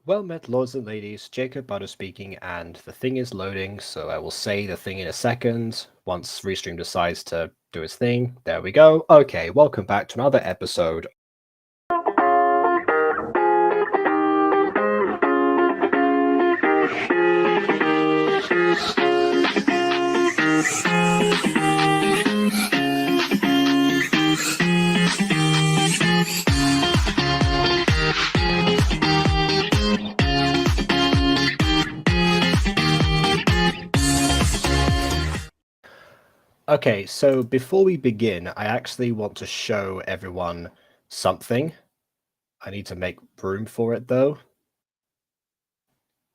Well met, lords and ladies. Jacob Butter speaking, and the thing is loading, so I will say the thing in a second. Once Restream decides to do its thing, there we go. Okay, welcome back to another episode. Okay, so before we begin, I actually want to show everyone something. I need to make room for it though.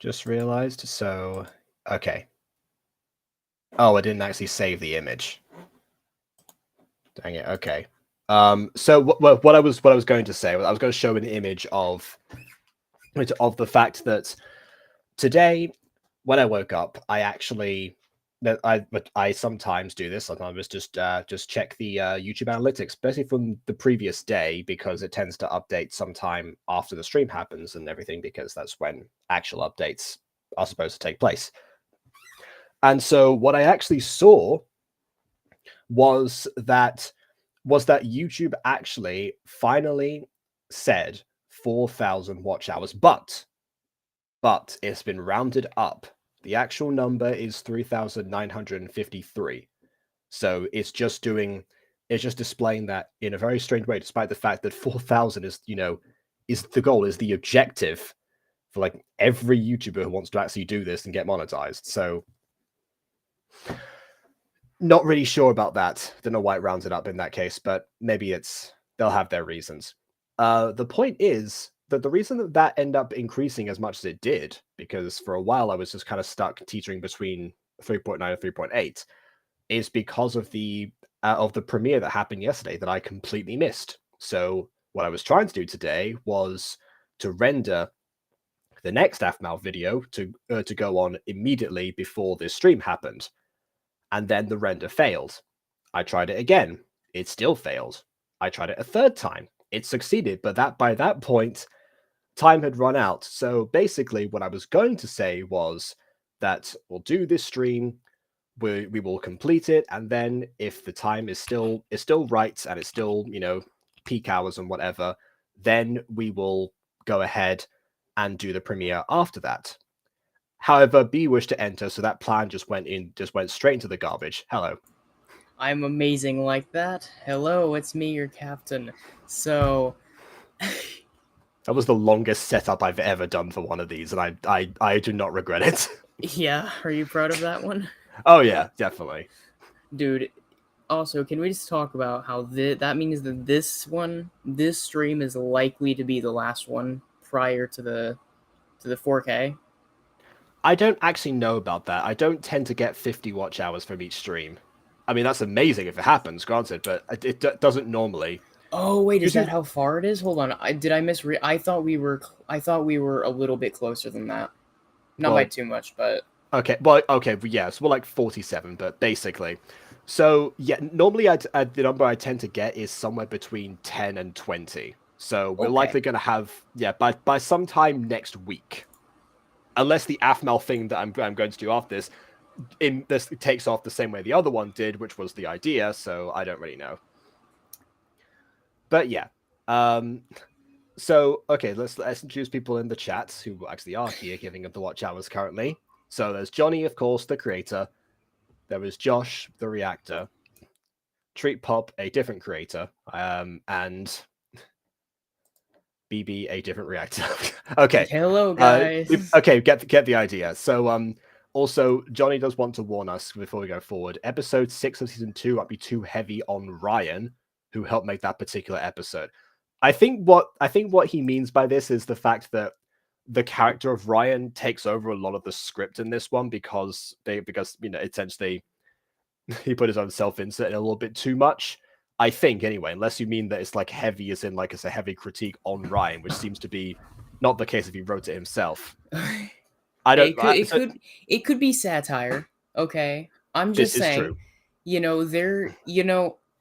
Just realized. So, okay. Oh, I didn't actually save the image. Dang it. Okay. So what I was going to say, I was going to show an image of the fact that today, when I woke up, I sometimes do this. Sometimes just check the YouTube analytics, especially from the previous day, because it tends to update sometime after the stream happens and everything, because that's when actual updates are supposed to take place. And so what I actually saw was that YouTube actually finally said 4,000 watch hours, but it's been rounded up. The actual number is 3,953. So it's just displaying that in a very strange way, despite the fact that 4,000 is the goal, is the objective for like every YouTuber who wants to actually do this and get monetized. So not really sure about that. Don't know why it rounds it up in that case, but maybe they'll have their reasons. The point is that the reason that ended up increasing as much as it did, because for a while I was just kind of stuck teetering between 3.9 and 3.8, is because of the premiere that happened yesterday that I completely missed. So what I was trying to do today was to render the next AFMAL video to go on immediately before this stream happened, and then the render failed. I tried it again. It still failed. I tried it a third time. It succeeded, but by that point, time had run out. So basically, what I was going to say was that we'll do this stream, we will complete it, and then if the time is still right and it's still peak hours and whatever, then we will go ahead and do the premiere after that. However, B wished to enter, so that plan just went straight into the garbage. Hello. I'm amazing like that. Hello, it's me, your captain. So, That was the longest setup I've ever done for one of these, and I do not regret it. yeah, are you proud of that one? Oh yeah, definitely. Dude, also, can we just talk about how that means that this stream is likely to be the last one prior to the 4K? I don't actually know about that. I don't tend to get 50 watch hours from each stream. I mean, that's amazing if it happens, granted, but it doesn't normally. Oh wait, is YouTube. that how far it is? Hold on, did I misread? I thought we were a little bit closer than that. Not by Well, too much, but okay. Well, okay. Yes, we're like 47, but basically. So yeah, normally the number I tend to get is somewhere between 10 and 20. So we're okay. likely going to have by sometime next week, unless the AFMAL thing that I'm going to do after this takes off the same way the other one did, which was the idea. So I don't really know. But yeah. So okay, let's introduce people in the chat who actually are here giving up the watch hours currently. So there's Johnny, of course, the creator. There is Josh, the reactor. Treat Pop, a different creator, and BB, a different reactor. Okay. Hello, guys. Okay, get the idea. So also Johnny does want to warn us before we go forward. Episode 6 of season 2 might be too heavy on Ryan, who helped make that particular episode. I think what he means by this is the fact that the character of Ryan takes over a lot of the script in this one because essentially he put his own self-insert in a little bit too much. I think anyway, unless you mean that it's like heavy as in like it's a heavy critique on Ryan, which seems to be not the case if he wrote it himself. I don't. It could be satire. Okay, I'm This just is saying. true.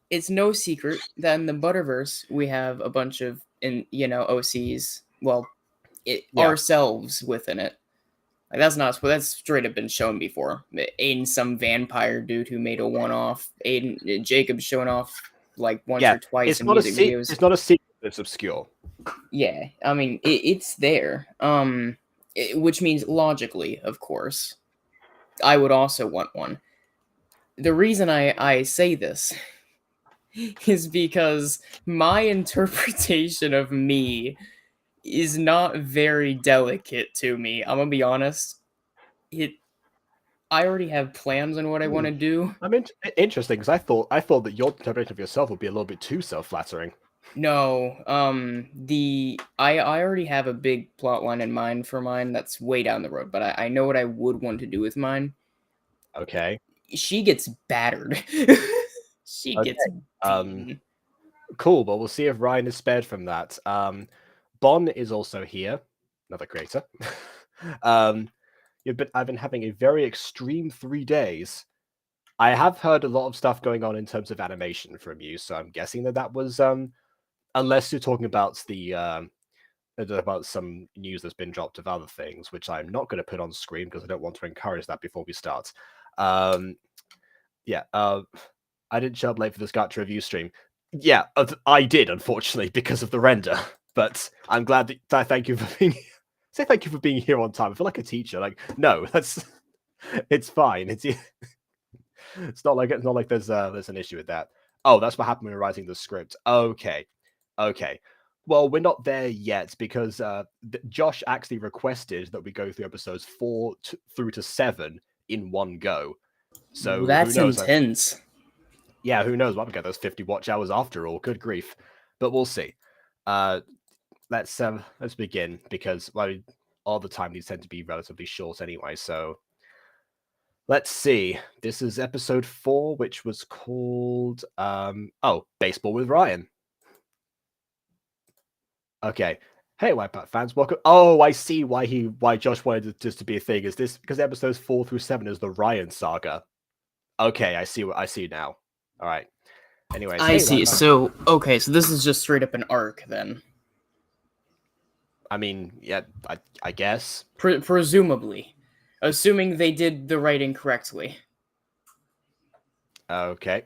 It's no secret that in the Butterverse we have a bunch of OCs. Well, Yeah. ourselves within it. Like that's straight up been shown before. Aiden, some vampire dude who made a one-off. Jacob showing off like once Yeah, or twice it's in not a music videos. it's not a secret. It's obscure. Yeah, I mean it's there. Which means logically, of course, I would also want one. The reason I say this is because my interpretation of me is not very delicate to me. I'm gonna be honest. I already have plans on what I want to do. I mean, interesting because I thought that your interpretation of yourself would be a little bit too self-flattering. No, I already have a big plot line in mind for mine that's way down the road, but I know what I would want to do with mine. Okay. She gets battered. She Okay. gets Um. beaten. Cool, but we'll see if Ryan is spared from that. Bon is also here, another creator. um, I've been having a very extreme 3 days. I have heard a lot of stuff going on in terms of animation from you, so I'm guessing that was unless you're talking about the about some news that's been dropped of other things, which I'm not going to put on screen because I don't want to encourage that before we start. Um, yeah, I didn't show up late for this Gacha review stream. Yeah, I did, unfortunately, because of the render. But I'm glad that thank you for being say thank you for being here on time. I feel like a teacher. Like, no, that's it's fine. It's not like there's an issue with that. Oh, that's what happened when we were writing the script. Okay. Okay. Well, we're not there yet because Josh actually requested that we go through episodes 4 through to 7 in one go. So who That's knows? intense. Yeah, who knows? Might get those 50 watch hours after all. Good grief! But we'll see. Let's begin because all the time these tend to be relatively short anyway. So let's see. This is episode 4, which was called Baseball with Ryan. Okay. Hey, Wipeout fans, welcome. Oh, I see why Josh wanted this to be a thing. Is this because episodes 4 through 7 is the Ryan saga? Okay, I see now. All right. Anyways, I hey, see. Wipeout. So okay, so this is just straight up an arc then. I mean, yeah, I guess. Presumably, assuming they did the writing correctly. Okay.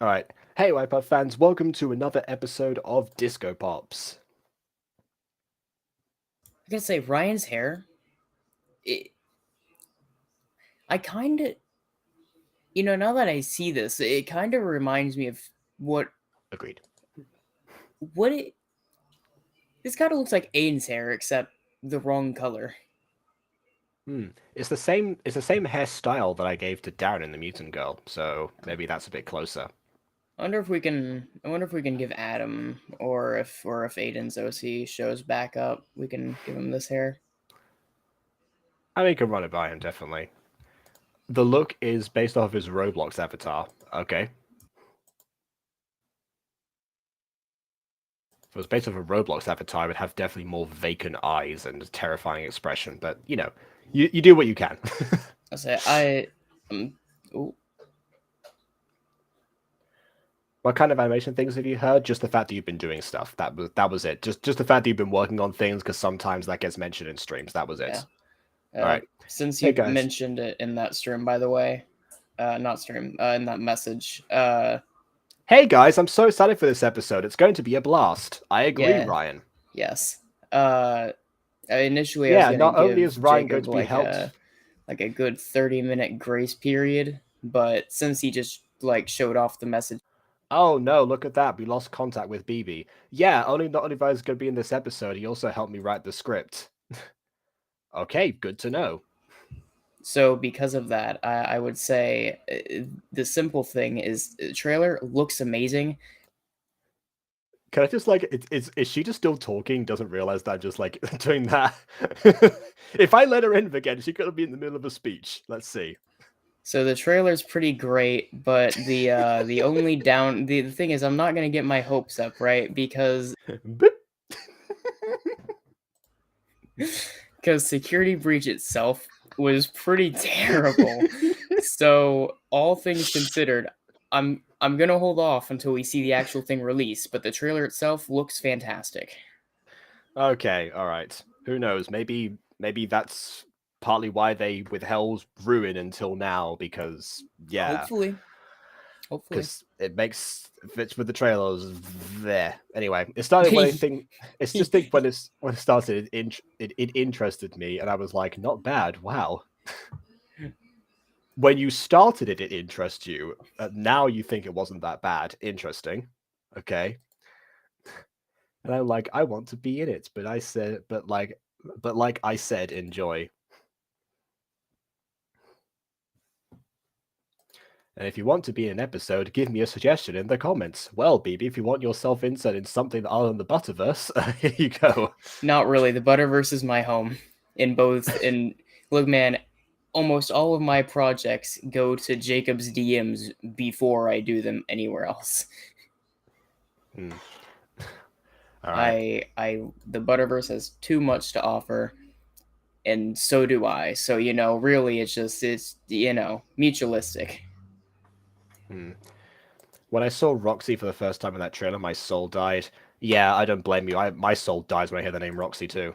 All right. Hey, Wipeout fans, welcome to another episode of Disco Pops. I gotta say, Ryan's hair. I kind of, now that I see this, it kind of reminds me of what Agreed. it. This kind of looks like Aiden's hair, except the wrong color. It's the same. It's the same hairstyle that I gave to Darren in the Mutant Girl. So maybe that's a bit closer. I wonder if we can give Adam or if Aiden's OC shows back up, we can give him this hair. I mean, you can run it by him definitely. The look is based off of his Roblox avatar. Okay. If it was based off a Roblox avatar, it would have definitely more vacant eyes and a terrifying expression. But you do what you can. I say What kind of animation things have you heard? Just the fact that you've been doing stuff. That was it. Just the fact that you've been working on things because sometimes that gets mentioned in streams. That was it. Yeah. All right. Since you mentioned it in that stream, by the way, not stream, in that message. Hey guys, I'm so excited for this episode. It's going to be a blast. I agree, Ryan. Yes. Initially, yeah. I was Not only give is Ryan Jacob going to be helped, like a good 30-minute grace period, but since he just showed off the message. Oh no, look at that. We lost contact with BB. Yeah, not only Ryan's going to be in this episode, he also helped me write the script. Okay, good to know. So because of that, I would say the simple thing is the trailer looks amazing. Can I just is she just still talking? Doesn't realize that I'm just doing that. If I let her in again, she could be in the middle of a speech. Let's see. So the trailer's pretty great, but the only the thing is I'm not gonna get my hopes up, right? Because Security Breach itself was pretty terrible. So all things considered, I'm gonna hold off until we see the actual thing released, but the trailer itself looks fantastic. Okay, all right. Who knows? Maybe that's partly why they withheld Ruin until now, because yeah, Hopefully. because it fits with the trailers there. Anyway, it started when I think it's just think when it started, it interested me, and I was like, not bad. Wow. When you started it interests you. Now you think it wasn't that bad. Interesting. Okay. And I'm like, I want to be in it, but like I said, enjoy. And if you want to be in an episode, give me a suggestion in the comments. Well, BB, if you want yourself insert in something other than the Butterverse, here you go. Not really. The Butterverse is my home. Look, man, almost all of my projects go to Jacob's DMs before I do them anywhere else. All right. The Butterverse has too much to offer, and so do I. So, really it's mutualistic. When I saw Roxy for the first time in that trailer, my soul died. Yeah, I don't blame you. My soul dies when I hear the name Roxy too.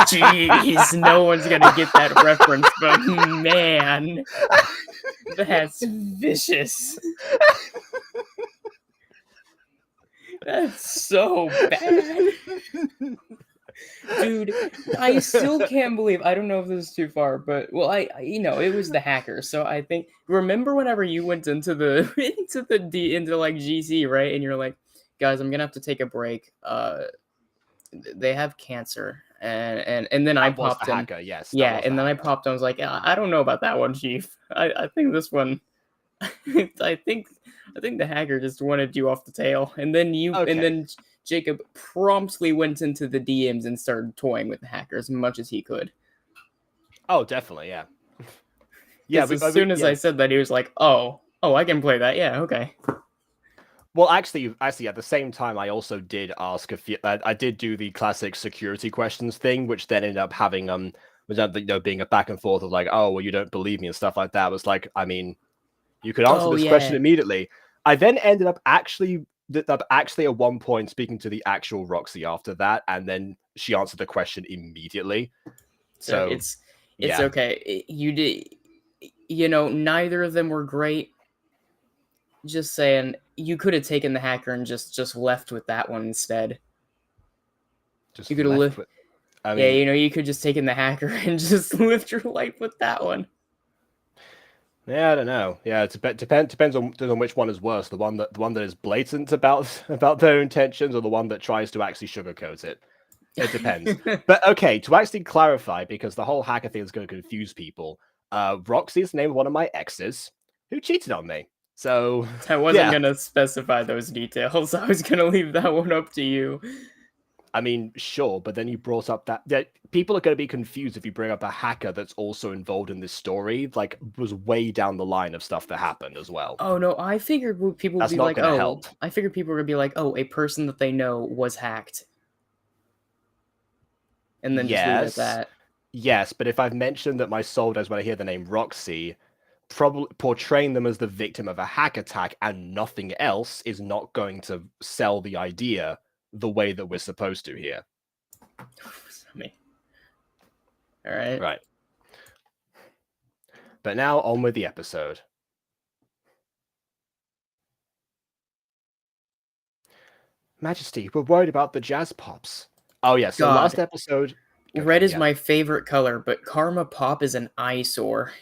Jeez, no one's gonna get that reference, but man, that's vicious. That's so bad. Dude, I still can't believe, I don't know if this is too far, but it was the hacker. So I think, remember whenever you went into like GC, right? And you're like, guys, I'm gonna have to take a break. They have cancer. And then I popped in. Hacker, yes. Yeah, and then I popped in. I was like, I don't know about that one, Chief. I think this one. I think the hacker just wanted you off the tail, and then Jacob promptly went into the DMs and started toying with the hacker as much as he could. Oh, definitely, yeah. Yeah, as soon as I said that, he was like, "Oh, I can play that. Yeah, okay." Well, actually, at the same time, I also did ask a few. I did do the classic security questions thing, which then ended up having being a back and forth of like, oh, well, you don't believe me and stuff like that. It was like, I mean, you could answer this question immediately. I then ended up actually at one point speaking to the actual Roxy after that, and then she answered the question immediately. So it's okay. You did, neither of them were great. Just saying, you could have taken the hacker and just left with that one instead. You could have lived. I mean, you could just taken the hacker and just lived your life with that one. Yeah, I don't know. Yeah, depends on which one is worse. The one that is blatant about their intentions, or the one that tries to actually sugarcoat it. It depends. But okay, to actually clarify, because the whole hacker thing is going to confuse people. Roxy's named one of my exes who cheated on me. So I wasn't gonna specify those details. I was gonna leave that one up to you. I mean, sure, but then you brought up that people are going to be confused if you bring up a hacker that's also involved in this story, like was way down the line of stuff that happened as well. Oh no, I figured people would be like, oh, I figured people were gonna be like, oh, a person that they know was hacked, and then just leave it at that. Yes, but if I've mentioned that my soul does when I hear the name Roxy, probably portraying them as the victim of a hack attack and nothing else is not going to sell the idea the way that we're supposed to here. All right. Right. But now on with the episode. Majesty, we're worried about the jazz pops. Oh yeah, so last episode... Red is my favorite color, but Karma Pop is an eyesore.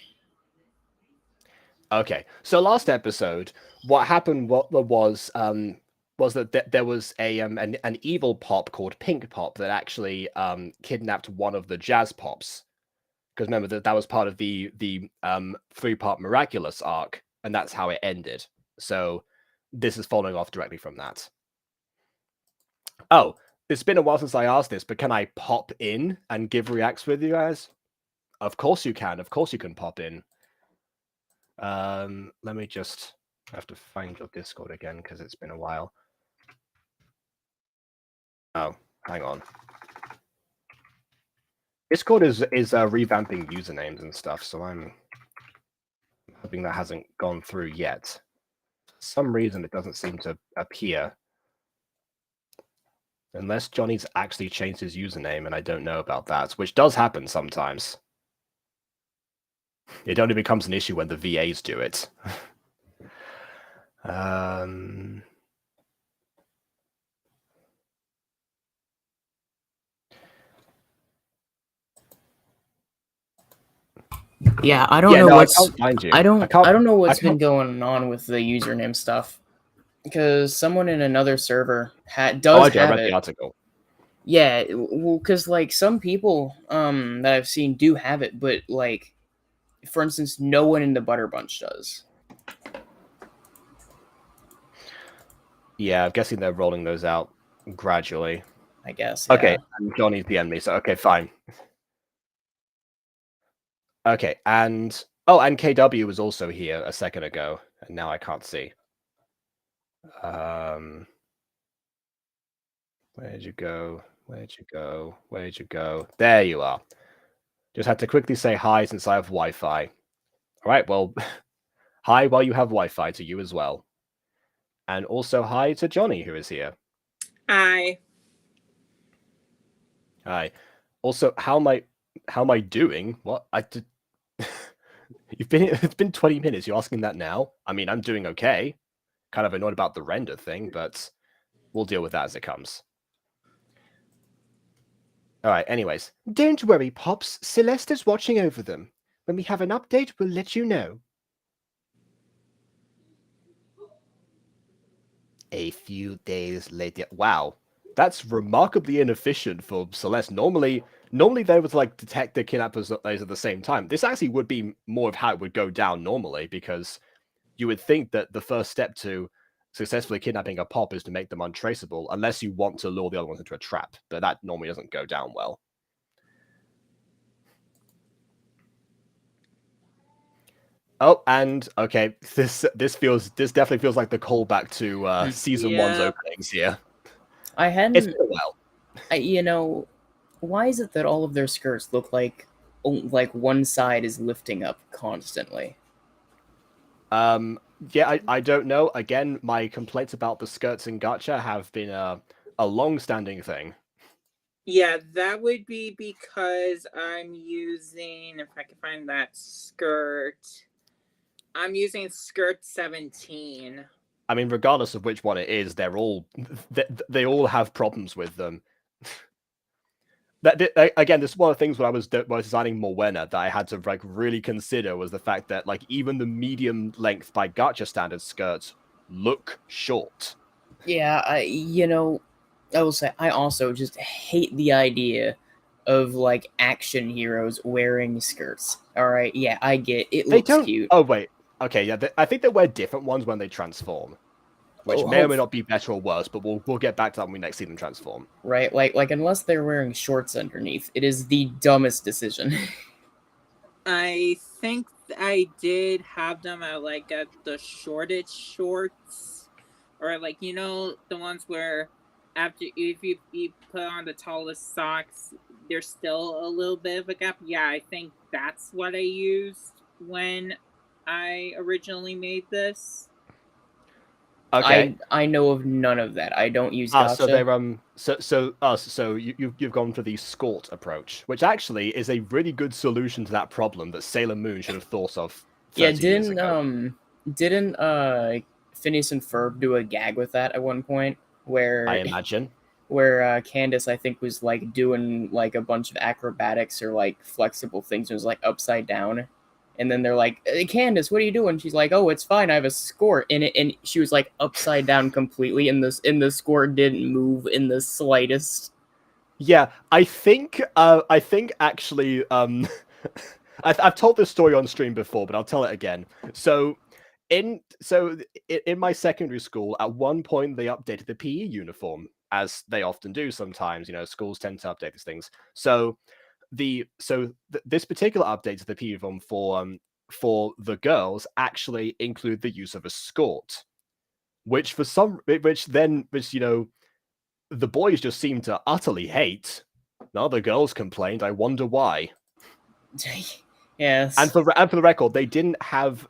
Okay, so last episode, what happened was that there was an evil pop called Pink Pop that actually kidnapped one of the jazz pops. Because remember that was part of the 3-part miraculous arc, and that's how it ended. So this is following off directly from that. Oh, it's been a while since I asked this, but can I pop in and give reacts with you guys? Of course you can. Of course you can pop in. Let me just have to find your Discord again because it's been a while. Oh, hang on. Discord is revamping usernames and stuff, so I'm hoping that hasn't gone through yet. For some reason, it doesn't seem to appear. Unless Johnny's actually changed his username and I don't know about that, which does happen sometimes. It only becomes an issue when the VAs do it. Yeah, I don't know what's. I can't find you. I don't know what's been going on with the username stuff, because someone in another server does have I read it. the article. Yeah, well, because like some people that I've seen do have it, but like, for instance, no one in the Butter Bunch does. Yeah, I'm guessing they're rolling those out gradually. I guess. Yeah. Okay, and Johnny's the enemy, so okay, fine. Okay, and and KW was also here a second ago, and now I can't see. Where'd you go? Where'd you go? Where'd you go? There you are. Just had to quickly say hi since I have Wi-Fi. All right, well, hi while you have Wi-Fi to you as well. And also hi to Johnny, who is here. Hi. Hi. Also, how am I doing? What? I did. It's been 20 minutes. You're asking that now? I mean, I'm doing okay. Kind of annoyed about the render thing, but we'll deal with that as it comes. All right, anyways. Don't worry, Pops. Celeste is watching over them. When we have an update, we'll let you know. A few days later. Wow. That's remarkably inefficient for Celeste. Normally they would like detect the kidnappers at the same time. This actually would be more of how it would go down normally, because you would think that the first step to successfully kidnapping a pop is to make them untraceable, unless you want to lure the other ones into a trap. But that normally doesn't go down well. Oh, and okay, this definitely feels like the callback to season one's openings here. I hadn't. It's been a while. Why is it that all of their skirts look like one side is lifting up constantly? Yeah, I don't know. Again, my complaints about the skirts in Gacha have been a long-standing thing. Yeah, that would be because I'm using, if I can find that skirt, I'm using skirt 17. I mean, regardless of which one it is, they're all they all have problems with them. Again, this is one of the things when I was designing Morwenna that I had to like really consider, was the fact that like even the medium length by Gacha standard skirts look short. Yeah, I will say I also just hate the idea of like action heroes wearing skirts. All right, yeah, I get it. Looks cute. Oh wait, okay, yeah, I think they wear different ones when they transform, which may or may not be better or worse. But we'll get back to that when we next see them transform. Right, like unless they're wearing shorts underneath, it is the dumbest decision. I think I did have them at the shortest shorts, or the ones where after if you put on the tallest socks, there's still a little bit of a gap. Yeah, I think that's what I used when I originally made this. Okay. I know of none of that. I don't use Gacha. So they're so you've gone for the Skort approach, which actually is a really good solution to that problem that Sailor Moon should have thought of 30 years ago. Didn't Phineas and Ferb do a gag with that at one point, where I imagine Candace, I think, was like doing like a bunch of acrobatics or like flexible things, and it was like upside down. And then they're like, hey, Candace, what are you doing? She's like, oh, it's fine. I have a Skort in it. And she was like upside down completely. And the Skort didn't move in the slightest. Yeah, I think actually, I've told this story on stream before, but I'll tell it again. So in my secondary school, at one point they updated the PE uniform, as they often do sometimes. You know, schools tend to update these things. So this particular update to the PE uniform for the girls actually include the use of a skort, which you know, the boys just seem to utterly hate. None of the girls complained. I wonder why. Yes. And for the record, they didn't have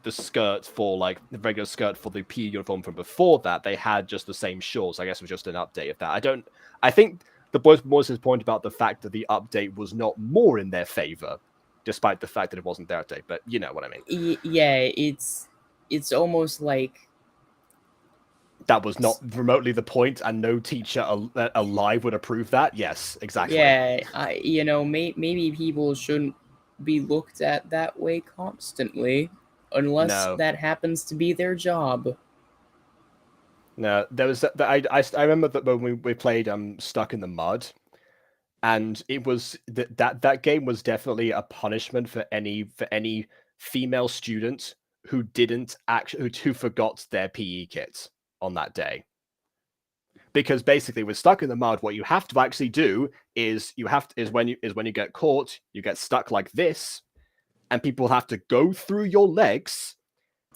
the skirt for like the regular skirt for the PE uniform from before that. They had just the same shorts. I guess it was just an update of that. I think the boys Morris's point about the fact that the update was not more in their favor, despite the fact that it wasn't their update. But you know what I mean. Yeah, it's almost like That was not remotely the point, and no teacher alive would approve that. Yes, exactly. Yeah, maybe people shouldn't be looked at that way constantly, unless No. that happens to be their job. No, there was I remember that when we played Stuck in the Mud, and it was that game was definitely a punishment for any female student who didn't actually who forgot their PE kit on that day. Because basically with Stuck in the Mud, what you have to actually do is when you get caught, you get stuck like this, and people have to go through your legs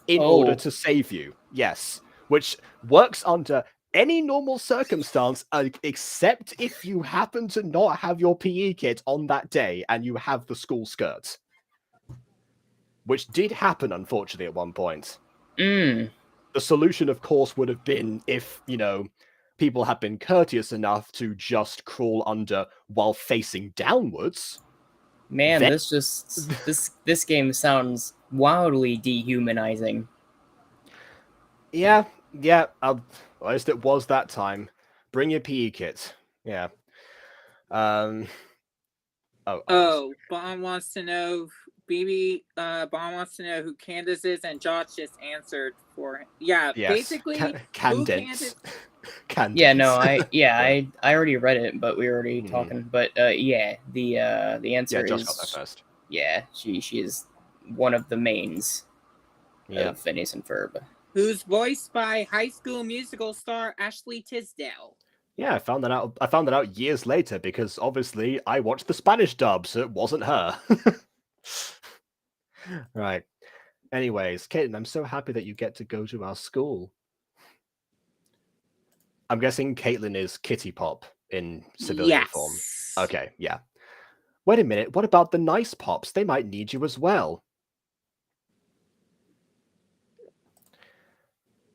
in order to save you. Yes, which works under any normal circumstance, except if you happen to not have your PE kit on that day and you have the school skirt, which did happen, unfortunately, at one point. The solution, of course, would have been if, people had been courteous enough to just crawl under while facing downwards. Man, this game sounds wildly dehumanizing. Yeah, at least it was that time. Bring your PE kit. Yeah. Bon wants to know. Bon wants to know who Candace is, and Josh just answered for him. Yeah, yes. Basically, Candace. Candace. Yeah, no, I already read it, but we were already talking. But yeah, the answer Josh is got that first. Yeah, she is one of the mains of Phineas and Ferb. Who's voiced by High School Musical star Ashley Tisdale. Yeah, I found that out years later because obviously I watched the Spanish dub, so it wasn't her. Right. Anyways, Caitlin, I'm so happy that you get to go to our school. I'm guessing Caitlin is Kitty Pop in civilian form. Okay, yeah. Wait a minute, what about the nice pops? They might need you as well.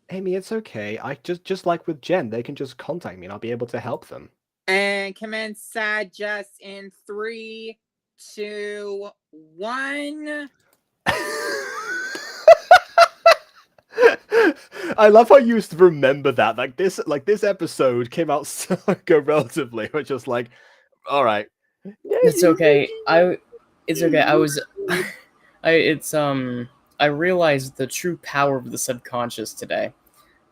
Amy, it's okay. I just like with Jen, they can just contact me and I'll be able to help them. And commence just in 3, 2, 1. I love how you used to remember that. Like this episode came out so relatively, which just like, all right. It's okay. It's okay. I realized the true power of the subconscious today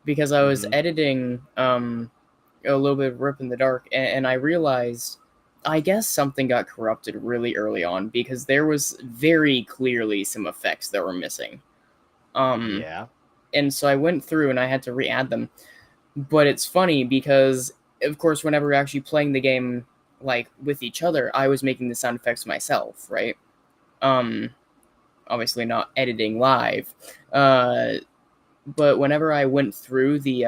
because I was editing a little bit of Rip in the Dark, and I realized I guess something got corrupted really early on because there was very clearly some effects that were missing. Yeah. And so I went through and I had to re-add them. But it's funny because, of course, whenever we're actually playing the game like with each other, I was making the sound effects myself, right? Obviously not editing live. But whenever I went through the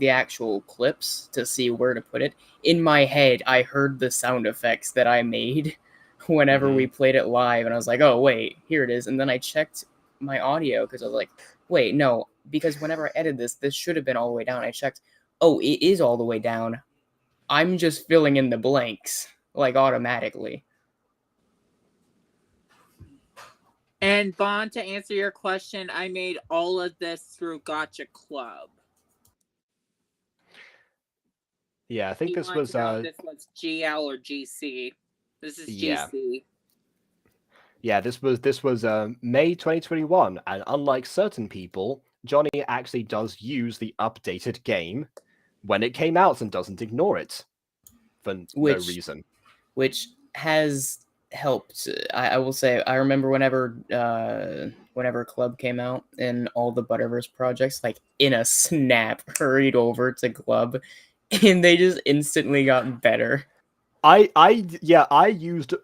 actual clips to see where to put it, in my head I heard the sound effects that I made whenever we played it live, and I was like, oh wait, here it is. And then I checked my audio because I was like, wait, no, because whenever I edited this should have been all the way down. I checked, oh, it is all the way down. I'm just filling in the blanks like automatically. And Bon, to answer your question, I made all of this through Gacha Club. Yeah, I think this was this was GL or GC. This is GC. Yeah, this was May 2021, and unlike certain people, Johnny actually does use the updated game when it came out and doesn't ignore it for no reason. Which has helped. I will say, I remember whenever Club came out and all the Butterverse projects, like in a snap, hurried over to Club, and they just instantly got better. I used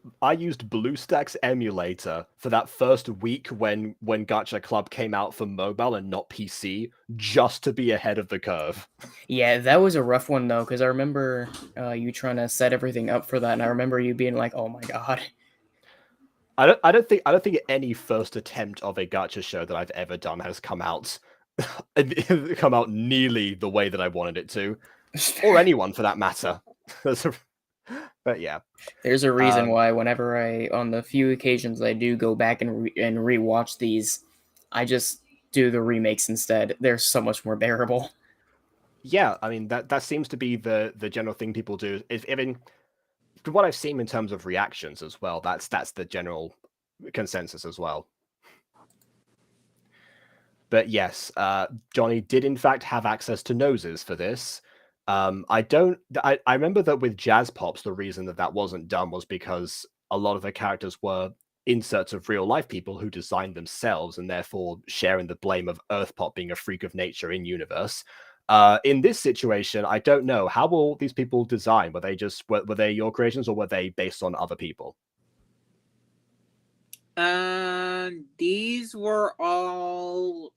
BlueStacks emulator for that first week when Gacha Club came out for mobile and not PC, just to be ahead of the curve. Yeah, that was a rough one though, because I remember you trying to set everything up for that, and I remember you being like, "Oh my god." I don't think any first attempt of a gacha show that I've ever done has come out nearly the way that I wanted it to, or anyone for that matter. But yeah, There's a reason Um, why whenever on the few occasions I do go back and rewatch these, I just do the remakes instead. They're so much more bearable. yeah. I mean that seems to be the general thing people do. If even from what I've seen in terms of reactions as well, that's the general consensus as well. But yes, Johnny did in fact have access to noses for this. I remember that with Jazz Pops, the reason that wasn't done was because a lot of the characters were inserts of real life people who designed themselves and therefore sharing the blame of Earth Pop being a freak of nature in universe. In this situation, I don't know. How will these people design? Were they your creations or were they based on other people? These were all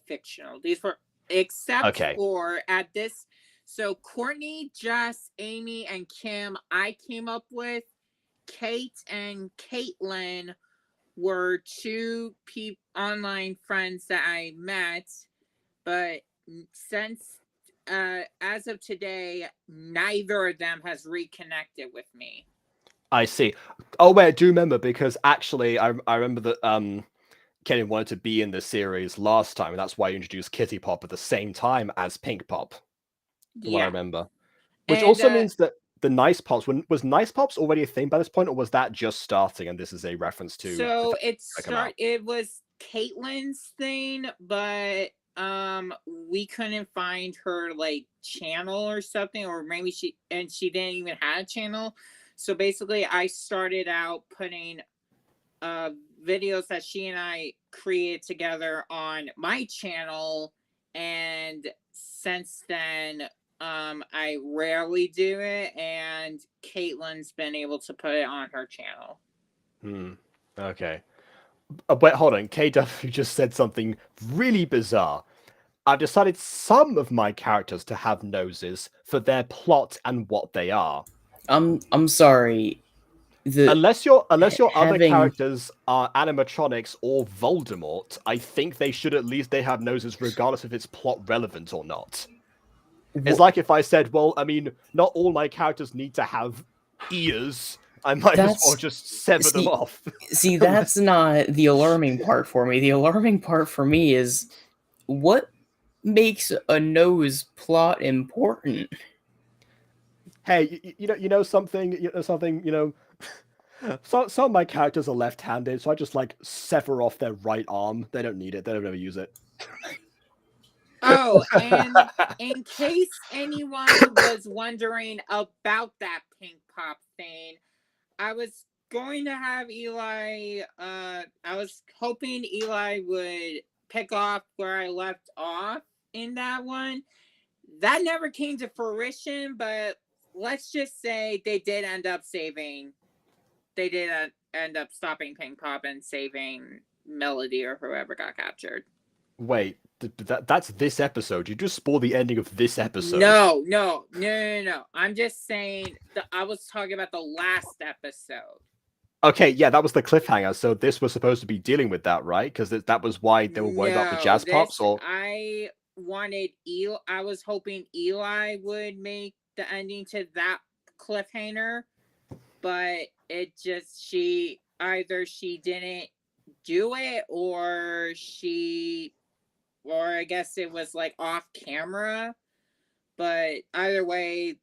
fictional. These were except Okay. for at this. So Courtney, Jess, Amy, and Kim, I came up with. Kate and Caitlin were two online friends that I met, but since as of today, neither of them has reconnected with me. I see. Oh wait, I do remember because actually I remember that Kenny wanted to be in the series last time, and that's why you introduced Kitty Pop at the same time as Pink Pop. From what I remember. Which And also means that the Nice Pops was Nice Pops already a thing by this point, or was that just starting and this is a reference to so the it was Caitlin's thing, but we couldn't find her like channel or something, or maybe she didn't even have a channel. So basically I started out putting videos that she and I created together on my channel, and since then I rarely do it, and Caitlin's been able to put it on her channel. Okay. Wait, hold on. KW just said something really bizarre. I've decided some of my characters to have noses for their plot and what they are. I'm sorry. Unless your other having- characters are animatronics or Voldemort, I think they should at least they have noses regardless if it's plot relevant or not. It's like if I said, well, I mean, not all my characters need to have ears. I might as well just sever them off. See, that's not the alarming part for me. The alarming part for me is what makes a nose plot important. Hey, you know something, some of my characters are left-handed, so I just like sever off their right arm. They don't need it. They don't ever use it. Oh, and in case anyone was wondering about that Pink Pop thing, I was going to have Eli, I was hoping Eli would pick off where I left off in that one. That never came to fruition, but let's just say they did end up stopping Pink Pop and saving Melody or whoever got captured. Wait, that's this episode. You just spoiled the ending of this episode. No. I'm just saying I was talking about the last episode. Okay, yeah, that was the cliffhanger. So this was supposed to be dealing with that, right? Because that was why they were worried about the Jazz Pops. Or I was hoping Eli would make the ending to that cliffhanger, but she didn't do it, or I guess it was like off camera. But either way,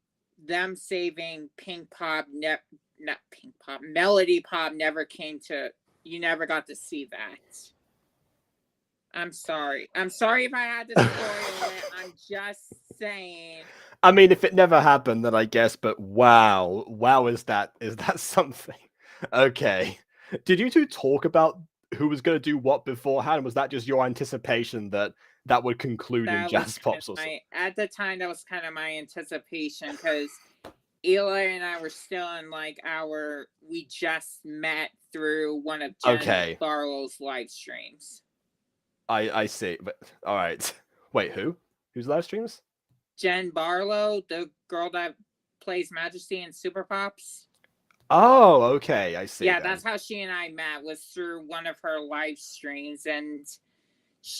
them saving Pink Pop, not Pink Pop, Melody Pop never came to. You never got to see that. I'm sorry. I'm sorry if I had to spoil it. I'm just saying. I mean, if it never happened, then I guess. But wow, is that something? Okay. Did you two talk about who was going to do what beforehand? Was that just your anticipation that would conclude in Jazz Pops or something? At the time, that was kind of my anticipation, because Eli and I were still in like we just met through one of Jen Barlow's live streams. I see, but all right. Wait, whose live streams? Jen Barlow, the girl that plays Majesty in Super Pops. Oh, okay, I see. Yeah, then. that's how she and I met, was through one of her live streams, and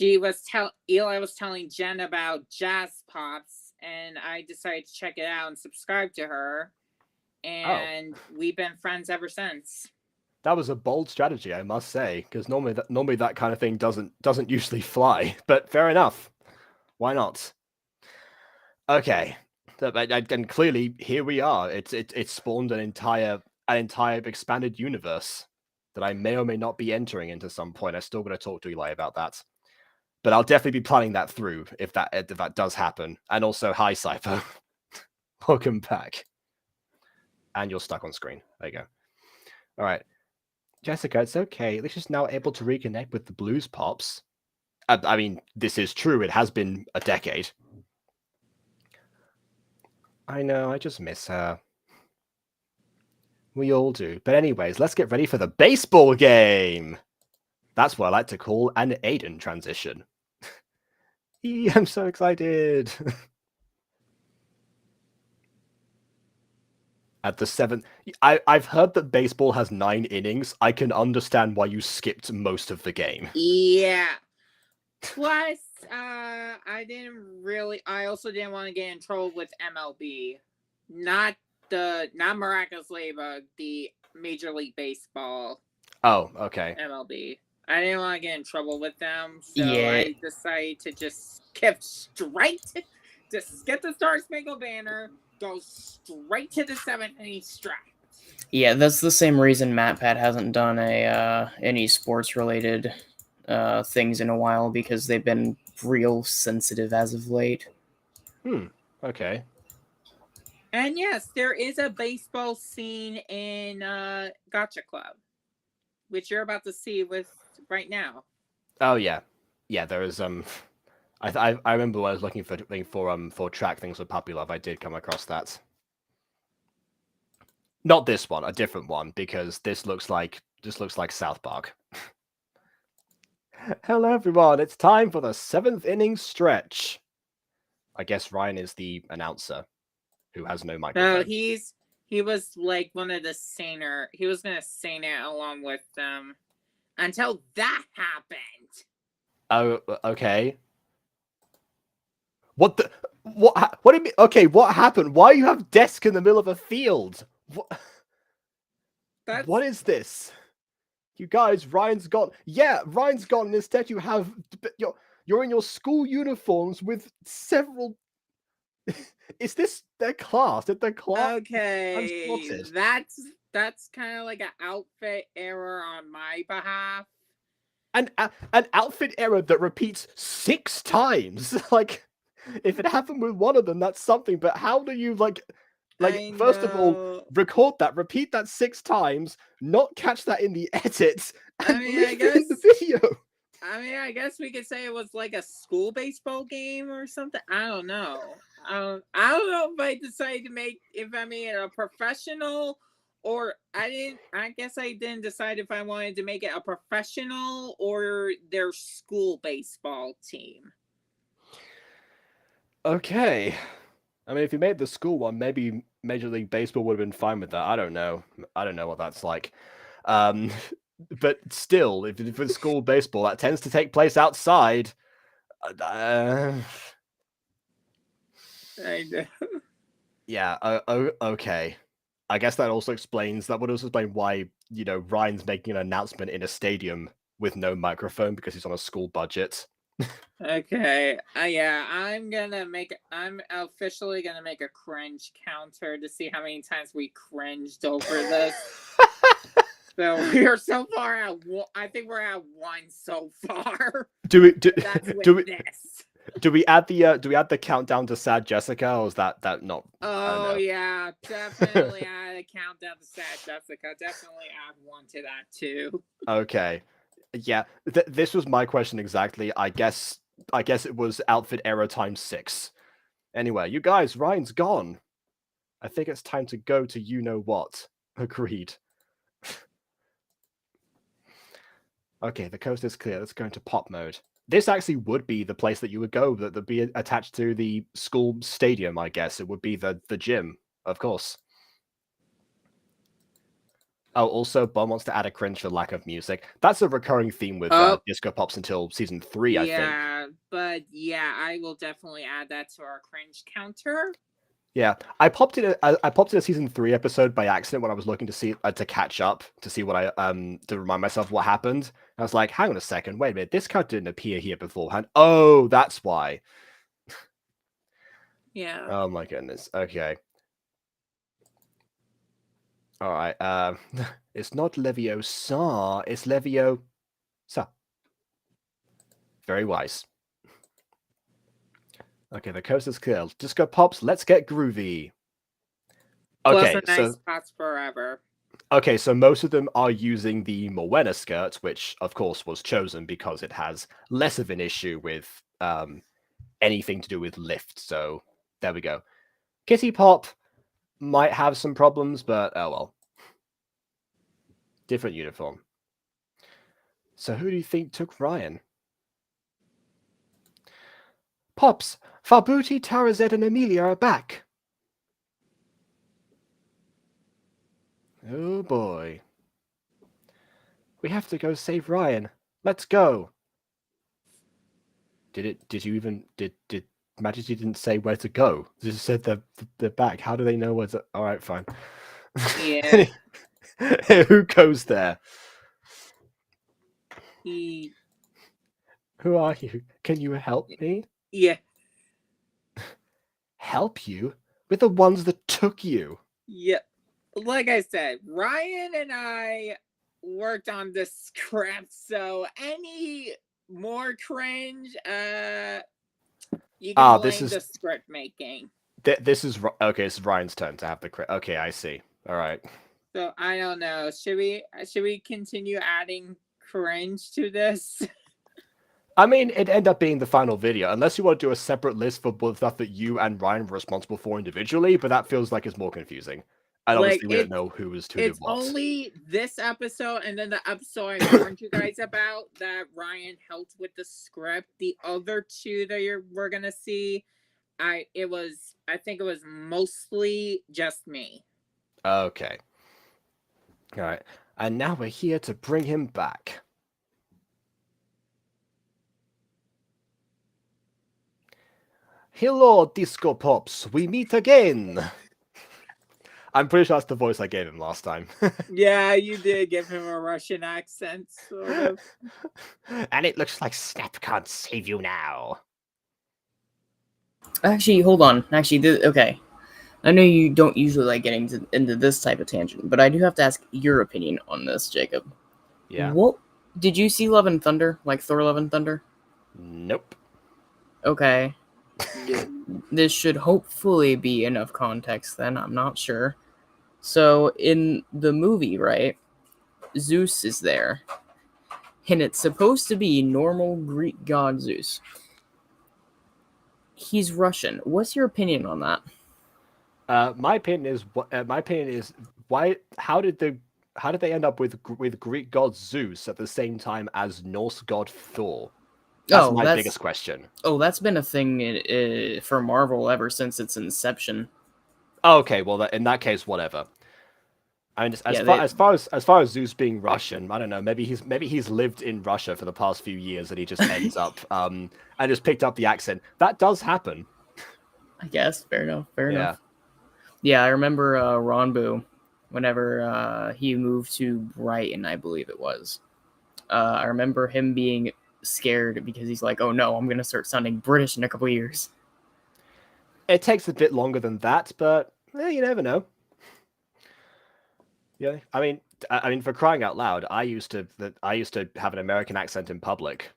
Eli was telling Jen about Jazz Pops, and I decided to check it out and subscribe to her, Oh, and we've been friends ever since. that was a bold strategy, I must say, because normally that kind of thing doesn't usually fly. But fair enough. Why not? Okay, and clearly here we are. It's spawned an entire expanded universe that I may or may not be entering into some point. I still got to talk to Eli about that, but I'll definitely be planning that through if that does happen. And also, hi Cypher, welcome back. And you're stuck on screen. There you go. All right, Jessica, it's okay. At least she's now able to reconnect with the Blues Pops. I mean, this is true. It has been a decade. I know. I just miss her. We all do. But anyways, let's get ready for the baseball game. That's what I like to call an Aiden transition. I'm so excited. At the 7th, I've heard that baseball has 9 innings. I can understand why you skipped most of the game. Yeah. Plus, I also didn't want to get in trouble with MLB. Not miraculous, but the Major League Baseball. Oh, okay. MLB. I didn't want to get in trouble with them, so Yeah. I decided to just skip the Star Spangled Banner, go straight to the 7th inning stretch. Yeah, that's the same reason MatPat hasn't done any sports related things in a while, because they've been real sensitive as of late. Okay. And yes, there is a baseball scene in Gacha Club, which you're about to see with right now. Oh yeah, there is I remember when I was looking for track things with Puppy Love, I did come across that. Not this one, a different one, because this looks like South Park. Hello everyone, it's time for the 7th inning stretch. I guess Ryan is the announcer who has no microphone. No, he was like one of the saner. He was gonna sing it along with them until that happened. Oh, okay. What do you mean? Okay, what happened? Why do you have desk in the middle of a field? What is this? You guys, Ryan's gone. Yeah, Ryan's gone. And instead, you have you're in your school uniforms with several. Is this their class? Did their class? Okay, that's kind of like an outfit error on my behalf. An outfit error that repeats 6 times. Like, if it happened with one of them, that's something. But how do you first of all, record that, repeat that 6 times, not catch that in the edit, and leave it in the video? I mean, I guess we could say it was like a school baseball game or something. I don't know. I don't know if I decided to made it a professional, or I guess I didn't decide if I wanted to make it a professional or their school baseball team. Okay. I mean, if you made the school one, maybe Major League Baseball would have been fine with that. I don't know. I don't know what that's like. But still, if it's school baseball, that tends to take place outside. I know. Yeah. Okay. I guess that would also explain why Ryan's making an announcement in a stadium with no microphone, because he's on a school budget. Okay. Yeah, I'm officially gonna make a cringe counter to see how many times we cringed over this. So we are so far at I think we're at 1 so far. Do we add the countdown to Sad Jessica, or is that not? Oh yeah, definitely add a countdown to Sad Jessica. Definitely add 1 to that too. Okay. Yeah, this was my question exactly. I guess it was outfit error times 6. Anyway, you guys, Ryan's gone. I think it's time to go to you know what. Agreed. Okay, the coast is clear. Let's go into pop mode. This actually would be the place that you would go, that would be attached to the school stadium, I guess. It would be the gym, of course. Oh, also, Bon wants to add a cringe for lack of music. That's a recurring theme with Disco Pops until season 3, I think. Yeah, but yeah, I will definitely add that to our cringe counter. Yeah, I popped in a season 3 episode by accident when I was looking to see to catch up to see what I to remind myself what happened. I was like, hang on a second, wait a minute, this card didn't appear here beforehand. Oh, that's why. Yeah. Oh my goodness. Okay. All right. It's not Leviosa. It's Leviosa. Very wise. Okay, the coast is clear. Disco Pops, let's get groovy. Okay, Plus a nice spots forever. Okay, so most of them are using the Moena skirt, which of course was chosen because it has less of an issue with anything to do with lift. So there we go. Kitty Pop might have some problems, but oh well. Different uniform. So who do you think took Ryan? Pops, Farbuti, Tarazed, and Amelia are back. Oh boy. We have to go save Ryan. Let's go. Did Majesty didn't say where to go? Just said they're back. How do they know where to? All right, fine. Yeah. Who goes there? He. Who are you? Can you help me? Yeah. Help you? With the ones that took you? Yeah. Like I said, Ryan and I worked on the script, so any more cringe, you can blame the script making. This is okay. This is Ryan's turn to have the crit. Okay, I see. All right. So I don't know. Should we continue adding cringe to this? I mean, it'd end up being the final video, unless you want to do a separate list for both stuff that you and Ryan were responsible for individually, but that feels like it's more confusing. And obviously, we don't know who was who did what. It's only this episode and then the episode I warned you guys about that Ryan helped with the script. The other two that we're gonna see, I think it was mostly just me. Okay. All right. And now we're here to bring him back. Hello, Disco Pops. We meet again. I'm pretty sure that's the voice I gave him last time. Yeah, you did give him a Russian accent, sort of. And it looks like Snap can't save you now. Actually, hold on. Actually, okay. I know you don't usually like getting into this type of tangent, but I do have to ask your opinion on this, Jacob. Yeah. What did you see Love and Thunder? Like Thor Love and Thunder? Nope. Okay. This should hopefully be enough context then. I'm not sure. So in the movie, right, Zeus is there. And it's supposed to be normal Greek god Zeus. He's Russian. What's your opinion on that? My opinion is why? How did they end up with Greek god Zeus at the same time as Norse god Thor? That's my biggest question. Oh, that's been a thing for Marvel ever since its inception. Okay, well, in that case, whatever. I mean, as far as Zeus being Russian, I don't know. Maybe he's lived in Russia for the past few years, and he just ends up and just picked up the accent. That does happen. I guess fair enough. Yeah, I remember Ronbu, whenever he moved to Brighton, I believe it was. I remember him being scared because he's like, "Oh no, I'm gonna start sounding British in a couple of years." It takes a bit longer than that, but you never know. Yeah, I mean, for crying out loud, I used to have an American accent in public,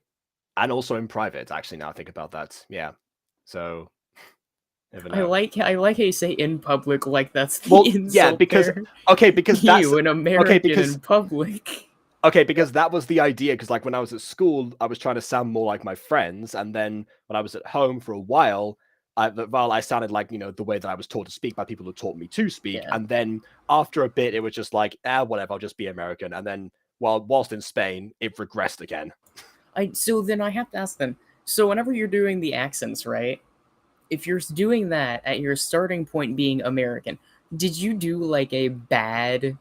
and also in private. Actually, now I think about that, yeah. So, never know. I like how you say in public like that's the insult. Yeah, because because that's an American in public. Okay, because that was the idea. Because like when I was at school, I was trying to sound more like my friends, and then when I was at home for a while, I sounded like the way that I was taught to speak by people who taught me to speak. Yeah. And then after a bit, it was just like, whatever, I'll just be American. And then whilst in Spain, it regressed again. So then I have to ask them. So whenever you're doing the accents, right? If you're doing that at your starting point being American, did you do like a bad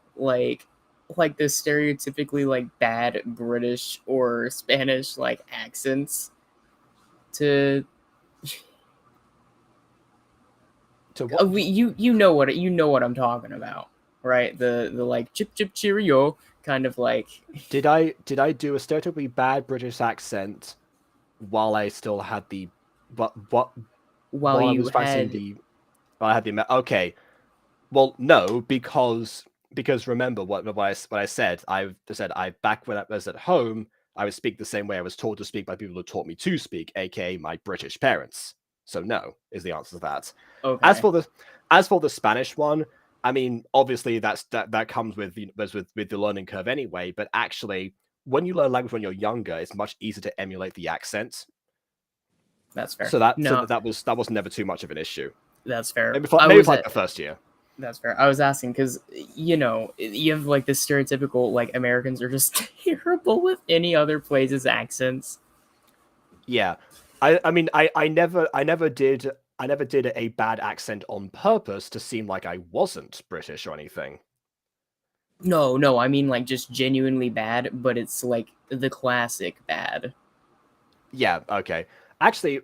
like the stereotypically like bad British or Spanish like accents to what? you know what I'm talking about, right? The like chip chip cheerio kind of like Did I do a stereotypically bad British accent while I still had the what while while I you was practicing had while I had the okay. Well, no, because remember what I said. I said I back when I was at home, I would speak the same way I was taught to speak by people who taught me to speak, aka my British parents. So no is the answer to that. As okay. for the Spanish one, I mean, obviously that comes with the learning curve anyway. But actually, when you learn language when you're younger, it's much easier to emulate the accent. That's fair. So No, that was never too much of an issue. that's fair. Maybe for like the first year. That's fair. I was asking because you have like this stereotypical like Americans are just terrible with any other place's accents. Yeah, I mean I never did a bad accent on purpose to seem like I wasn't British or anything. No, I mean like just genuinely bad, but it's like the classic bad. Yeah, okay. Actually,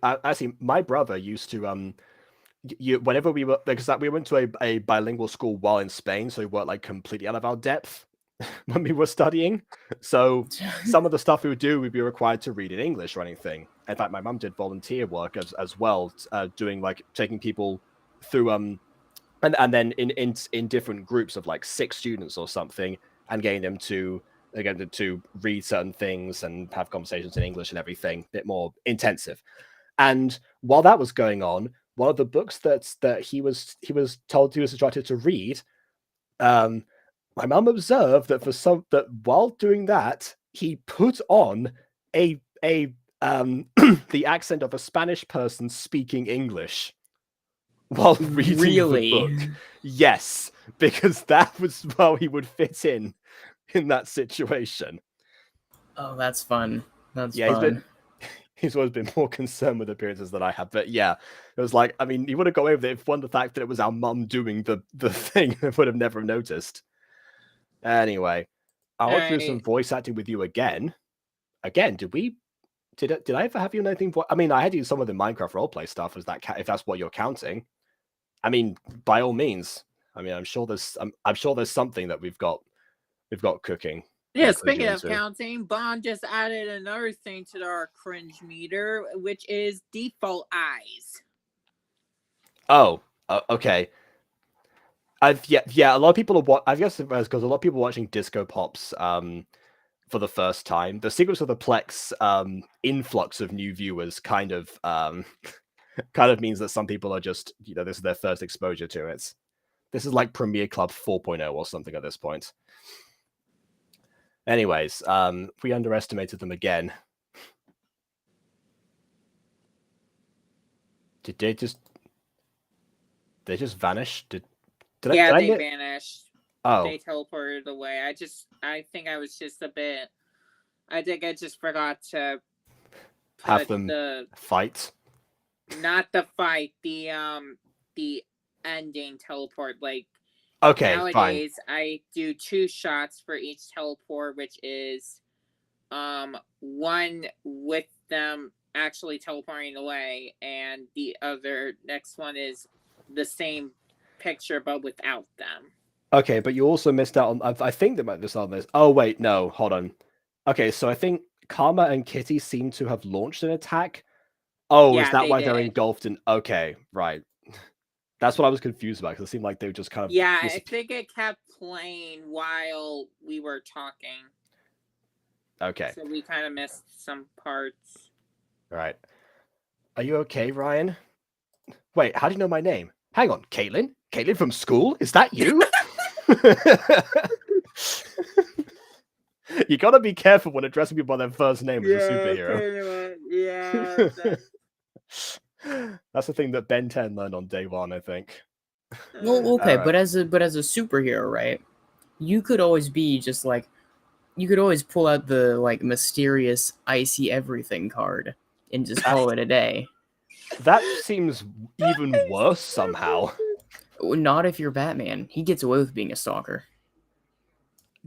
my brother used to whenever we were because we went to a bilingual school while in Spain, so we weren't like completely out of our depth when we were studying. So some of the stuff we would do, we'd be required to read in English or anything. In fact, my mum did volunteer work as well, doing like taking people through and then in different groups of like 6 students or something, and getting them to read certain things and have conversations in English and everything, a bit more intensive. And while that was going on, one of the books that he was told he was instructed to read, my mum observed that while doing that, he put on a the accent of a Spanish person speaking English while reading the book. Yes, because that was how he would fit in that situation. Oh, that's fun. That's fun. He's always been more concerned with appearances than I have. But yeah, it was like, I mean, he would have got away with it if the fact that it was our mum doing the thing, I would have never noticed. Anyway, I want to do some voice acting with you again. Again, did I ever have you in anything? I mean, I had you in some of the Minecraft roleplay stuff. Is that if that's what you're counting? I mean, by all means. I mean, I'm sure there's something that we've got cooking. Yeah, speaking of counting, Bond just added another thing to our cringe meter, which is default eyes. Oh, okay. A lot of people are I guess because a lot of people are watching Disco Pops for the first time. The Secrets of the Plex influx of new viewers kind of means that some people are just, this is their first exposure to it. This is like Premier Club 4.0 or something at this point. Anyways, we underestimated them again. Did they just vanish? Did they vanished. Oh, they teleported away. I think I was just a bit. I think I just forgot to have them fight. Not the fight. The ending teleport. Like, okay, nowadays fine. I do 2 shots for each teleport, which is one with them actually teleporting away, and the other next one is the same picture but without them. Okay, but you also missed out on. I think they might miss out on this. Oh wait, no, hold on. Okay, so I think Karma and Kitty seem to have launched an attack. Oh, yeah, is that why they're engulfed in? Okay, right. That's what I was confused about, because it seemed like they were just kind of. Yeah, I think it kept playing while we were talking. Okay. So we kind of missed some parts. All right. Are you okay, Ryan? Wait, how do you know my name? Hang on, Caitlin? Caitlin from school? Is that you? You gotta be careful when addressing people by their first name as a superhero. Yeah. That's the thing that Ben 10 learned on day 1, I think. Well, okay, right. but as a superhero, right? You could always be just like, you could always pull out the like mysterious I see everything card and just call it a day. That seems even worse somehow. Not if you're Batman. He gets away with being a stalker.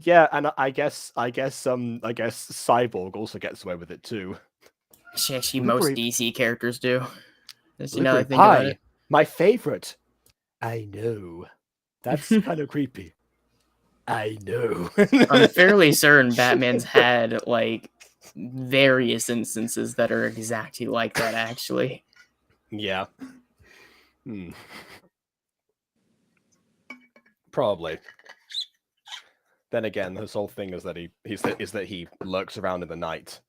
Yeah, and I guess Cyborg also gets away with it too. Actually, most Blueberry, DC characters do. Just, now blueberry that I think about pie, it. my favorite. I know. That's kind of creepy. I know. I'm fairly certain Batman's had like various instances that are exactly like that. Actually, Yeah. Hmm. Probably. Then again, his whole thing is that he lurks around in the night.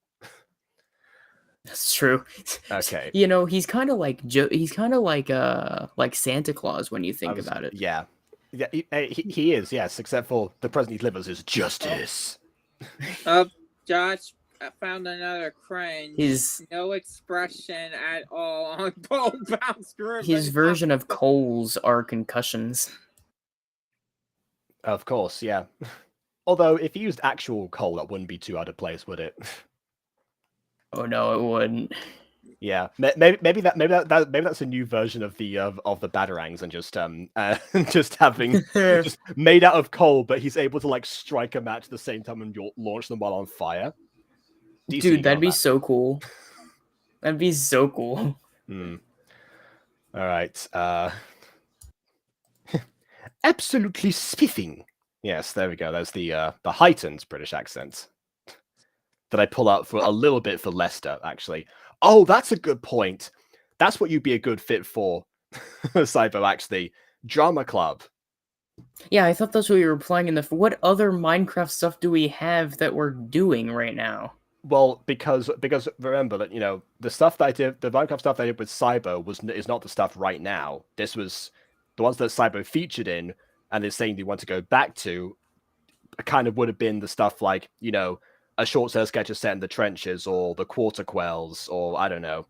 that's true. Okay. You know, he's kind of like he's kind of like Santa Claus when you think about it. Yeah. Yeah, he is, yes, except for the present he delivers is justice. Oh, Josh, I found another cringe. His No expression at all on Ball Bounce Ribbon. his version of Cole's are concussions. Of course, yeah. Although, if he used actual coal, that wouldn't be too out of place, would it? Oh no, it wouldn't. Yeah, maybe that's a new version of the batarangs, and just having just made out of coal, but he's able to like strike a match at the same time and launch them while on fire. DC, Dude, that'd be that. so cool. That'd be so cool. All right. Absolutely spiffing. Yes, there we go. There's the heightened British accent that I pull out for a little bit for Leicester, actually. Oh, that's a good point. That's what you'd be a good fit for, Cybo, actually. Drama Club. Yeah, I thought that's what you were playing in the. What other Minecraft stuff do we have that we're doing right now? Well, because remember that, the stuff that I did, the Minecraft stuff that I did with Cybo is not the stuff right now. This was the ones that Cybo featured in, and is saying they want to go back to, kind of would have been the stuff like, a short set of sketches set in the trenches, or the quarter quells, or I don't know.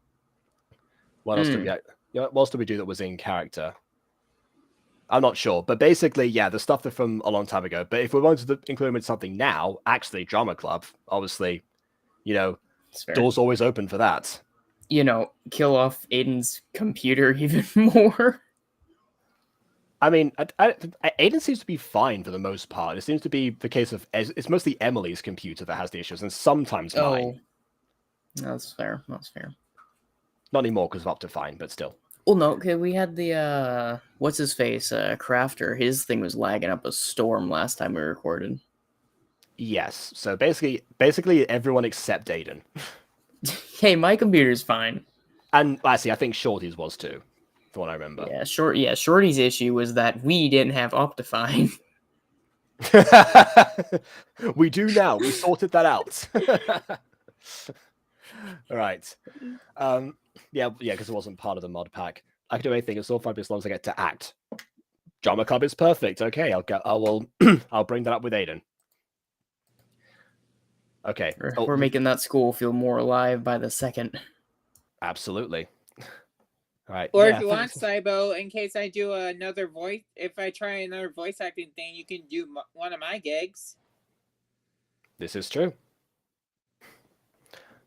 What else did we do that was in character? I'm not sure, but basically, yeah, the stuff that from a long time ago. But if we wanted to include them in something now, actually, Drama Club, obviously, doors always open for that. Kill off Aiden's computer even more. I mean, Aiden seems to be fine for the most part. It seems to be the case of it's mostly Emily's computer that has the issues, and sometimes mine. That's fair. That's fair. Not anymore because of Optifine, but still. Well, no, okay, we had the what's his face, Crafter. His thing was lagging up a storm last time we recorded. Yes. So basically everyone except Aiden. Hey, my computer's fine. And actually, I think Shorty's was too. The one I remember. Yeah, Shorty's issue was that we didn't have Optifine. We do now. We sorted that out. All right. Yeah, because it wasn't part of the mod pack. I can do anything. It's all fine as long as I get to act. Drama Club is perfect. Okay, I'll bring that up with Aiden. Okay. We're making that school feel more alive by the second. Absolutely. All right. Or if you want, Cybo, in case I do another voice, if I try another voice acting thing, you can do one of my gigs. This is true.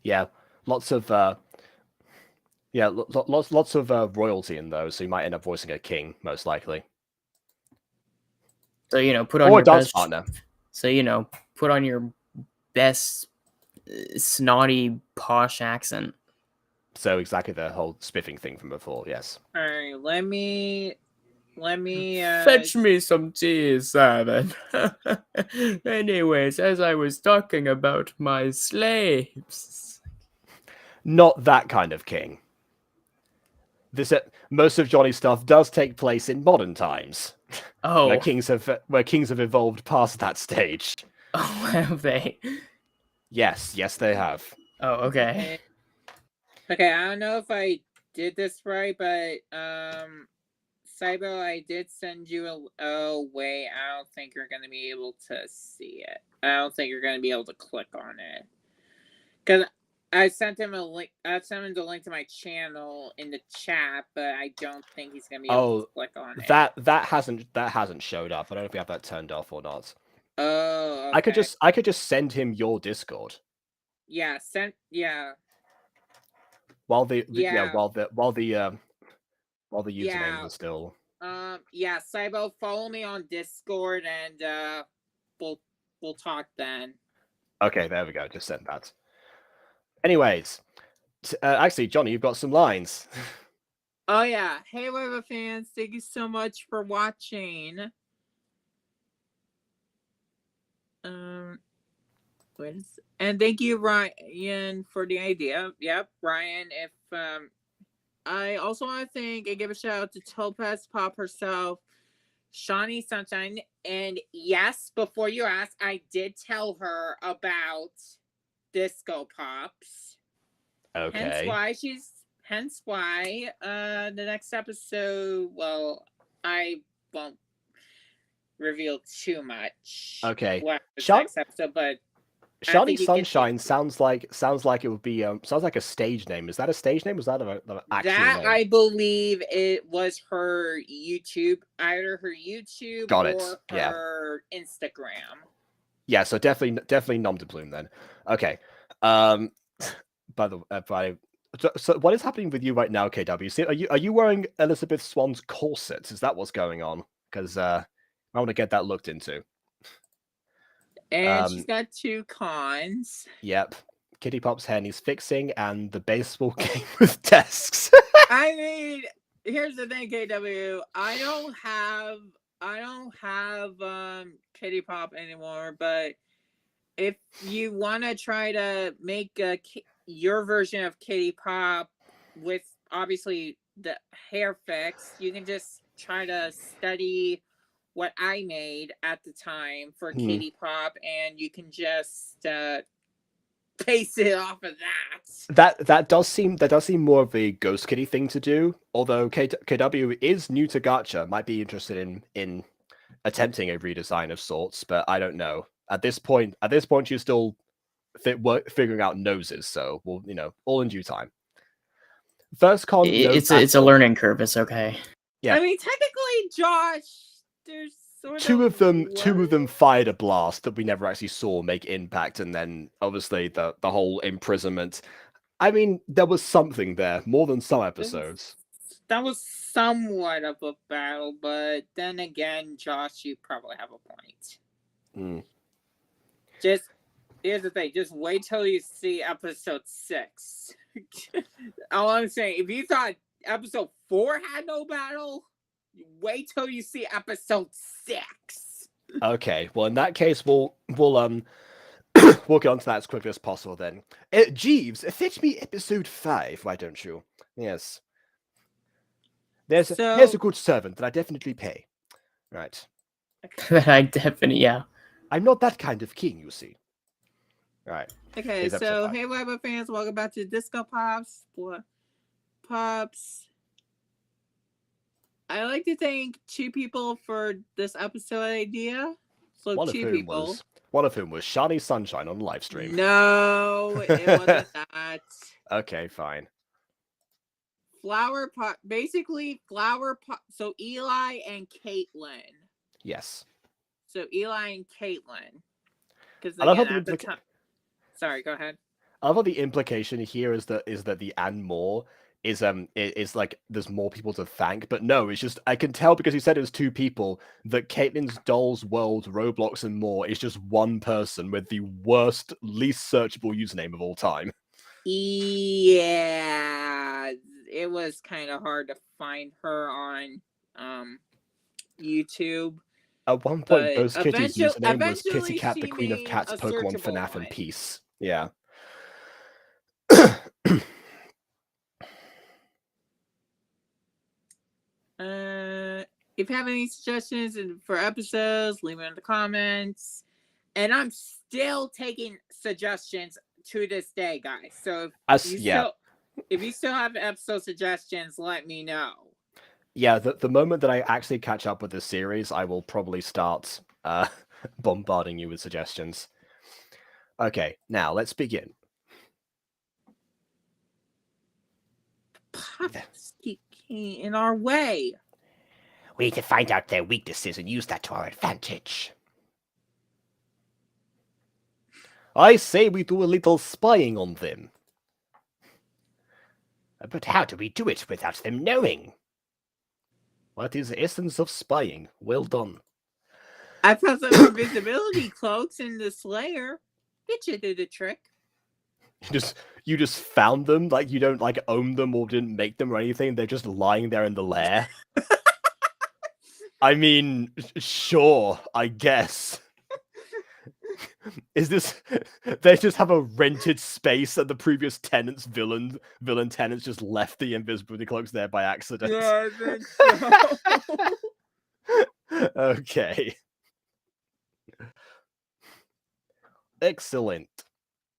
Yeah, lots of lots of royalty in those, so you might end up voicing a king, most likely. So put on your dance best partner. So put on your best snotty posh accent. So exactly the whole spiffing thing from before, yes. All right, let me fetch me some tea, Simon. Anyways, as I was talking about my slaves. Not that kind of king. Most of Johnny's stuff does take place in modern times. Oh, where kings have evolved past that stage. Oh, have they? Yes, they have. Oh, okay. Okay, I don't know if I did this right, but Cybo, I did send you a way. I don't think you're gonna be able to see it. I don't think you're gonna be able to click on it. Cause I sent him a link. I sent him the link to my channel in the chat, but I don't think he's gonna be able to click on it. That hasn't showed up. I don't know if you have that turned off or not. Oh, okay. I could just send him your Discord. Yeah, While the username is still. Yeah, Cybo, follow me on Discord, and we'll we'll talk then. Okay, there we go. Just send that. Anyways, actually, Johnny, you've got some lines. Oh yeah, hey Weva fans, thank you so much for watching. And thank you, Ryan, for the idea. Yep, Ryan. If I also want to thank and give a shout out to Topaz Pop herself, Shawnee Sunshine, and yes, before you ask, I did tell her about Disco Pops. Okay. Hence why the next episode, well, I won't reveal too much. Okay. Next episode, but Shiny Sunshine sounds like it would be sounds like a stage name. Is that a stage name? Was that an actual name? I believe it was her YouTube, either her YouTube or her Instagram. Yeah, so definitely nom de plume then. Okay. So what is happening with you right now, KW? Are you wearing Elizabeth Swan's corset? Is that what's going on? Because I want to get that looked into. And she's got 2 cons. Yep. Kitty Pop's hair needs fixing, and the baseball game with desks. I mean, here's the thing, KW. I don't have Kitty Pop anymore, but if you want to try to make your version of Kitty Pop with obviously the hair fix, you can just try to study what I made at the time for Kitty Pop, and you can just paste it off of that. That does seem more of a Ghost Kitty thing to do. Although KW is new to Gacha, might be interested in attempting a redesign of sorts, but I don't know. At this point, you're still figuring out noses, so we'll all in due time. First con, it's a learning curve. It's okay. Yeah, I mean technically, Josh. There's two of them fired a blast that we never actually saw make impact, and then obviously the whole imprisonment. I mean, there was something there, more than some episodes. That was somewhat of a battle, but then again, Josh, you probably have a point. Just here's the thing: just wait till you see episode 6. All I'm saying, if you thought episode 4 had no battle, wait till you see episode 6. Okay, well in that case, we'll we'll get onto that as quickly as possible then. Jeeves, fetch me episode 5, why don't you? Yes. Here's a good servant that I definitely pay. Right. Okay. I'm not that kind of king, you see. Right. Okay, so hey Weba fans, welcome back to Disco Pops. I like to thank 2 people for this episode idea. So one of whom was Shiny Sunshine on the live stream. No, it wasn't that. Okay, fine. Flower Pot. So Eli and Caitlin. Yes. So Eli and Caitlin. Because sorry, go ahead. I love how the implication here is that the and more is like there's more people to thank, but no, it's just I can tell because you said it was 2 people that Caitlin's Dolls World, Roblox, and more is just one person with the worst, least searchable username of all time. Yeah, it was kind of hard to find her on YouTube. At one point, Ghost Kitty's username was Kitty Cat, the Queen of Cats, Pokemon, FNAF, and Peace. Yeah. If you have any suggestions for episodes, leave them in the comments. And I'm still taking suggestions to this day, guys. So if you still have episode suggestions, let me know. Yeah, the moment that I actually catch up with this series, I will probably start bombarding you with suggestions. Okay, now let's begin. Puffs keep getting in our way. We need to find out their weaknesses and use that to our advantage. I say we do a little spying on them. But how do we do it without them knowing? What is the essence of spying? Well done. I found some invisibility cloaks in the Slayer. It should do the trick. You just found them, like you don't like own them or didn't make them or anything. They're just lying there in the lair. I mean, sure, I guess. Is this? They just have a rented space and the previous tenants, villain tenants, just left the invisibility cloaks there by accident. Yeah, I think so. Okay. Excellent.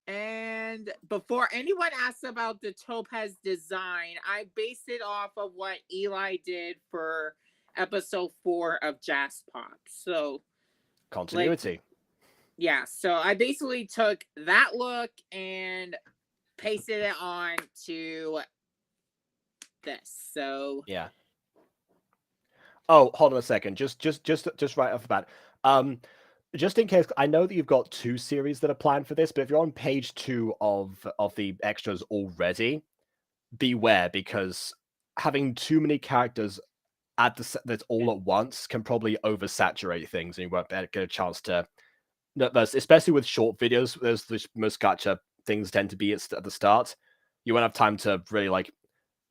And before anyone asks about the Topaz design, I based it off of what Eli did for episode 4 of Jazz Pop. So Continuity. Yeah, so I basically took that look and pasted it on to this. So yeah. Oh, hold on a second. Just right off the bat. Just in case, I know that you've got 2 series that are planned for this, but if you're on page 2 of the extras already, beware, because having too many characters that's all at once can probably oversaturate things, and you won't get a chance to. Especially with short videos, there's most gacha things tend to be at the start. You won't have time to really like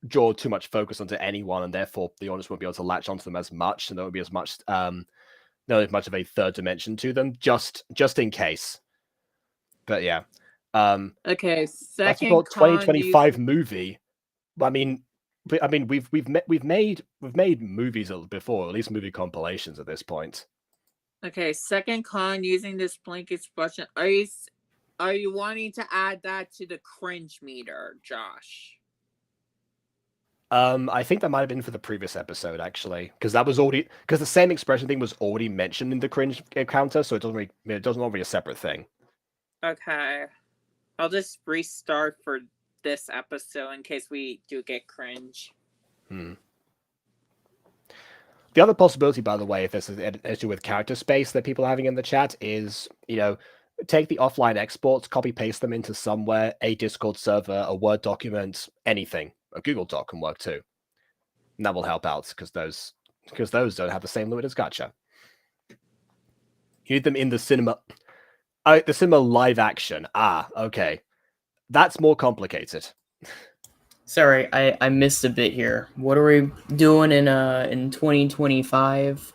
draw too much focus onto anyone, and therefore the audience won't be able to latch onto them as much, and there won't be as much not as much of a third dimension to them, just in case. But yeah. okay, second 2025 movie. I mean, we've made movies before, at least movie compilations at this point. Okay, second con using this blank expression. Are you wanting to add that to the cringe meter, Josh? I think that might have been for the previous episode, actually, because the same expression thing was already mentioned in the cringe counter, so it doesn't really be a separate thing. Okay, I'll just restart for this episode in case we do get cringe. The other possibility, by the way, if there's an issue with character space that people are having in the chat, is take the offline exports, copy paste them into somewhere, a Discord server, a Word document, anything. A Google Doc can work too. And that will help out because those don't have the same limit as Gacha. You need them in the cinema. The cinema live action. Okay. That's more complicated. Sorry, I missed a bit here. What are we doing in 2025?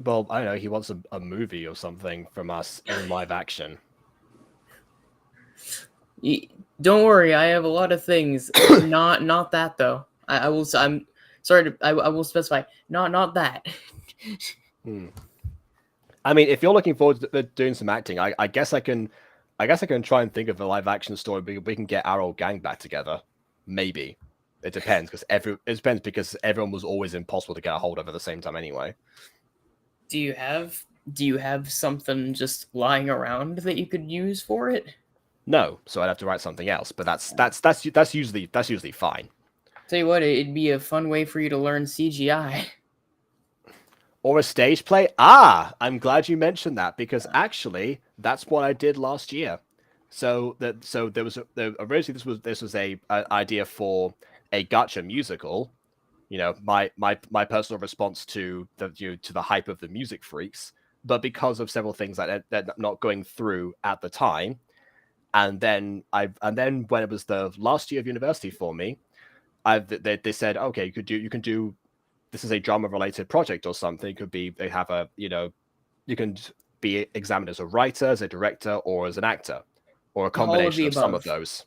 Well, I don't know. He wants a movie or something from us in live action. Don't worry, I have a lot of things. not that though. I will. I'm sorry. I will specify. Not that. I mean, if you're looking forward to doing some acting, I guess I can try and think of a live action story. We can get our old gang back together. Maybe it depends because everyone was always impossible to get a hold of at the same time anyway. Do you have something just lying around that you could use for it? No, so I'd have to write something else. But that's usually fine. Tell you what, it'd be a fun way for you to learn CGI. Or a stage play. I'm glad you mentioned that because actually that's what I did last year. So there was originally this was a idea for a Gacha musical. My personal response to the hype of the music freaks, but because of several things that not going through at the time, and then when it was the last year of university for me, they said, okay, you can do this is a drama related project or something. It could be they have you can be examined as a writer, as a director, or as an actor, or a combination of some of those.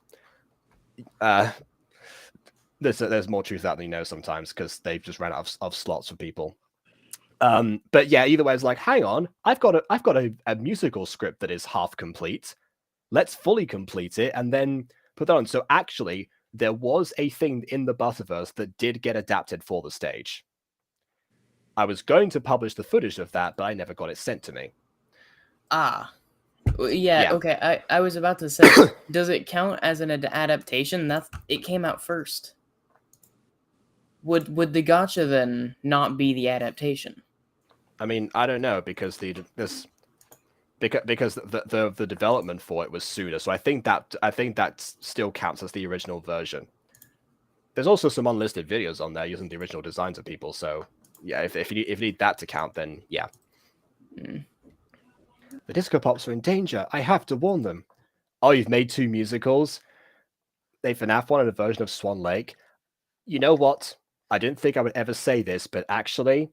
There's more truth out than you know sometimes because they've just ran out of slots for people. But yeah, either way, it's like, hang on, I've got a musical script that is half complete. Let's fully complete it and then put that on. So actually, there was a thing in the Butterverse that did get adapted for the stage. I was going to publish the footage of that, but I never got it sent to me. Yeah. Okay. I was about to say, does it count as an adaptation? It came out first. Would the Gacha then not be the adaptation? I mean, I don't know because the development for it was sooner, so I think that still counts as the original version. There's also some unlisted videos on there using the original designs of people, so yeah, if you need that to count, then yeah. Mm. The Disco Pops are in danger. I have to warn them. Oh, you've made 2 musicals? A FNAF one and a version of Swan Lake. You know what? I didn't think I would ever say this, but actually,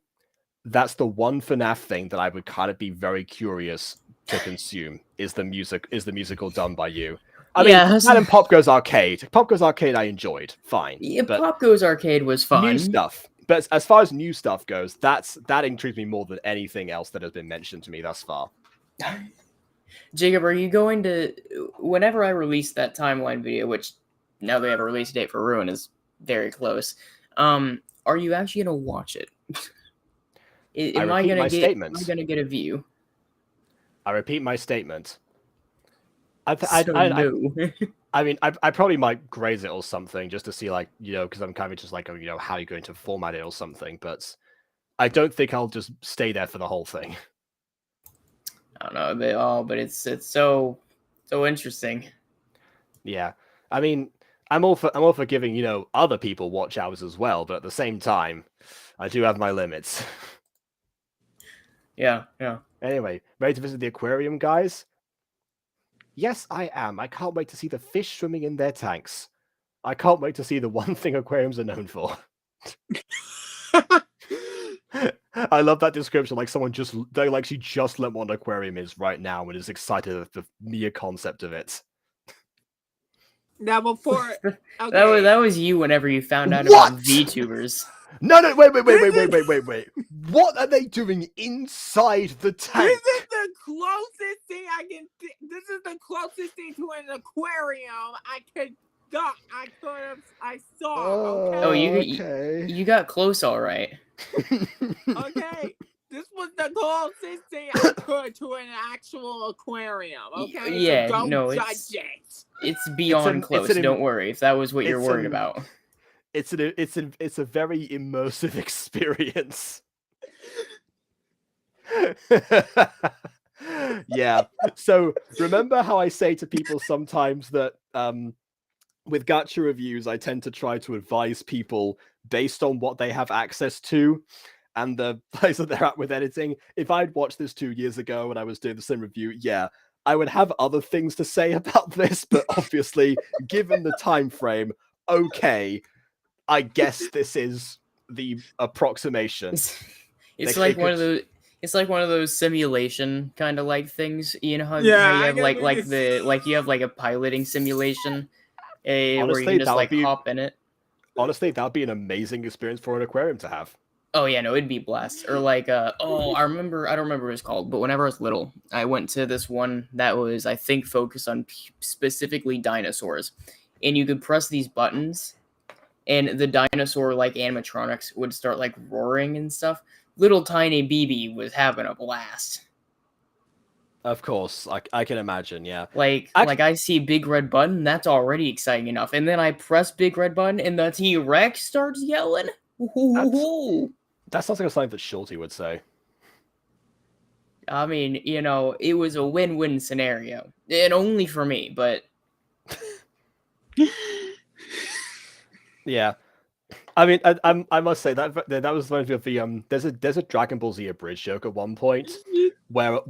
that's the one FNAF thing that I would kind of be very curious to consume, is the musical done by you. I mean, that and Pop Goes Arcade. Pop Goes Arcade I enjoyed. Fine. Yeah, but Pop Goes Arcade was fun. new stuff. But as far as new stuff goes, that intrigues me more than anything else that has been mentioned to me thus far. Jacob, are you going to... Whenever I release that timeline video, which now they have a release date for Ruin is very close, are you actually going to watch it? Am I going to get a view? I repeat my statement. No. I mean, I probably might graze it or something just to see, like, because I'm kind of just like, how are you going to format it or something? But I don't think I'll just stay there for the whole thing. I don't know, but it's so interesting. Yeah, I mean, I'm all for giving other people watch hours as well, but at the same time, I do have my limits. Yeah. Anyway, ready to visit the aquarium, guys? Yes, I am. I can't wait to see the fish swimming in their tanks. I can't wait to see the one thing aquariums are known for. I love that description. Like she just learned what an aquarium is right now and is excited at the mere concept of it. Now before okay. that was you whenever you found out about VTubers. No, wait. What are they doing inside the tank? This is the closest thing this is the closest thing to an aquarium I saw. Okay? You got close, all right. Okay. This was the closest thing I could to an actual aquarium. Okay. Yeah, so no, it's beyond close. Don't worry if that was what you're worried about. It's a very immersive experience. Yeah. So remember how I say to people sometimes that with Gacha reviews, I tend to try to advise people based on what they have access to and the place that they're at with editing. If I'd watched this 2 years ago when I was doing the same review, yeah, I would have other things to say about this, but obviously, given the time frame, okay, I guess this is the approximation. It's like one of those. It's like one of those simulation kind of like things. You know how you have you have like a piloting simulation, honestly, where you can just like hop in it. Honestly, that'd be an amazing experience for an aquarium to have. Oh yeah, no, it'd be blast. Or like I don't remember what it's called, but whenever I was little, I went to this one that was, I think, focused on specifically dinosaurs, and you could press these buttons, and the dinosaur like animatronics would start like roaring and stuff. Little tiny BB was having a blast. Of course, I can imagine, yeah. Like I see big red button, that's already exciting enough, and then I press big red button, and the T-Rex starts yelling. That sounds like something that Shorty would say. I mean, it was a win-win scenario, and only for me, but yeah. I mean, I must say that was one of the there's a Dragon Ball Z abridged joke at one point where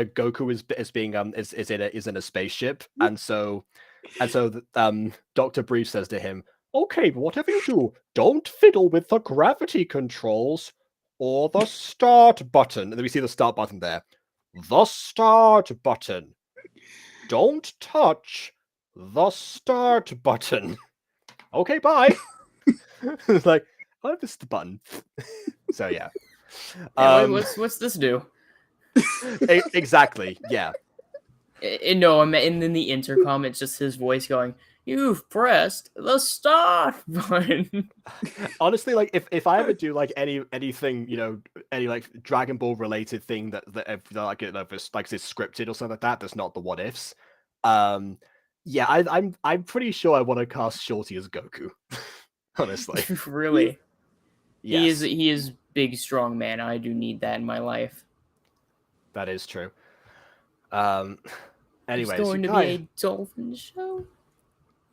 Goku is in a spaceship, and so Dr. Brief says to him, "Okay, but whatever you do, don't fiddle with the gravity controls or the start button." And then we see the start button there. The start button. Don't touch the start button. Okay, bye. It's like, oh, this is the button. So yeah. What's this do? Exactly. Yeah. No, and then the intercom, it's just his voice going, "You've pressed the start button." Honestly, like if I ever do like anything, any like Dragon Ball related thing that like it's scripted or something like that, that's not the what ifs. Yeah, I'm pretty sure I want to cast Shorty as Goku. Honestly. Really? Yes. He is big, strong man. I do need that in my life. That is true. Anyways, it's going to be a dolphin show.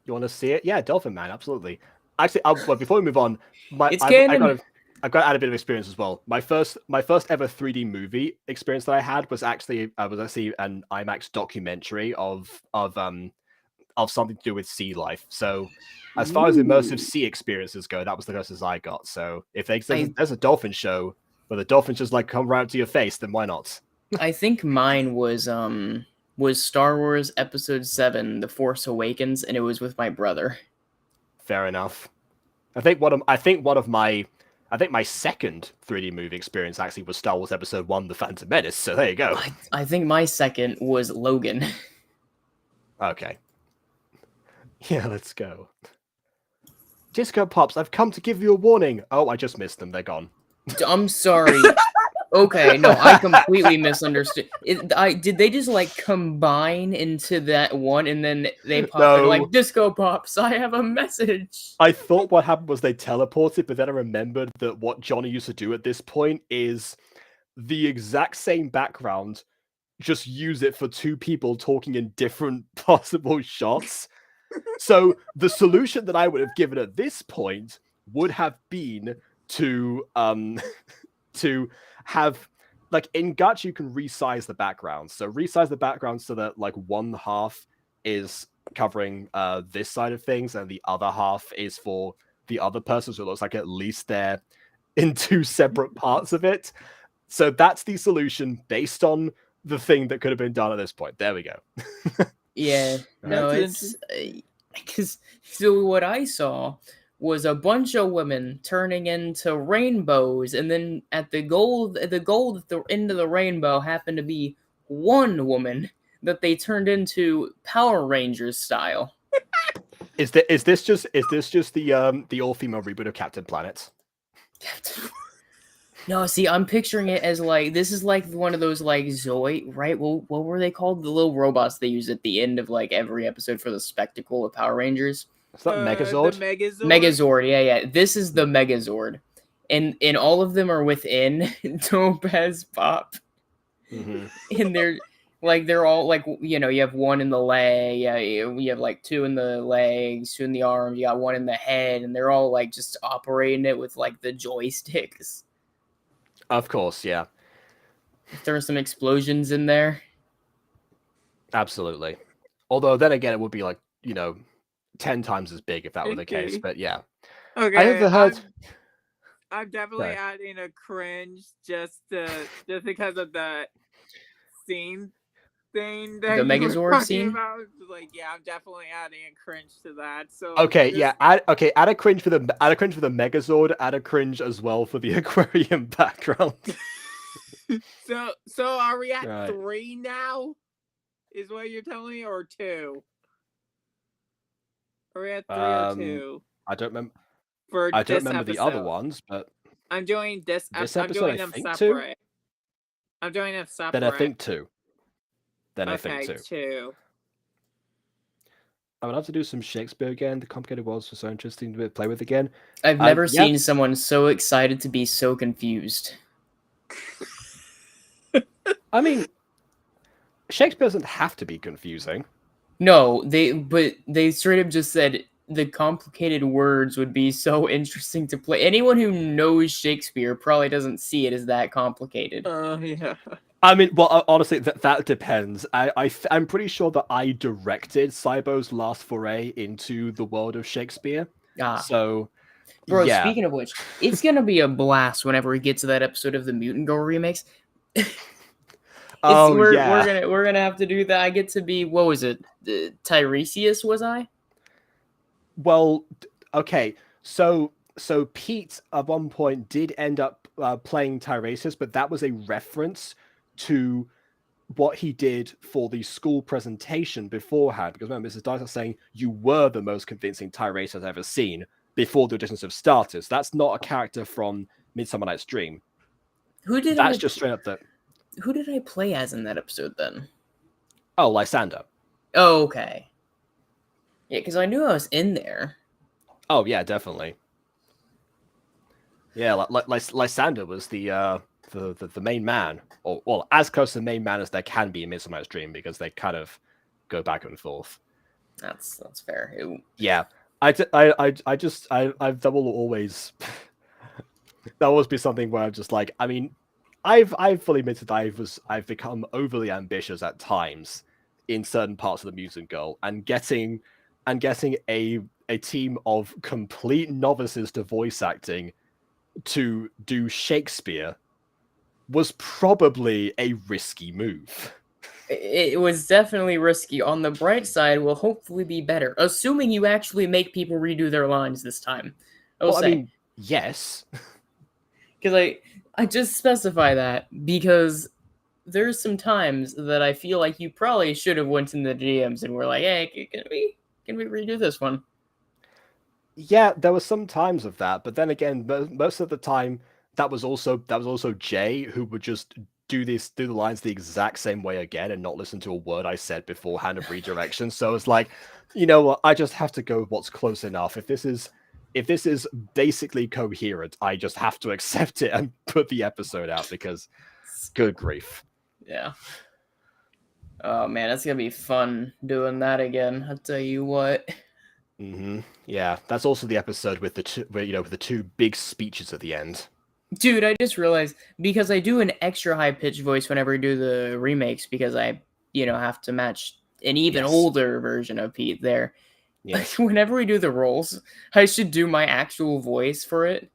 You want to see it? Yeah, Dolphin Man, absolutely. Actually, but before we move on, it's canon. I've got to add a bit of experience as well. My first ever 3D movie experience that I had was actually an IMAX documentary of something to do with sea life. So as far as immersive sea experiences go, that was the closest I got. So if there's a dolphin show where the dolphins just like come right up to your face, then why not? I think mine was Star Wars Episode 7, The Force Awakens, and it was with my brother. Fair enough. I think my second 3D movie experience actually was Star Wars Episode 1, The Phantom Menace. So there you go. I think my second was Logan. Okay. Yeah, let's go. Disco Pops, I've come to give you a warning. Oh, I just missed them. They're gone. I'm sorry. Okay, no, I completely misunderstood. Did they just like combine into that one and then they pop in like Disco Pops? I have a message. I thought what happened was they teleported, but then I remembered that what Johnny used to do at this point is the exact same background, just use it for two people talking in different possible shots. So the solution that I would have given at this point would have been to have, like, in Gacha you can resize the background. So resize the background so that like one half is covering this side of things and the other half is for the other person, so it looks like at least they're in two separate parts of it. So that's the solution based on the thing that could have been done at this point. There we go. Yeah, no, it's because so what I saw was a bunch of women turning into rainbows, and then at the gold at the end of the rainbow happened to be one woman that they turned into Power Rangers style. Is this just the all-female reboot of Captain Planet? No, see, I'm picturing it as like this is like one of those like Zoe, right? Well, what were they called? The little robots they use at the end of like every episode for the spectacle of Power Rangers. Is that Megazord? The Megazord? Megazord, yeah. This is the Megazord. And all of them are within Topaz Pop. Mm-hmm. And they're all like, you know, you have one in the leg, yeah, you have like two in the legs, two in the arms, you got one in the head, and they're all like just operating it with like the joysticks. Of course, yeah. There are some explosions in there. Absolutely. Although then again, it would be like, 10 times as big if that were the case. But yeah. Okay. I have heard. I'm definitely adding a cringe just because of the scene thing that the Megazord scene. About. Like, yeah, I'm definitely adding a cringe to that. So add a cringe for the Megazord, add a cringe as well for the aquarium background. So are we at 3 now? Is what you're telling me, or 2? Are we at 3 or 2? I don't remember. For I don't this remember episode. the other ones, but I'm doing this episode. I'm doing them separate. 2? I'm doing them separate. Then I think 2. I think 2. I would have to do some Shakespeare again. The Complicated Worlds were so interesting to play with again. I've never seen someone so excited to be so confused. I mean, Shakespeare doesn't have to be confusing. No, they straight up just said the complicated words would be so interesting to play. Anyone who knows Shakespeare probably doesn't see it as that complicated. Yeah. I mean, well, honestly, that depends. I'm pretty sure that I directed Cybo's last foray into the world of Shakespeare. So, bro, yeah. Speaking of which, it's gonna be a blast whenever we get to that episode of the Mutant Girl remix. We're gonna have to do that. I get to be, what was it? Tiresias, was I? Well, okay. So Pete at one point did end up playing Tiresias, but that was a reference to what he did for the school presentation beforehand. Because remember, Mrs. Dice was saying you were the most convincing Tiresias I've ever seen before the auditions have started. So that's not a character from Midsummer Night's Dream. Just straight up that. Who did I play as in that episode then? Oh, Lysander. Oh, okay. Yeah, because I knew I was in there. Oh yeah, definitely. Yeah, Lysander was the main man, or well, as close to the main man as there can be in Midsummer Night's Dream, because they kind of go back and forth. That's fair. Yeah, I've double always. That always be something where I'm just like, I mean, I've fully admitted that I've become overly ambitious at times in certain parts of the music girl, and getting a team of complete novices to voice acting to do Shakespeare was probably a risky move. It was definitely risky. On the bright side, will hopefully be better, assuming you actually make people redo their lines this time. I'll say. I mean, yes. Because I just specify that because there's some times that I feel like you probably should have went in the DMs and were like, "Hey, can we redo this one?" Yeah, there were some times of that, but then again, most of the time that was also Jay who would just do the lines the exact same way again and not listen to a word I said beforehand of redirection. So it's like, you know what, I just have to go with what's close enough. If this is basically coherent, I just have to accept it and put the episode out because good grief. Yeah. Oh man, that's gonna be fun doing that again. I'll tell you what. Yeah, that's also the episode with with the two big speeches at the end. Dude, I just realized because I do an extra high pitched voice whenever I do the remakes because I, have to match an even older version of Pete there. Yes. Whenever we do the roles, I should do my actual voice for it.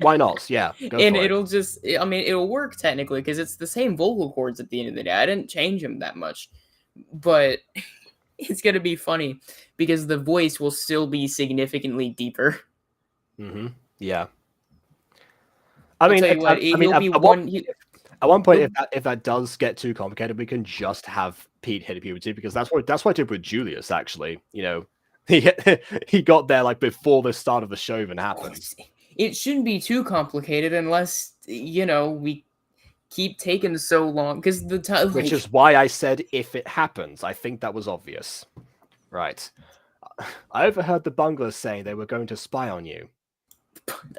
Why not? Yeah, go and for it'll just, it'll work technically because it's the same vocal cords at the end of the day. I didn't change them that much, but it's gonna be funny because the voice will still be significantly deeper. Yeah. At one point, if that does get too complicated, we can just have Pete hit puberty because that's what I did with Julius. Actually, he got there like before the start of the show even happened. It shouldn't be too complicated unless we keep taking so long because the time. Which is why I said if it happens. I think that was obvious, right? I overheard the bunglers saying they were going to spy on you.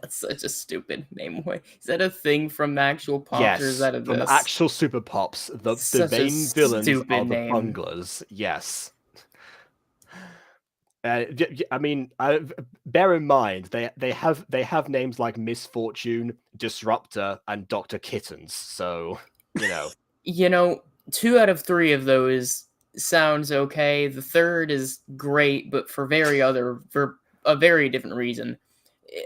That's such a stupid name. Is that a thing from the actual Pops? Yes, or is that from this? actual Super Pops. The main villains are the bunglers. Yes. I mean, bear in mind they have names like Misfortune, Disruptor, and Dr. Kittens. So 2 out of 3 of those sounds okay. The third is great, but for a very different reason.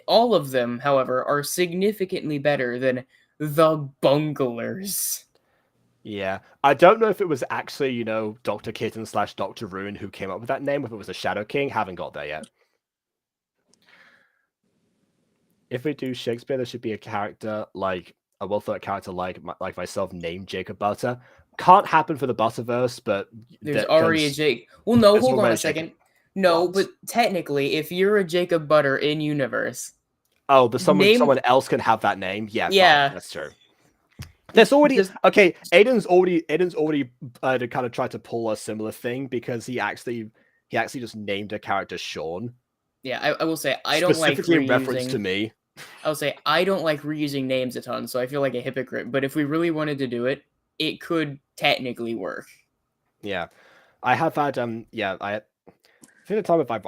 All of them, however, are significantly better than the bunglers. Yeah, I don't know if it was actually, Dr. Kitten / Dr. Ruin who came up with that name, if it was a Shadow King. Haven't got there yet. If we do Shakespeare, there should be a character like a well-thought character like myself named Jacob Butter. Can't happen for the Butterverse, but there's already a Jake. Well, no, hold on a second. No, what? But technically, if you're a Jacob Butter in universe, someone else can have that name. Yeah, fine, that's true. There's already Aiden's already to kind of try to pull a similar thing because he actually just named a character Sean. Yeah, I will say I don't like specifically in reference to me. I'll say I don't like reusing names a ton, so I feel like a hypocrite. But if we really wanted to do it, it could technically work. Yeah, I have had I think the time if I've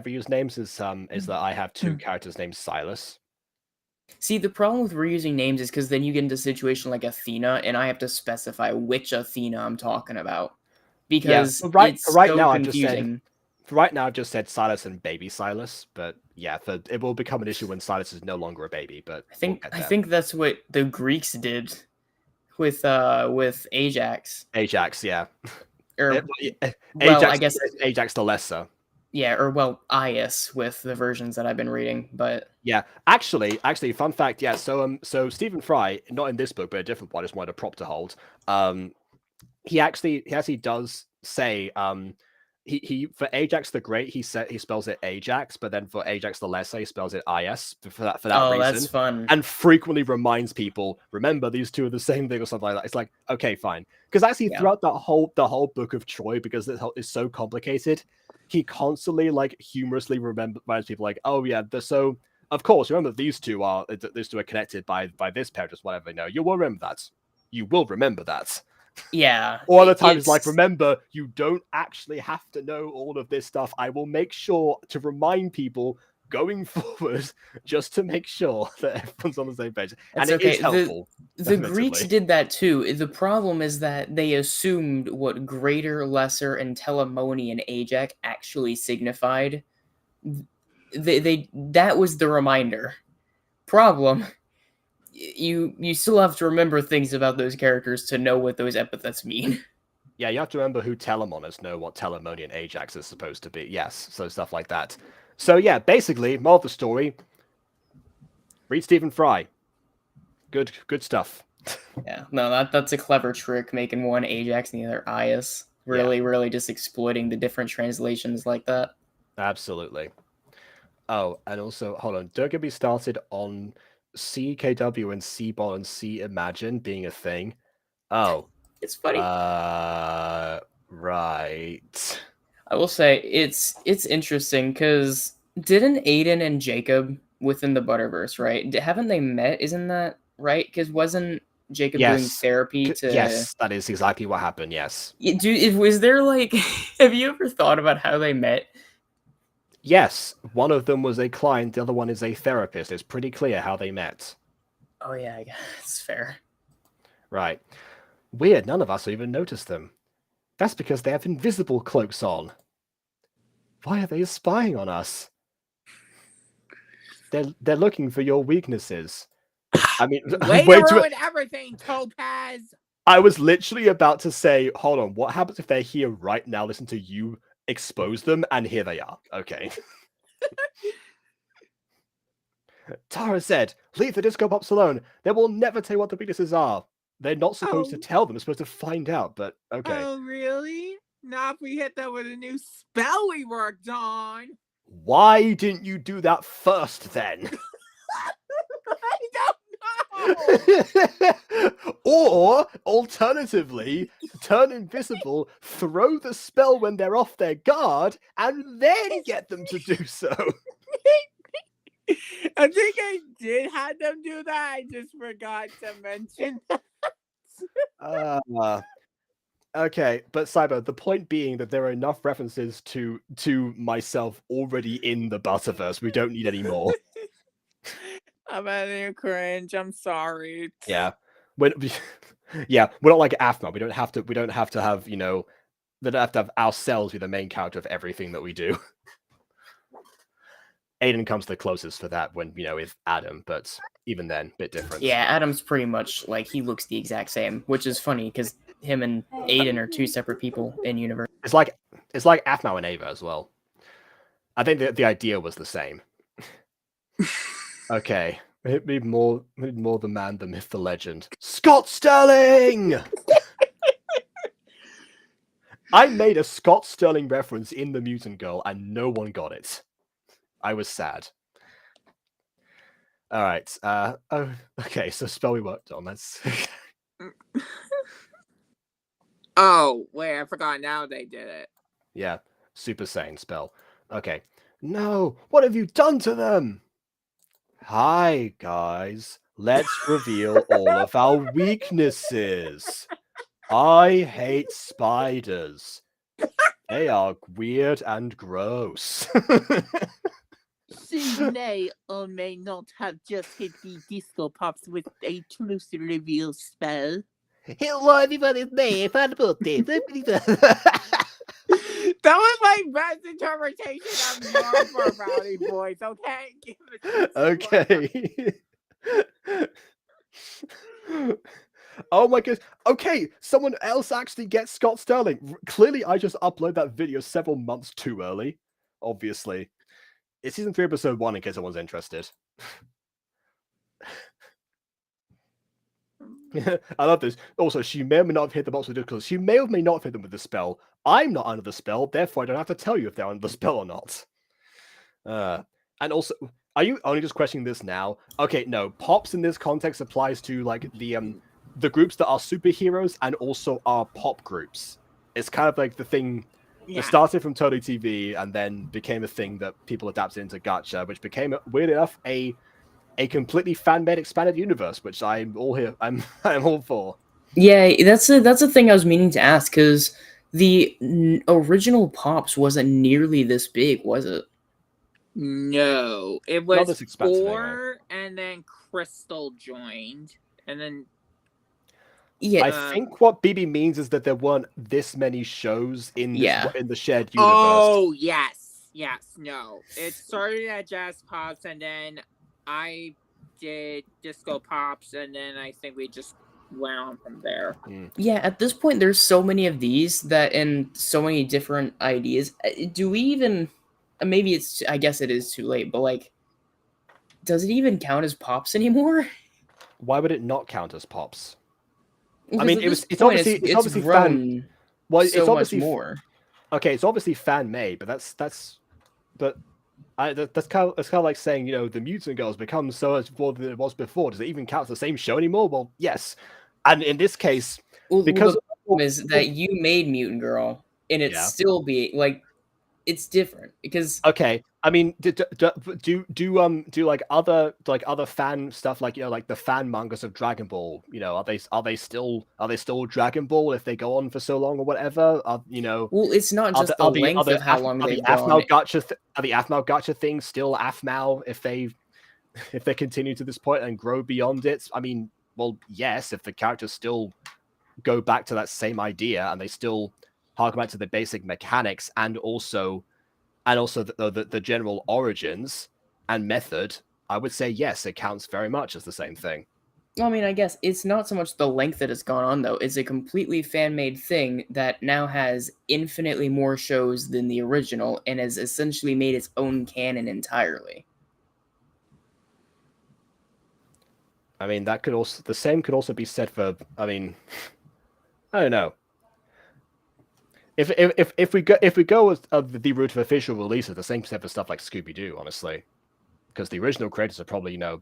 reused names is that I have 2 characters named Silas. See, the problem with reusing names is because then you get into a situation like Athena, and I have to specify which Athena I'm talking about because it's so confusing. Right now, I've just said Silas and Baby Silas, but yeah, it will become an issue when Silas is no longer a baby. But I think that's what the Greeks did with Ajax. Ajax, yeah. I guess Ajax the Lesser. Yeah, or Aias with the versions that I've been reading, but yeah, actually, fun fact, yeah. So Stephen Fry, not in this book, but a different one, just wanted a prop to hold. He actually does say he for Ajax the Great, he spells it Ajax, but then for Ajax the Lesser, he spells it Is for that reason. Oh, that's fun. And frequently reminds people, remember these two are the same thing or something like that. It's like, okay, fine, because actually throughout the whole book of Troy, because it's so complicated, he constantly humorously reminds people like, oh yeah, so of course remember these two are connected by this pair, just whatever. You will remember that. You will remember that. Yeah. Or other times remember, you don't actually have to know all of this stuff. I will make sure to remind people going forward just to make sure that everyone's on the same page. That's and it okay. is helpful. The Greeks did that too. The problem is that they assumed what greater, lesser, and telemony and Ajax actually signified. That was the reminder. Problem, you still have to remember things about those characters to know what those epithets mean. Yeah, you have to remember who Telamon is, know what Telamony and Ajax is supposed to be. Yes, so stuff like that. So yeah, basically, moral of the story, read Stephen Fry. Good stuff. Yeah, no, that's a clever trick, making one Ajax and the other Ias. Really just exploiting the different translations like that. Absolutely. Oh, and also, hold on, don't get me started on CKW and C-Ball and C-Imagine being a thing. Oh. It's funny. Right. I will say, it's interesting, because didn't Aiden and Jacob within the Butterverse, right? Haven't they met? Isn't that right? Because wasn't Jacob doing therapy to... Yes, that is exactly what happened, yes. Was there, like... Have you ever thought about how they met? Yes, one of them was a client, the other one is a therapist. It's pretty clear how they met. Oh yeah, I guess it's fair. Right. Weird, none of us even noticed them. That's because they have invisible cloaks on. Why are they spying on us? They're looking for your weaknesses. I mean, way to ruin everything, Topaz! I was literally about to say, hold on, what happens if they're here right now, listen to you expose them, and here they are. Okay. Tara said, leave the disco pops alone. They will never tell you what the weaknesses are. They're not supposed to tell them. They're supposed to find out, but okay. Oh, really? Not if we hit them with a new spell we worked on. Why didn't you do that first, then? I don't know! Or, alternatively, turn invisible, throw the spell when they're off their guard, and then get them to do so. I think I did have them do that. I just forgot to mention that. Okay, but Cyber, the point being that there are enough references to myself already in the Butterverse. We don't need any more. I'm having a cringe. I'm sorry. Yeah. We're not like Aphma. We don't have to have, we don't have to have ourselves be the main character of everything that we do. Aiden comes the closest for that when, with Adam, but even then, a bit different. Yeah, Adam's pretty much like, he looks the exact same, which is funny because him and Aiden are two separate people in universe. It's like Aphma and Ava as well. I think the idea was the same. Okay. Hit me more the man, the myth, the legend. Scott Sterling! I made a Scott Sterling reference in The Mutant Girl and no one got it. I was sad. Alright. Okay, so spell we worked on. That's Oh, wait, I forgot now they did it. Yeah. Super Saiyan spell. Okay. No! What have you done to them? Hi, guys. Let's reveal all of our weaknesses. I hate spiders. They are weird and gross. She may or may not have just hit the disco pops with a truth reveal spell. Hello, everybody's name. That was my best interpretation of your Brownie voice, okay? Give it Okay. Oh my goodness. Okay, someone else actually gets Scott Sterling. Clearly, I just uploaded that video several months too early. Obviously. It's season 3, episode 1, in case anyone's interested. I love this. Also, she may or may not have hit the box with because she may or may not have hit them with the spell. I'm not under the spell, therefore I don't have to tell you if they're under the spell or not. And also, are you only just questioning this now? Okay, no. Pops in this context applies to like the groups that are superheroes and also are pop groups. It's kind of like the thing that started from Totally TV and then became a thing that people adapted into Gacha, which became, weird enough, a completely fan-made expanded universe, which I'm all here. I'm all for. Yeah, that's a thing I was meaning to ask, because the original Pops wasn't nearly this big, was it? No, it Not was this expensive, 4, and then Crystal joined, and then Yeah, I think what BB means is that there weren't this many shows in this Yeah. in the shared universe. oh yes, no, it started at Jazz Pops, and then I did Disco Pops, and then I think we just went on from there. Yeah, at this point, there's so many of these that, and so many different ideas. Do we even? Maybe it's. I guess it is too late. But like, does it even count as pops anymore? Why would it not count as pops? Because mean, at it this was- it's point, obviously- it's obviously grown Well, so it's obviously much more. okay. It's obviously fan made, but that's kind of like saying, you know, the Mutant Girls become so much more than it was before. Does it even count as the same show anymore? Well, yes. And in this case, Well, because the problem is that you made Mutant Girl, and it's Yeah. still be like, it's different because okay, I mean, do like other fan stuff, like, you know, like the fan mangas of Dragon Ball, you know, are they still Dragon Ball if they go on for so long or whatever? You know, well, it's not just the length of how long they've gone. Are the Aphmau Gacha things still Aphmau if they continue to this point and grow beyond it? I mean, well, yes, if the characters still go back to that same idea and they still harken back to the basic mechanics and also the general origins and method, I would say yes, it counts very much as the same thing. Well, I mean, I guess it's not so much the length that has gone on, though. It's a completely fan-made thing that now has infinitely more shows than the original and has essentially made its own canon entirely. I mean, the same could also be said for, I mean, I don't know. If we go with the route of official releases, the same said for stuff like Scooby Doo, honestly, because the original creators are probably, you know,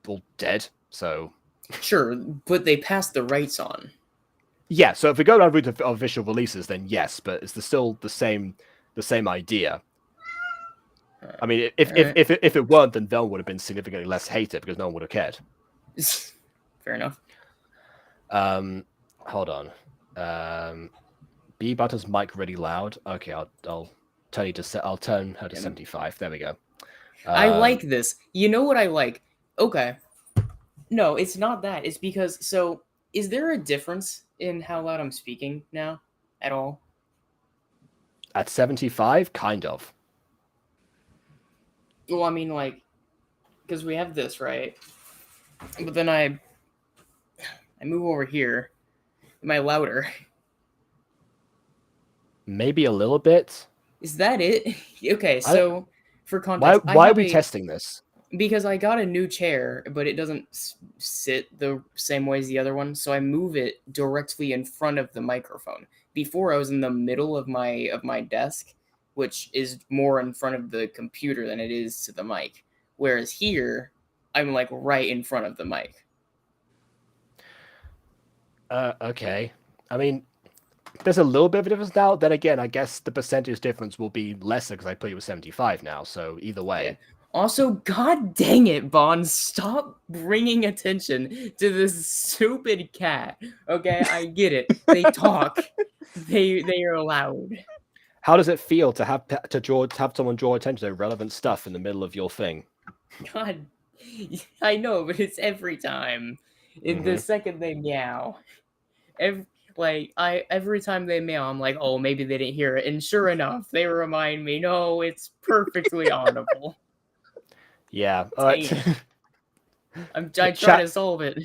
all dead. So Sure, but they passed the rights on. yeah. So if we go down the route of official releases, then yes, but it's still the same idea. I mean, if it weren't, then Velm would have been significantly less hated because no one would have cared. Fair enough. Hold on. B Butter's mic really loud. Okay, I'll turn I'll turn her to 75. There we go. I like this. You know what I like? Okay. No, it's not that. It's because, so, is there a difference in how loud I'm speaking now at all? At 75, kind of. Well, I mean, like, because we have this, right? But then I move over here. Am I louder? Maybe a little bit. Is that it? Okay, so for context, why are we testing this? Because I got a new chair, but it doesn't sit the same way as the other one, so I move it directly in front of the microphone. Before, I was in the middle of my desk, which is more in front of the computer than it is to the mic. Whereas here, I'm like right in front of the mic. Okay. I mean, there's a little bit of a difference now. Then again, I guess the percentage difference will be lesser because I put you with 75 now. So either way. Yeah. Also, god dang it, Bond, stop bringing attention to this stupid cat. Okay, I get it. They talk. They are loud. How does it feel to have someone draw attention to relevant stuff in the middle of your thing? God, I know, but it's every time. The second they meow, every time they meow, I'm like, oh, maybe they didn't hear it, and sure enough, they remind me, no, it's perfectly audible. Yeah. All right. I try to solve it.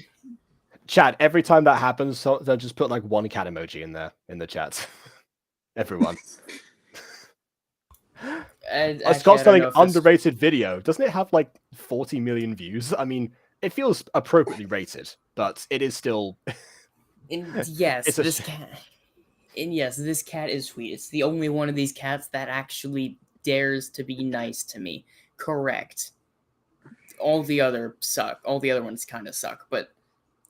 Chat, every time that happens, so they'll just put like one cat emoji in there in the chat. Everyone. Scott's telling underrated video. Doesn't it have like 40 million views? I mean, it feels appropriately rated, but it is still. Yes, this cat. And yes, this cat is sweet. It's the only one of these cats that actually dares to be nice to me. Correct. All the other suck. All the other ones kind of suck, but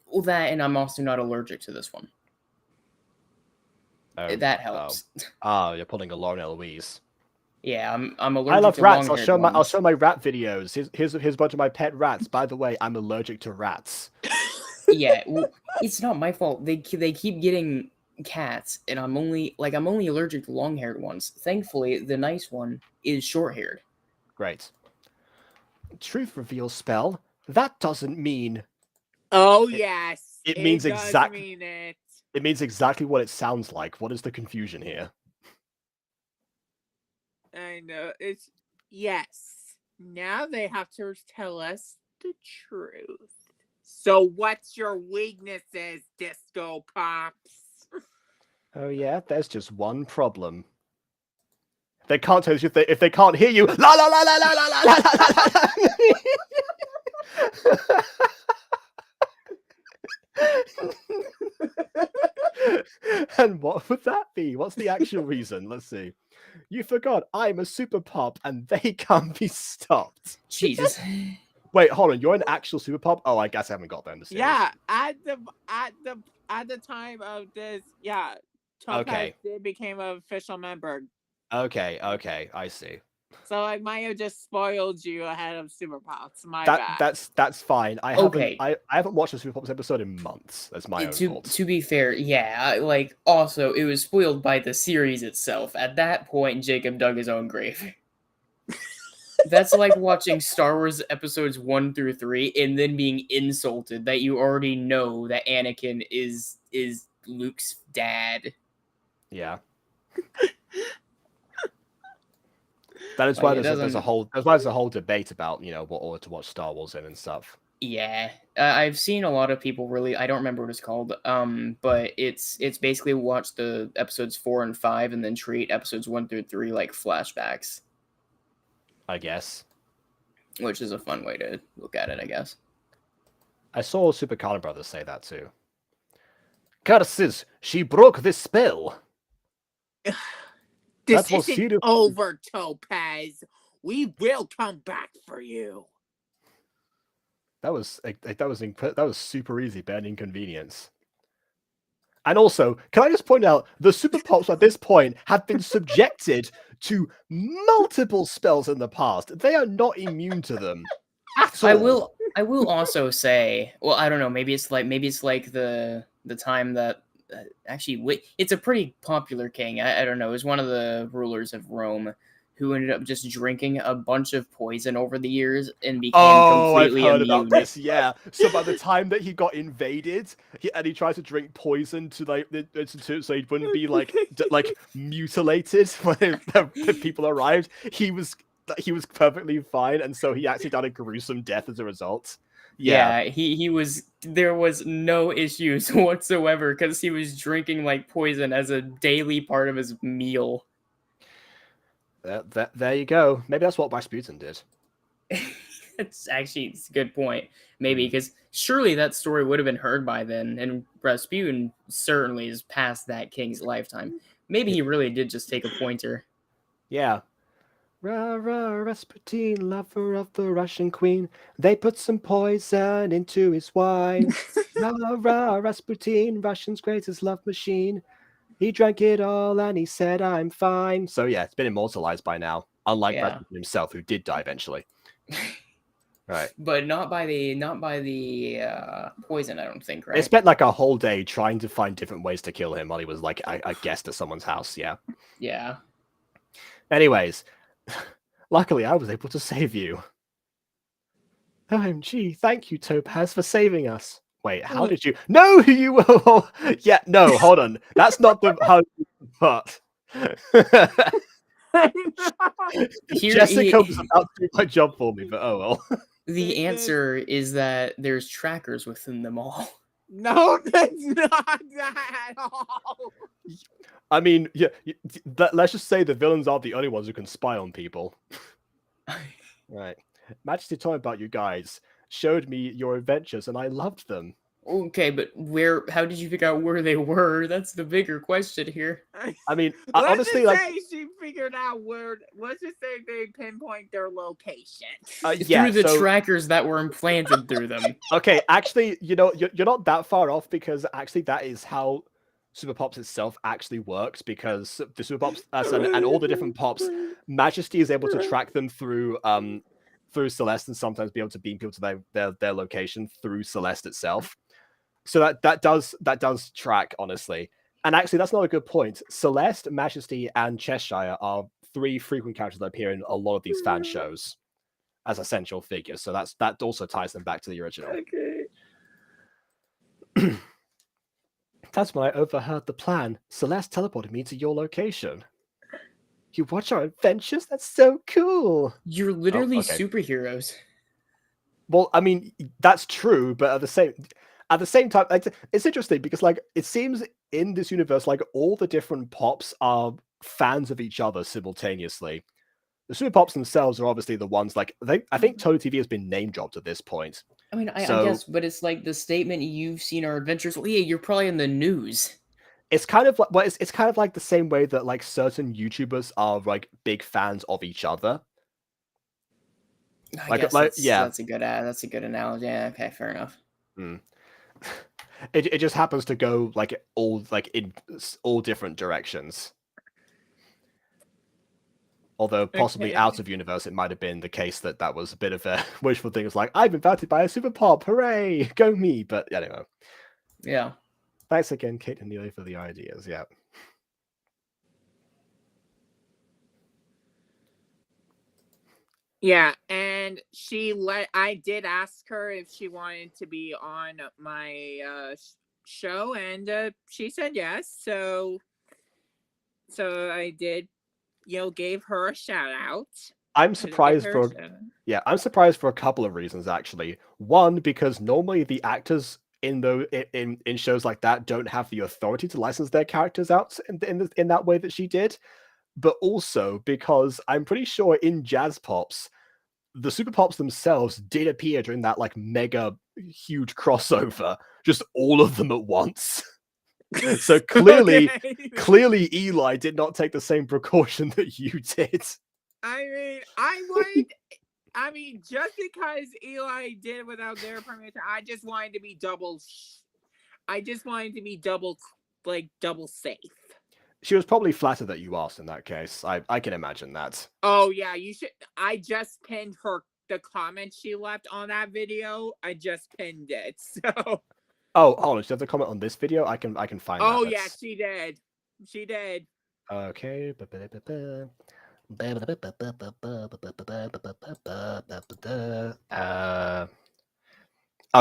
all that, and I'm also not allergic to this one. That helps. Oh, you're pulling a Lauren Eloise. Yeah, I'm allergic. I love to rats. I'll show my rat videos. Here's a bunch of my pet rats. By the way, I'm allergic to rats. Yeah, well, it's not my fault. They keep getting cats, and I'm only allergic to long-haired ones. Thankfully, the nice one is short-haired. Great. Truth reveal spell? That doesn't mean... Oh, It- yes. it means does exact- mean it. It means exactly what it sounds like. What is the confusion here? I know. It's... Yes. Now they have to tell us the truth. So what's your weaknesses, Disco Pops? Oh yeah, there's just one problem. They can't tell you if they can't hear you. La la la la la la la la la la. And what would that be? What's the actual reason? Let's see. You forgot I'm a super pop and they can't be stopped. Jesus. Wait, hold on. You're an actual super pop? Oh, I guess I haven't got that in the series. Yeah, at the time of this, yeah, Topaz did became an official member. Okay, I see. So like Mayo just spoiled you ahead of Super Pops. My bad. That's fine. I haven't watched a Super Pops episode in months. That's my own fault. To be fair, yeah, like also it was spoiled by the series itself. At that point, Jacob dug his own grave. That's like watching Star Wars episodes 1 through 3 and then being insulted that you already know that Anakin is Luke's dad. Yeah. That is why there's a whole debate about, you know, what order to watch Star Wars in and stuff. Yeah, I've seen a lot of people really. I don't remember what it's called. But it's basically watch the episodes 4 and 5 and then treat episodes 1 through 3 like flashbacks. I guess. Which is a fun way to look at it, I guess. I saw Super Carlin Brothers say that too. Curses! She broke this spell. This isn't over, Topaz. We will come back for you. That was super easy, but an inconvenience. And also, can I just point out, the Super Pops at this point have been subjected to multiple spells in the past. They are not immune to them at all. I will also say, well, I don't know, maybe it's like the time that actually it's a pretty popular king. I don't know, it was one of the rulers of Rome who ended up just drinking a bunch of poison over the years and became completely I've heard immune. about this, yeah. So by the time that he got invaded, he tries to drink poison to so he wouldn't be like mutilated when the people arrived. He was perfectly fine, and so he actually died a gruesome death as a result. Yeah, there was no issues whatsoever because he was drinking like poison as a daily part of his meal. There you go. Maybe that's what Rasputin did. It's a good point. Maybe because surely that story would have been heard by then, and Rasputin certainly is past that king's lifetime. Maybe he really did just take a pointer. Yeah. Rah, rah, Rasputin, lover of the Russian queen. They put some poison into his wine. Rah, rah, Rasputin, Russian's greatest love machine. He drank it all and he said, I'm fine. So yeah, it's been immortalized by now. Unlike Rasputin himself, who did die eventually. Right. But not by the poison, I don't think, right? They spent like a whole day trying to find different ways to kill him while he was like a guest at someone's house, yeah. Yeah. Anyways, luckily I was able to save you. OMG, thank you, Topaz, for saving us. Wait, how did you... No, you will... Yeah, no, hold on. That's not the... How... But... Jessica was about to do my job for me, but oh well. The answer is that there's trackers within them all. No, that's not that at all. I mean, yeah, let's just say the villains aren't the only ones who can spy on people. Right. Majesty told me about you guys, showed me your adventures, and I loved them. Okay, but how did you figure out where they were? That's the bigger question here. I mean, honestly, say she figured out where. Let's just say they pinpoint their location. Through the trackers that were implanted through them. Okay, actually, you know, you're not that far off, because actually that is how Super Pops itself actually works, because the Super Pops and all the different Pops, Majesty is able to track them through Celeste, and sometimes be able to beam people to their location through Celeste itself. So that does track, honestly. And actually, that's not a good point. Celeste, Majesty, and Cheshire are 3 frequent characters that appear in a lot of these fan shows. as a central figure. So that also ties them back to the original. Okay. That's when I overheard the plan. Celeste teleported me to your location. You watch our adventures? That's so cool. You're literally okay. superheroes. Well, I mean, that's true, but at the same time, it's interesting because like it seems in this universe, like all the different pops are fans of each other simultaneously. The super pops themselves are obviously the ones like I think Toto TV has been name dropped at this point. I mean, I guess, but it's like the statement, you've seen our adventures. Well, yeah, you're probably in the news. It's kind of like, well, it's kind of like the same way that like certain YouTubers are like big fans of each other. I guess yeah, that's a good analogy. Yeah, okay, fair enough. It just happens to go like in all different directions. Although possibly out of universe, it might have been the case that was a bit of a wishful thing. It's like, I've been battered by a super pop, hooray, go me! But anyway, yeah. Thanks again, Kate and Neely, for the ideas. Yeah. Yeah, and I did ask her if she wanted to be on my show, and she said yes. So I did, gave her a shout out. I'm surprised I'm surprised for a couple of reasons actually. One, because normally the actors in shows like that don't have the authority to license their characters out in that way that she did. But also because I'm pretty sure in Jazz Pops, the Super Pops themselves did appear during that like mega huge crossover, just all of them at once. So clearly Eli did not take the same precaution that you did. I mean, just because Eli did it without their permission, I just wanted to be double safe. She was probably flattered that you asked in that case. I can imagine that. Oh yeah, you should. I just pinned the comment she left on that video. I just pinned it. So. Oh, hold on. She has a comment on this video. I can find. Oh yeah, she did. She did. Okay. Oh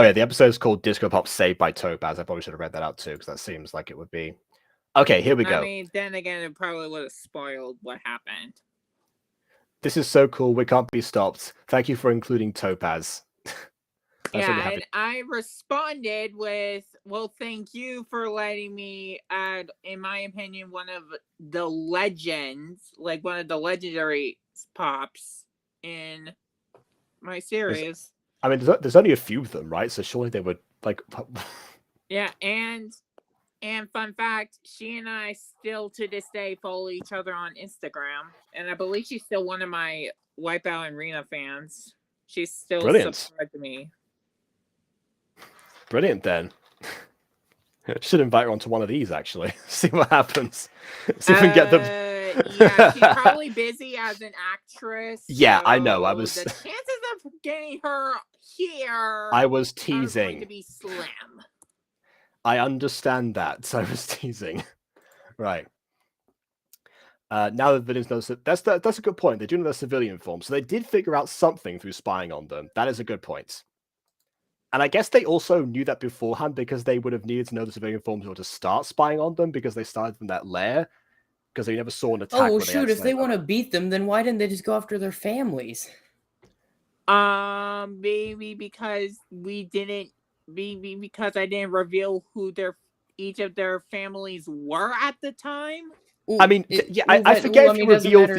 yeah, the episode is called Disco Pop Saved by Topaz. I probably should have read that out too, because that seems like it would be. Okay, here we go. I mean, then again, it probably would have spoiled what happened. This is so cool. We can't be stopped. Thank you for including Topaz. Yeah, and I responded with, well, thank you for letting me add, in my opinion, one of the legends, like one of the legendary pops in my series. I mean, there's only a few of them, right? So surely they would, like... Yeah, and fun fact, she and I still, to this day, follow each other on Instagram. And I believe she's still one of my Wipeout and Rena fans. She's still subscribed to me. Brilliant, then. Should invite her onto one of these, actually. See what happens. See if we can get them. Yeah, she's probably busy as an actress. Yeah, so I know. the chances of getting her here. I was teasing. Are going to be slim. I understand that. So I was teasing. Right. Now the villains know that's a good point. They do know their civilian form, so they did figure out something through spying on them. That is a good point. And I guess they also knew that beforehand because they would have needed to know the civilian forms in order to start spying on them because they started from that lair because they never saw an attack. Oh, well, shoot, if they want to beat them, then why didn't they just go after their families? Maybe because because I didn't reveal who each of their families were at the time. I mean, I forget if you revealed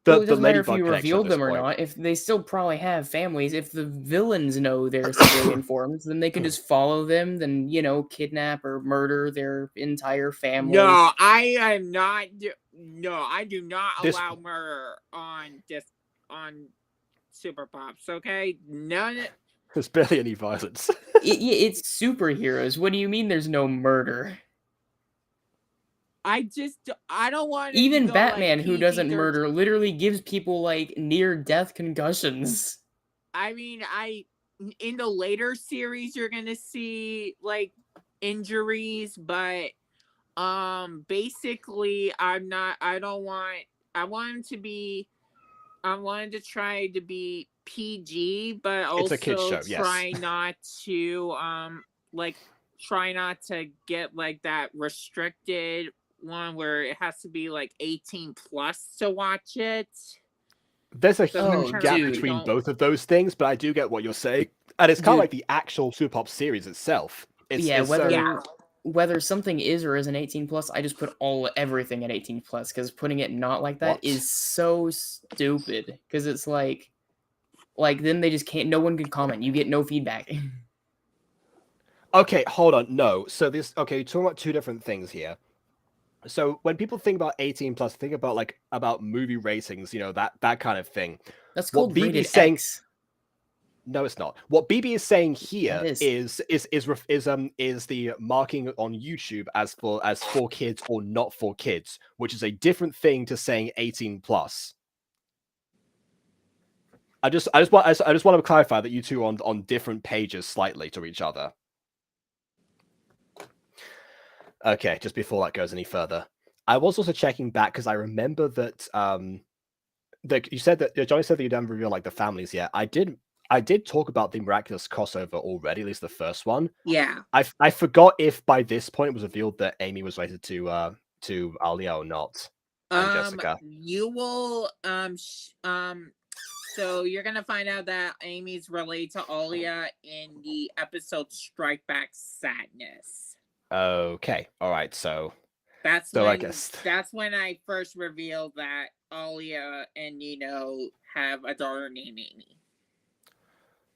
the it doesn't matter if you Ladybug revealed them or not. If they still probably have families, if the villains know their civilian forms, then they can just follow them, then kidnap or murder their entire family. No, I am not. No, I do not allow murder on Super Pops. Okay, none. There's barely any violence. It's superheroes. What do you mean? There's no murder? I don't want to. Even Batman, who doesn't murder, literally gives people like near-death concussions. I mean, in the later series, you're gonna see like injuries, but basically, I want him to be. I wanted to try to be PG, but It's a kid's also show, yes. try not to get like that restricted one where it has to be like 18 plus to watch it. There's a So they're huge kinda gap like, between don't- both of those things, but I do get what you're saying. And it's kind of Dude. like the actual Super Pop series itself. Yeah, whether Yeah. whether something is or isn't 18 plus, I just put everything at 18 plus because putting it not like that What? is so stupid. Because it's like then they just can't. No one can comment. You get no feedback. Okay, hold on. No. So you're talking about two different things here. So when people think about 18 plus, think about about movie ratings, that kind of thing. That's What called BB rated is saying- X. No, it's not. What BB is saying here That is the marking on YouTube as for kids or not for kids, which is a different thing to saying 18 plus. I just want to clarify that you two are on different pages slightly to each other. Okay, just before that goes any further, I was also checking back because I remember that you said that Johnny said that you didn't reveal like the families yet. I did talk about the miraculous crossover already, at least the first one. Yeah. I forgot if by this point it was revealed that Amy was related to Alia or not. And Jessica. You will so you're gonna find out that Amy's related to Alia in the episode Strike Back Sadness. Okay, all right. So That's So when I guess- that's when I first revealed that Alia and Nino have a daughter named Amy.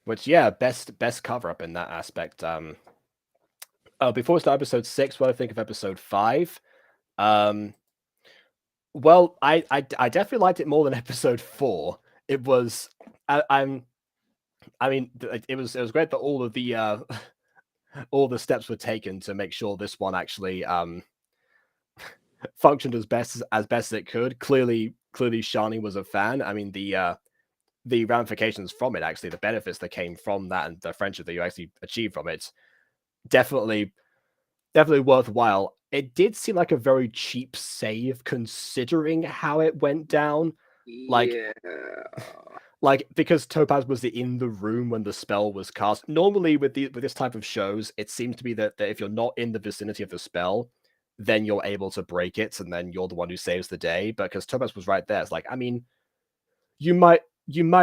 which best cover up in that aspect. Before we start episode 6, what do I think of episode 5? Well, I definitely liked it more than episode 4. It was it was great that all of the all the steps were taken to make sure this one actually functioned as best as it could. Clearly Shani was a fan. I mean, the ramifications from it, actually, the benefits that came from that and the friendship that you actually achieved from it, definitely worthwhile. It did seem like a very cheap save considering how it went down. Like because Topaz was in the room when the spell was cast. Normally with this type of shows, it seems to be that if you're not in the vicinity of the spell, then you're able to break it, and then you're the one who saves the day. But because Topaz was right there, it's like, I mean, you might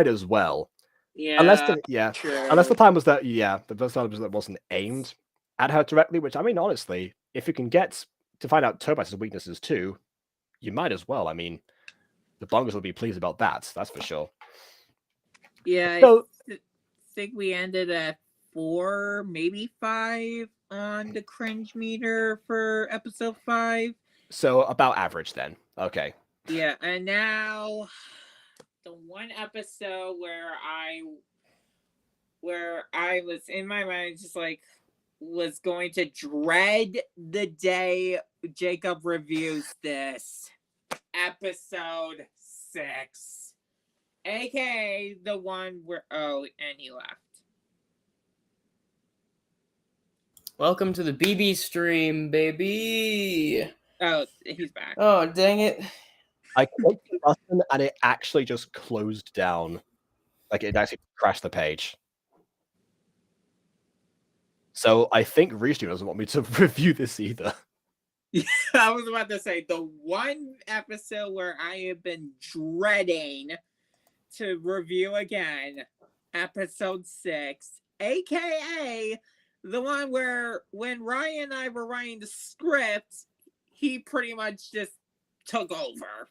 as well. Yeah. Unless true. the time was that the first time was that wasn't aimed at her directly, which I mean, honestly, if you can get to find out Topaz's weaknesses too, you might as well. I mean, the bongers will be pleased about that, that's for sure. Yeah, So, I think we ended at 4, maybe 5 on the cringe meter for episode 5. so about average then. Okay. Yeah, and now the one episode where I was in my mind just like was going to dread the day Jacob reviews this. Episode 6. AKA the one where and he left. Welcome to the BB stream, baby. Oh, he's back. Oh, dang it. I clicked the button and it actually just closed down. Like it actually crashed the page. So I think Restream doesn't want me to review this either. I was about to say the one episode where I have been dreading to review again, episode 6, aka the one where when Ryan and I were writing the script, he pretty much just took over.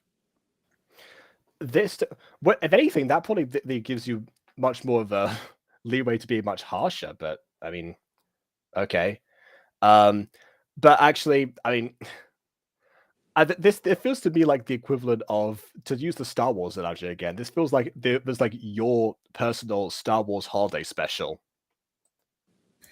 If anything, that probably gives you much more of a leeway to be much harsher, but I mean, okay. But actually, I mean, it feels to me like the equivalent of, to use the Star Wars analogy again, this feels like there's like your personal Star Wars holiday special.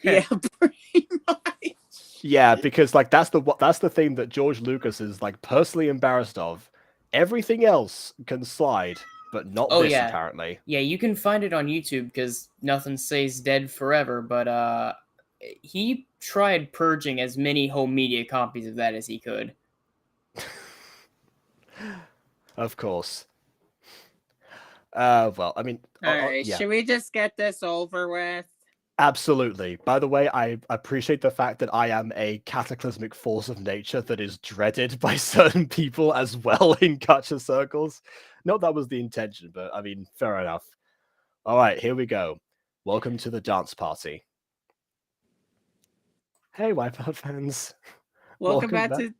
Yeah, pretty much. Yeah, because like that's the thing that George Lucas is like personally embarrassed of. Everything else can slide, but not this apparently. Yeah, you can find it on YouTube because Nothing Stays Dead Forever, but he tried purging as many home media copies of that as he could. Of course. Well, I mean, Alright, yeah. should we just get this over with? Absolutely. By the way, I appreciate the fact that I am a cataclysmic force of nature that is dreaded by certain people as well in gacha circles. Not that was the intention, but I mean, fair enough. All right, here we go. Welcome to the dance party. Hey, Wipeout fans. Welcome back to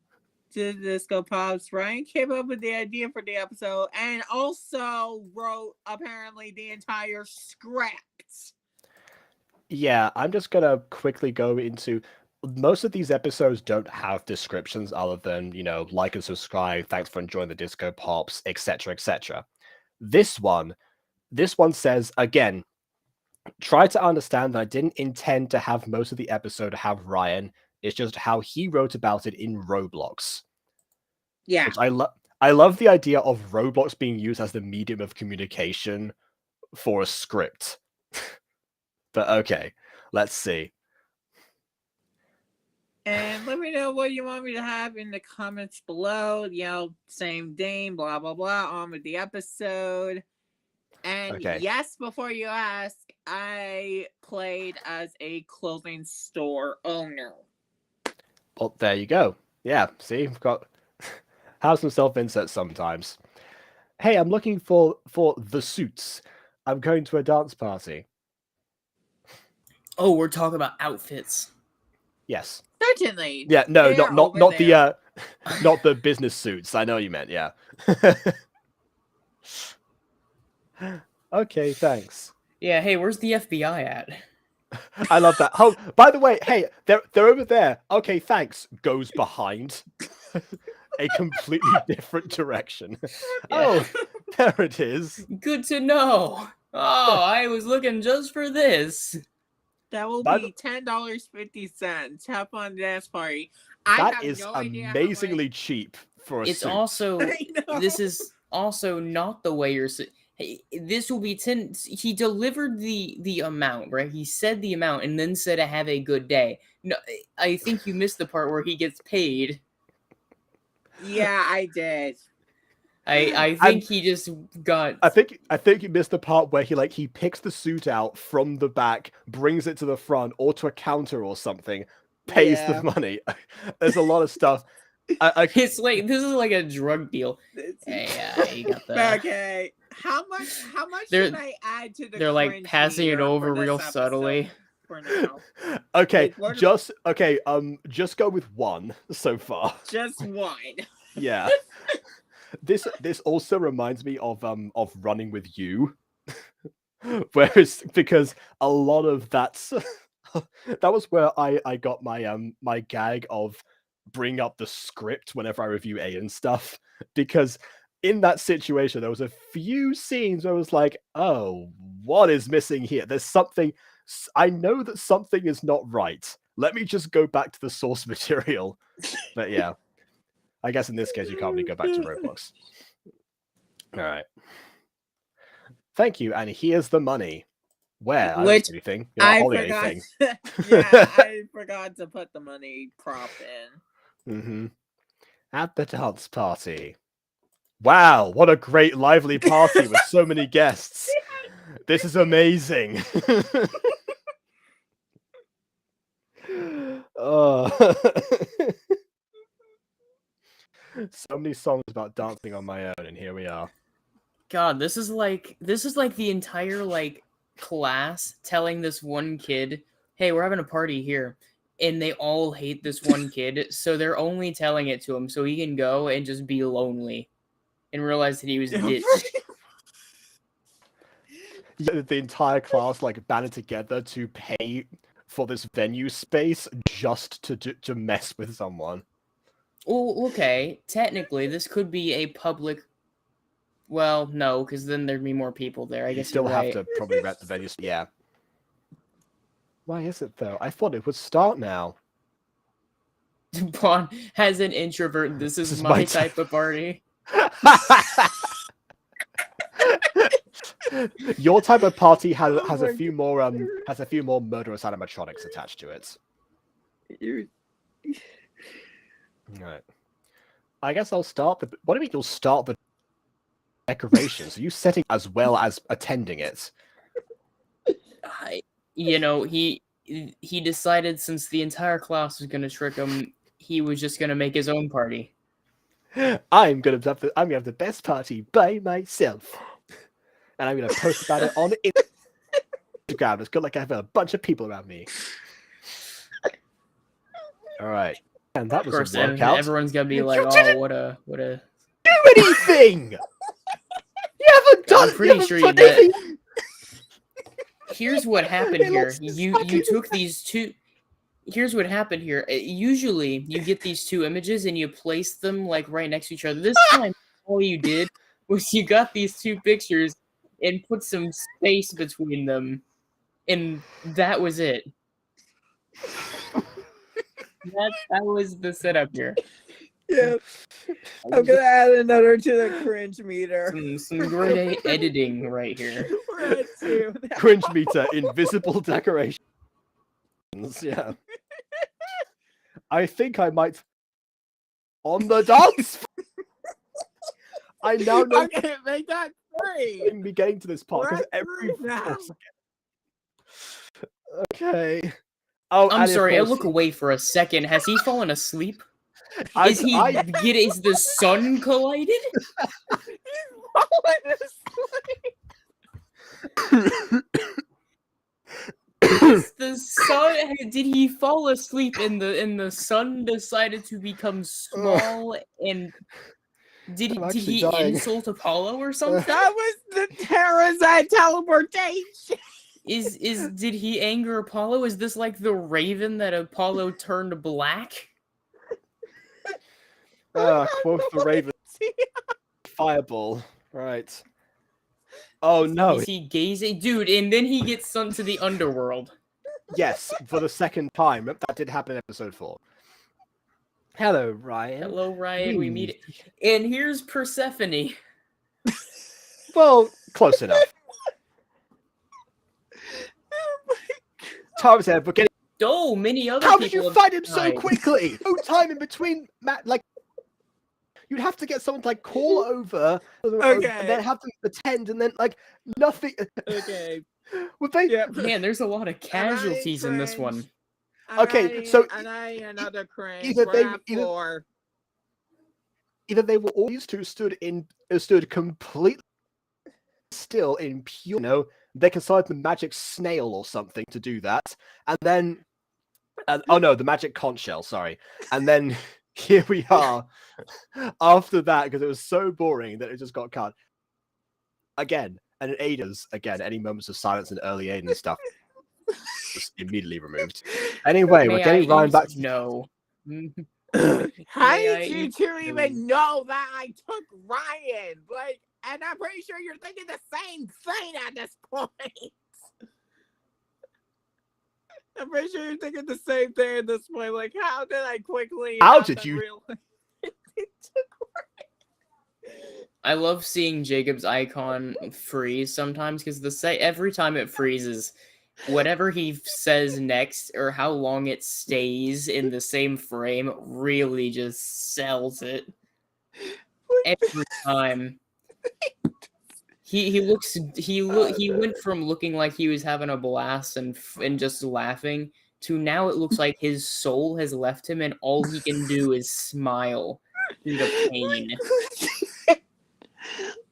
Disco Pops. Ryan came up with the idea for the episode and also wrote apparently the entire script. Yeah, I'm just gonna quickly go into most of these episodes don't have descriptions other than, like and subscribe, thanks for enjoying the Disco Pops, etc., etc. This one says, again, try to understand that I didn't intend to have most of the episode have Ryan. It's just how he wrote about it in Roblox. Yeah. Which I love the idea of Roblox being used as the medium of communication for a script. But okay, let's see. And let me know what you want me to have in the comments below. Same name, blah, blah, blah, on with the episode. And Okay. yes, before you ask, I played as a clothing store owner. Well, there you go. Yeah, see, we've got have some self-insert sometimes. Hey, I'm looking for the suits. I'm going to a dance party. Oh, we're talking about outfits. Yes. Certainly. Yeah, no, They're not over there. not the business suits. I know what you meant, yeah. Okay, thanks. Yeah, hey, where's the FBI at? I love that. Oh, by the way, hey, they're over there. Okay, thanks. Goes behind a completely different direction. Yeah. Oh, there it is. Good to know. Oh, I was looking just for this. That will By be $10.50. Have fun dance party. That is amazingly cheap for a It's suit. also I know. this is also not the way you're. Hey, this will be 10. He delivered the amount, right? He said the amount and then said, "Have a good day." No, I think you missed the part where he gets paid. Yeah, I did. I think he just got. I think you missed the part where he picks the suit out from the back, brings it to the front or to a counter or something, pays Yeah. the money. There's a lot of stuff. It's like this is like a drug deal. Hey, you got that. Okay. How much They're- should I add to the They're like cringe passing it meter over for this real episode subtly. for now? Okay, Like, what- just go with one so far. Just one. Yeah. This also reminds me of Running with You. Whereas because a lot of that was where I got my gag of bring up the script whenever I review A and stuff, because in that situation there was a few scenes where I was like, oh, what is missing here? There's something, I know that something is not right. Let me just go back to the source material. But yeah, I guess in this case you can't really go back to Roblox. All right. Thank you, and here's the money. Where? I don't see anything. You're not holding forgot. anything. Yeah, I forgot to put the money prop in. Mm-hmm. At the dance party. Wow, what a great lively party with so many guests. This is amazing. Oh. So many songs about dancing on my own, and here we are. God, this is like the entire like class telling this one kid, "Hey, we're having a party here." And they all hate this one kid, so they're only telling it to him so he can go and just be lonely and realize that he was ditched. Yeah, the entire class banded together to pay for this venue space just to mess with someone. Well, okay, technically this could be a public. Well, no, because then there'd be more people there. I guess Still you're have right. to probably rent the venue. Yeah. Why is it though? I thought it would start now. Bond has an introvert. This is my type of party. Your type of party has a few more murderous animatronics attached to it. Right. I guess I'll start the. What do you mean you'll start the? decorations. Are you setting as well as attending it? He decided since the entire class was gonna trick him, he was just gonna make his own party. I'm gonna have the best party by myself, and I'm gonna post about it on Instagram. It's good, like I have a bunch of people around me. All right, and that Of was course, a workout. everyone's gonna be like, You "Oh, didn't what a." do anything. You haven't done. I'm pretty sure you done anything. Here's what happened It here. looks You took these two. Here's what happened here. Usually, you get these two images and you place them like right next to each other. This time, all you did was you got these two pictures and put some space between them, and that was it. That was the setup here. Yeah. I'm gonna add another to the cringe meter. Some great editing right here. We're at 2. Cringe meter, invisible decorations. Yeah. I think I might on the dance. I now know I'm gonna make that 3. me getting to this part We're because at every 3 now. Okay. Oh, I'm and of sorry, I course, look away for a second. Has he fallen asleep? I- Is the sun collided? Is the sun? Did he fall asleep and the sun decided to become small and did I'm he actually dying. insult Apollo or something? That was the Terrazite teleportation. Did he anger Apollo? Is this like the raven that Apollo turned black? Quoth the raven. Fireball. Right. Oh no. Is he gazing? Dude, and then he gets sent to the underworld. Yes, for the second time. That did happen in episode 4. Hello, Ryan. Hello, Ryan. We meet. And here's Persephone. Well, close enough. Time's there, but getting. Oh, many other How people did you have find him so died. quickly? No time in between, Matt. Like, you'd have to get someone to like call over, and then have them attend, and then like nothing. Okay. Would they? Yeah. Man, there's a lot of casualties in this one. Okay, so another cringe. either We're they- at either- 4. Either they were all these two stood completely still in pure. They considered the magic snail or something to do that, and then. Oh no, the magic conch shell. Sorry, and then here we are. After that, because it was so boring that it just got cut. Again, and it Ada's again. Any moments of silence and early Aiden and stuff just immediately removed. Anyway, we're getting Ryan back. No. How May I did you eat two food? even know that I took Ryan? Like, and I'm pretty sure you're thinking the same thing at this point. I'm pretty sure you're thinking the same thing at this point. Like, how did I quickly? How not did you- realize it took Ryan? I love seeing Jacob's icon freeze sometimes because every time it freezes, whatever he says next or how long it stays in the same frame really just sells it every time. He went from looking like he was having a blast and just laughing to now it looks like his soul has left him and all he can do is smile through the pain.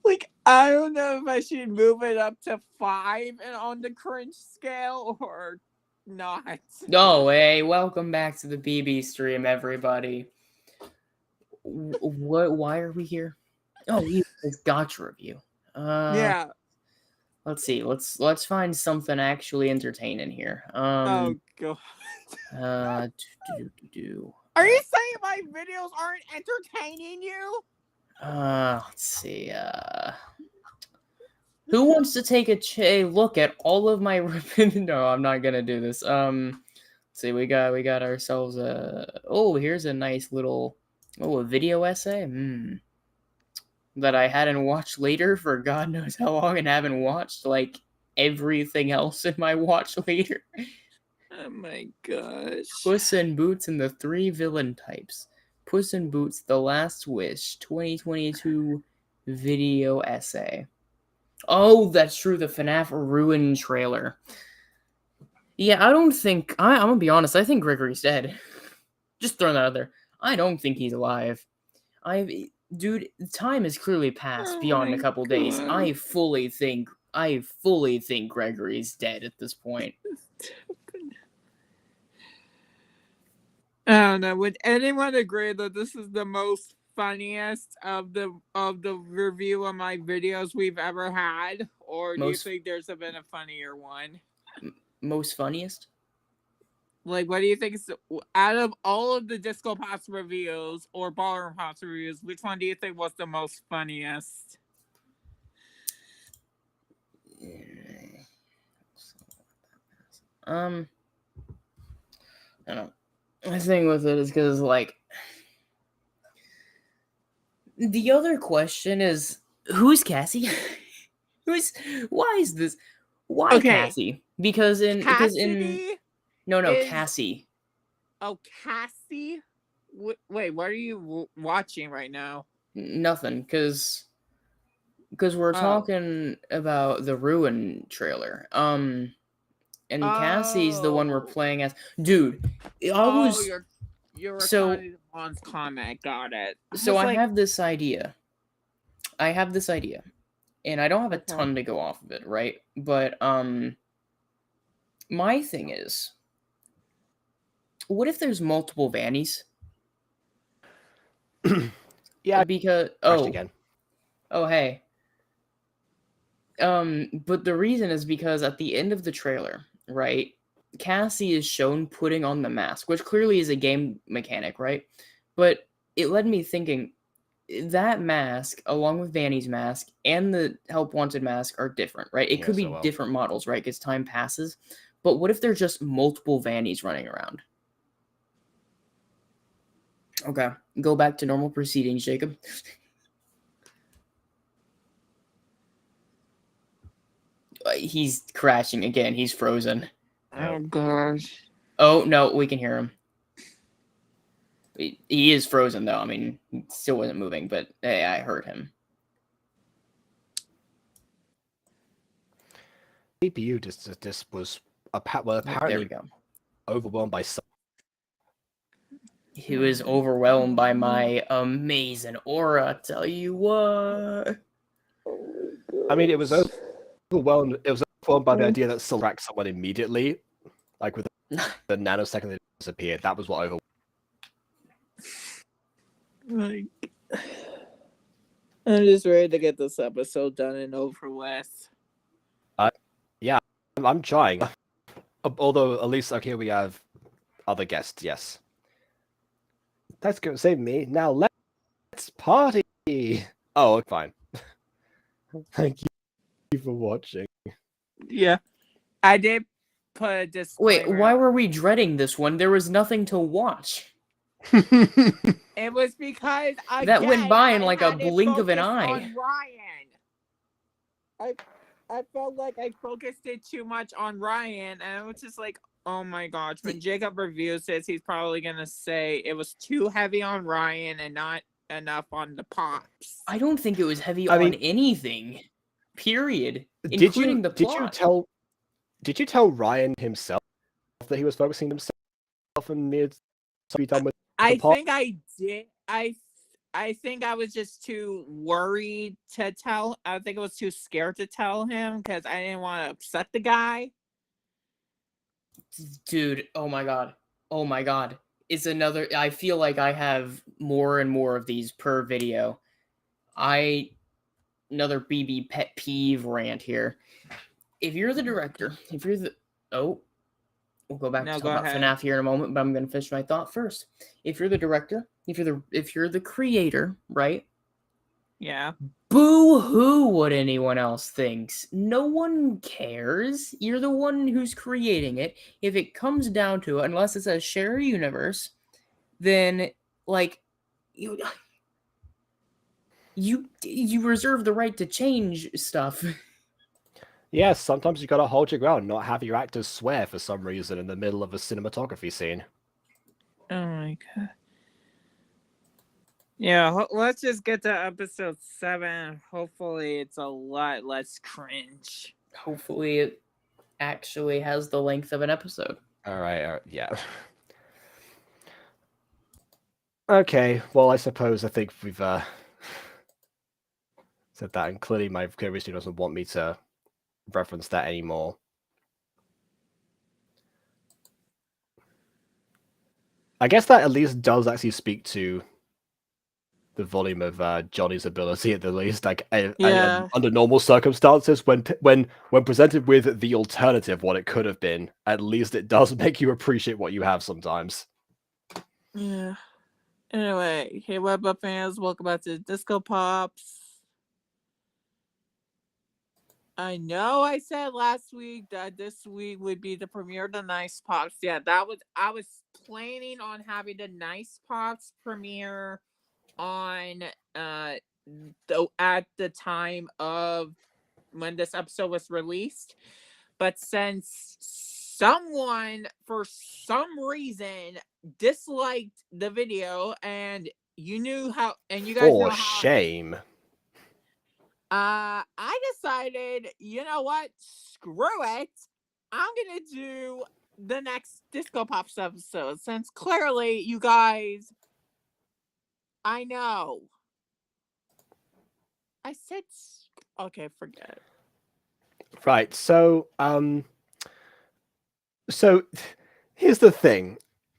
Like, I don't know if I should move it up to 5 and on the cringe scale or not. Oh, hey, welcome back to the BB stream, everybody. Why are we here? Oh, it's Gacha review. Yeah. Let's see. Let's find something actually entertaining here. Oh god. Are you saying my videos aren't entertaining you? Let's see. Who wants to take a look at all of my No, I'm not gonna do this. Let's see. We got ourselves a. Oh, here's a nice little. Oh, a video essay. That I hadn't watched later for God knows how long, and haven't watched like everything else in my watch later. Oh my gosh. Puss in Boots and the 3 villain types. Puss in Boots: The Last Wish, 2022 video essay. Oh, that's true. The FNAF Ruin trailer. Yeah, I don't think... I'm gonna be honest. I think Gregory's dead. Just throwing that out there. I don't think he's alive. Dude, time has clearly passed beyond a couple days. I fully think Gregory's dead at this point. I don't know. Would anyone agree that this is the most funniest of the review of my videos we've ever had, or do you think there's been a funnier one? Most funniest? Like, what do you think is out of all of the Disco Pass reviews or Ballroom Pass reviews? Which one do you think was the most funniest? I don't know. My thing with it is because, like, the other question is, who's Cassie? Why is this? Why Cassie? Because in Cassie. Oh, Cassie. Wait, what are you watching right now? Nothing, because we're talking about the Ruin trailer. And Cassie's the one we're playing as. Dude, you're responding to Juan's comment. Got it. So I have this idea. And I don't have a ton to go off of it, right? But my thing is, what if there's multiple Vannies? Yeah, because again. Oh hey. But the reason is because at the end of the trailer, right, Cassie is shown putting on the mask, which clearly is a game mechanic, right? But it led me thinking that mask, along with Vanny's mask and the Help Wanted mask, are different, right? It could be different models, right? Because time passes. But what if there's just multiple Vannies running around? Okay, go back to normal proceedings, Jacob. He's crashing again. He's frozen. Oh, gosh. Oh, no, we can hear him. He is frozen, though. I mean, he still wasn't moving, but hey, I heard him. CPU just was apparently overwhelmed by some. He was overwhelmed by my amazing aura, tell you what. I mean, it was overwhelmed. It was overwhelmed by the idea that Soul tracked someone immediately, like with the nanosecond that disappeared. That was what overwhelmed. Like, I'm just ready to get this episode done and over with. Yeah, I'm trying. Although at least okay, we have other guests. Yes, that's going to save me. Now let's party. Oh, fine. Thank you for watching. Yeah, I did put a disclaimer. Wait, why were we dreading this one? There was nothing to watch. It was because that went by in like a blink of an eye. I felt like I focused it too much on Ryan, and it was just like, oh my gosh. When Jacob reviews this, he's probably gonna say it was too heavy on Ryan and not enough on the pops. I don't think it was heavy on anything. Period. Including the plot. Did you tell Ryan himself that he was focusing himself and needed to be done with the plot? I think I did. I think I was just too worried to tell. I think I was too scared to tell him because I didn't want to upset the guy. Dude, oh my god. It's another. I feel like I have more and more of these per video. Another BB pet peeve rant here. If you're the director, we'll go back to talk about FNAF here in a moment, but I'm going to finish my thought first. If you're the director, if you're the creator, right? Yeah. Boo-hoo what anyone else thinks. No one cares. You're the one who's creating it. If it comes down to it, unless it says share a universe, then like you reserve the right to change stuff. Yes, sometimes you gotta hold your ground, not have your actors swear for some reason in the middle of a cinematography scene. Oh my god. Yeah, let's just get to episode 7. Hopefully, it's a lot less cringe. Hopefully, it actually has the length of an episode. All right, yeah. Okay, well, I think we've said that, and clearly my curiosity doesn't want me to reference that anymore. I guess that at least does actually speak to the volume of Johnny's ability, at the least. Like, under normal circumstances, when presented with the alternative, what it could have been, at least it does make you appreciate what you have sometimes. Yeah. Anyway, hey, Web Up fans, welcome back to Disco Pops. I know I said last week that this week would be the premiere of the Nice Pops. Yeah, I was planning on having the Nice Pops premiere on at the time of when this episode was released. But since someone for some reason disliked the video, and you knew how, and you guys know how, shame. I decided, you know what? Screw it. I'm gonna do the next Disco Pops episode, since clearly you guys, I know. I said, okay, forget it. Right. So, so here's the thing.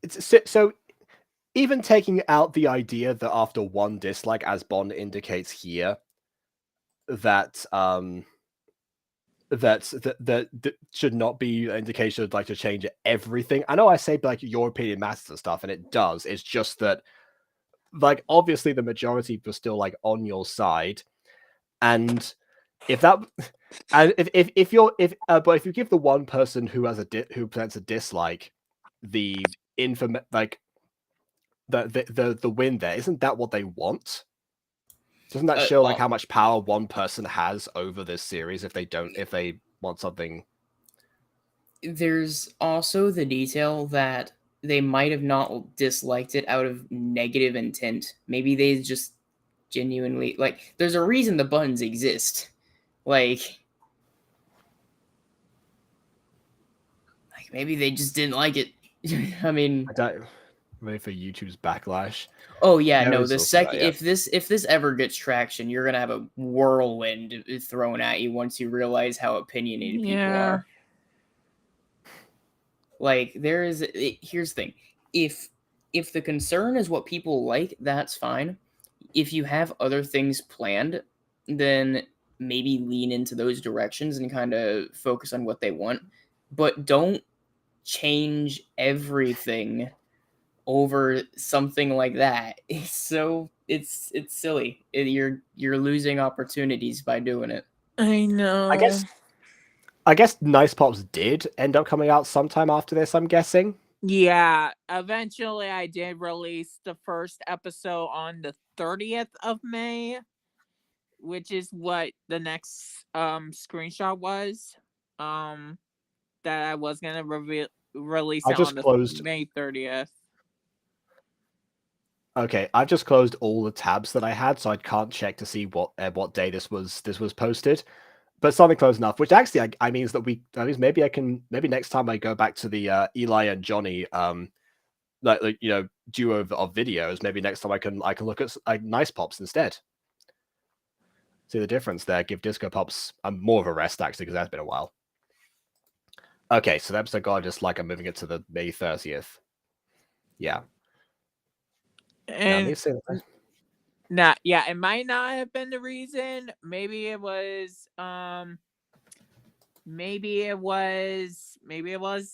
So even taking out the idea that after one dislike, as Bond indicates here, that that should not be an indication of like to change everything. I know I say like your opinion matters and stuff, and it does. It's just that, like, obviously the majority was still like on your side, and if that, and if you give the one person who has who presents a dislike the like the win there, isn't that what they want? Doesn't that show like how much power one person has over this series if they want something? There's also the detail that they might have not disliked it out of negative intent. Maybe they just genuinely, like, there's a reason the buttons exist. Like maybe they just didn't like it. I mean, Ready for YouTube's backlash. Oh yeah, no. The second, if this ever gets traction, you're gonna have a whirlwind thrown at you once you realize how opinionated people are. Like, here's the thing: if the concern is what people like, that's fine. If you have other things planned, then maybe lean into those directions and kind of focus on what they want. But don't change everything over something like that. It's silly. You're losing opportunities by doing it. I know. I guess Nice Pops did end up coming out sometime after this, I'm guessing. Yeah, eventually I did release the first episode on the 30th of May, which is what the next screenshot was. That I was gonna release it on the May 30th. Okay, I've just closed all the tabs that I had, so I can't check to see what day this was posted. But something close enough, which actually I means that maybe next time I go back to the Eli and Johnny like duo of videos, maybe next time I can look at Nice Pops instead. See the difference there. Give Disco Pops more of a rest actually, because that's been a while. Okay, so the episode got just like I'm moving it to the May 30th. Yeah. And yeah, it might not have been the reason. Maybe it was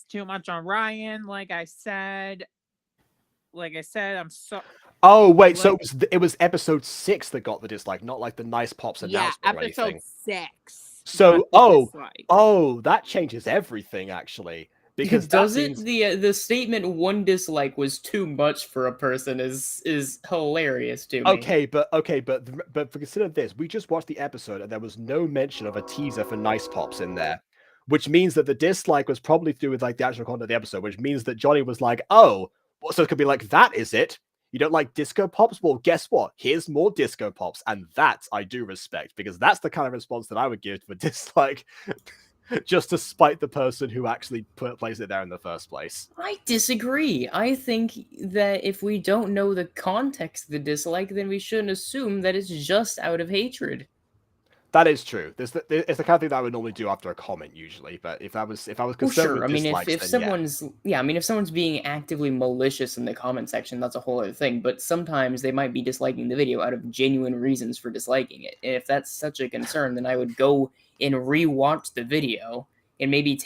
too much on Ryan, like I said. I'm so. Oh wait, so it was episode 6 that got the dislike, not like the Nice Pops announcement or anything. Yeah, episode 6. So that changes everything actually. Because the statement one dislike was too much for a person is hilarious to me. Okay, but consider this: we just watched the episode and there was no mention of a teaser for Nice Pops in there, which means that the dislike was probably to do with like the actual content of the episode, which means that Johnny was like, "Oh, so it could be like that, is it? You don't like disco pops? Well, guess what? Here's more disco pops. And that I do respect, because that's the kind of response that I would give for dislike, just to spite the person who actually placed it there in the first place. I disagree. I think that if we don't know the context of the dislike, then we shouldn't assume that it's just out of hatred. That is true. It's the kind of thing that I would normally do after a comment, usually. But if I was concerned sure. with I mean, dislikes, if then someone's I mean, if someone's being actively malicious in the comment section, that's a whole other thing. But sometimes they might be disliking the video out of genuine reasons for disliking it. And if that's such a concern, then I would go and rewatch the video and maybe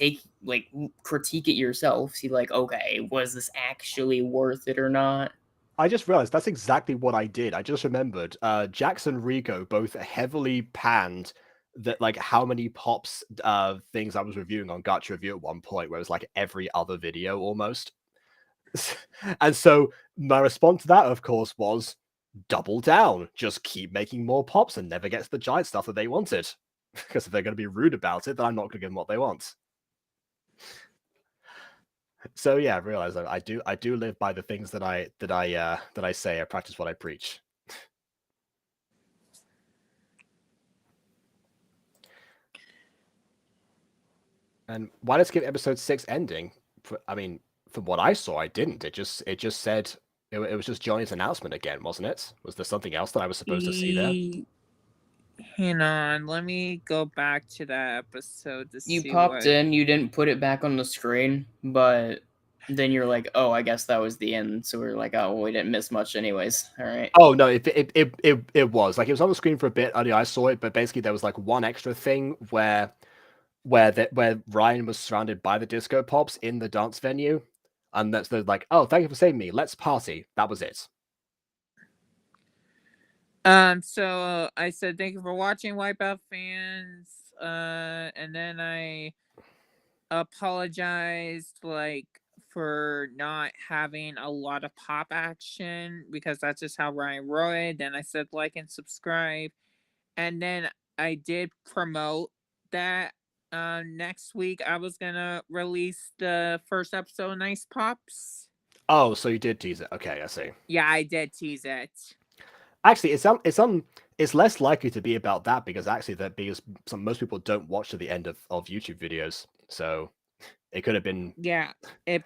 critique it yourself. See, like, okay, was this actually worth it or not? I just realized that's exactly what I did. I just remembered Jackson and Rico both heavily panned that, like, how many pops things I was reviewing on Gacha Review at one point, where it was like every other video almost. And so my response to that, of course, was double down. Just keep making more pops and never get to the giant stuff that they wanted. Because if they're going to be rude about it, then I'm not going to give them what they want. So yeah, I realize that I do live by the things that I say. I practice what I preach. And why does it give episode 6 ending? I mean, from what I saw, I didn't. It just said it was just Johnny's announcement again, wasn't it? Was there something else that I was supposed to see there? Hang on, let me go back to that episode to see. You popped in, you didn't put it back on the screen, but then you're like, oh, I guess that was the end. So we're like, oh, well, we didn't miss much anyways. All right. Oh no, it was like it was on the screen for a bit. I saw it, but basically there was like one extra thing where Ryan was surrounded by the disco pops in the dance venue, and that's like, oh, thank you for saving me. Let's party. That was it. So I said thank you for watching, Wipeout fans. And then I apologized for not having a lot of pop action, because that's just how Ryan wrote it. Then I said like and subscribe, and then I did promote that next week I was gonna release the first episode of Nice Pops. Oh, so you did tease it. Okay, I see. Yeah, I did tease it. Actually, it's less likely to be about that, because most people don't watch to the end of YouTube videos, so it could have been. Yeah, it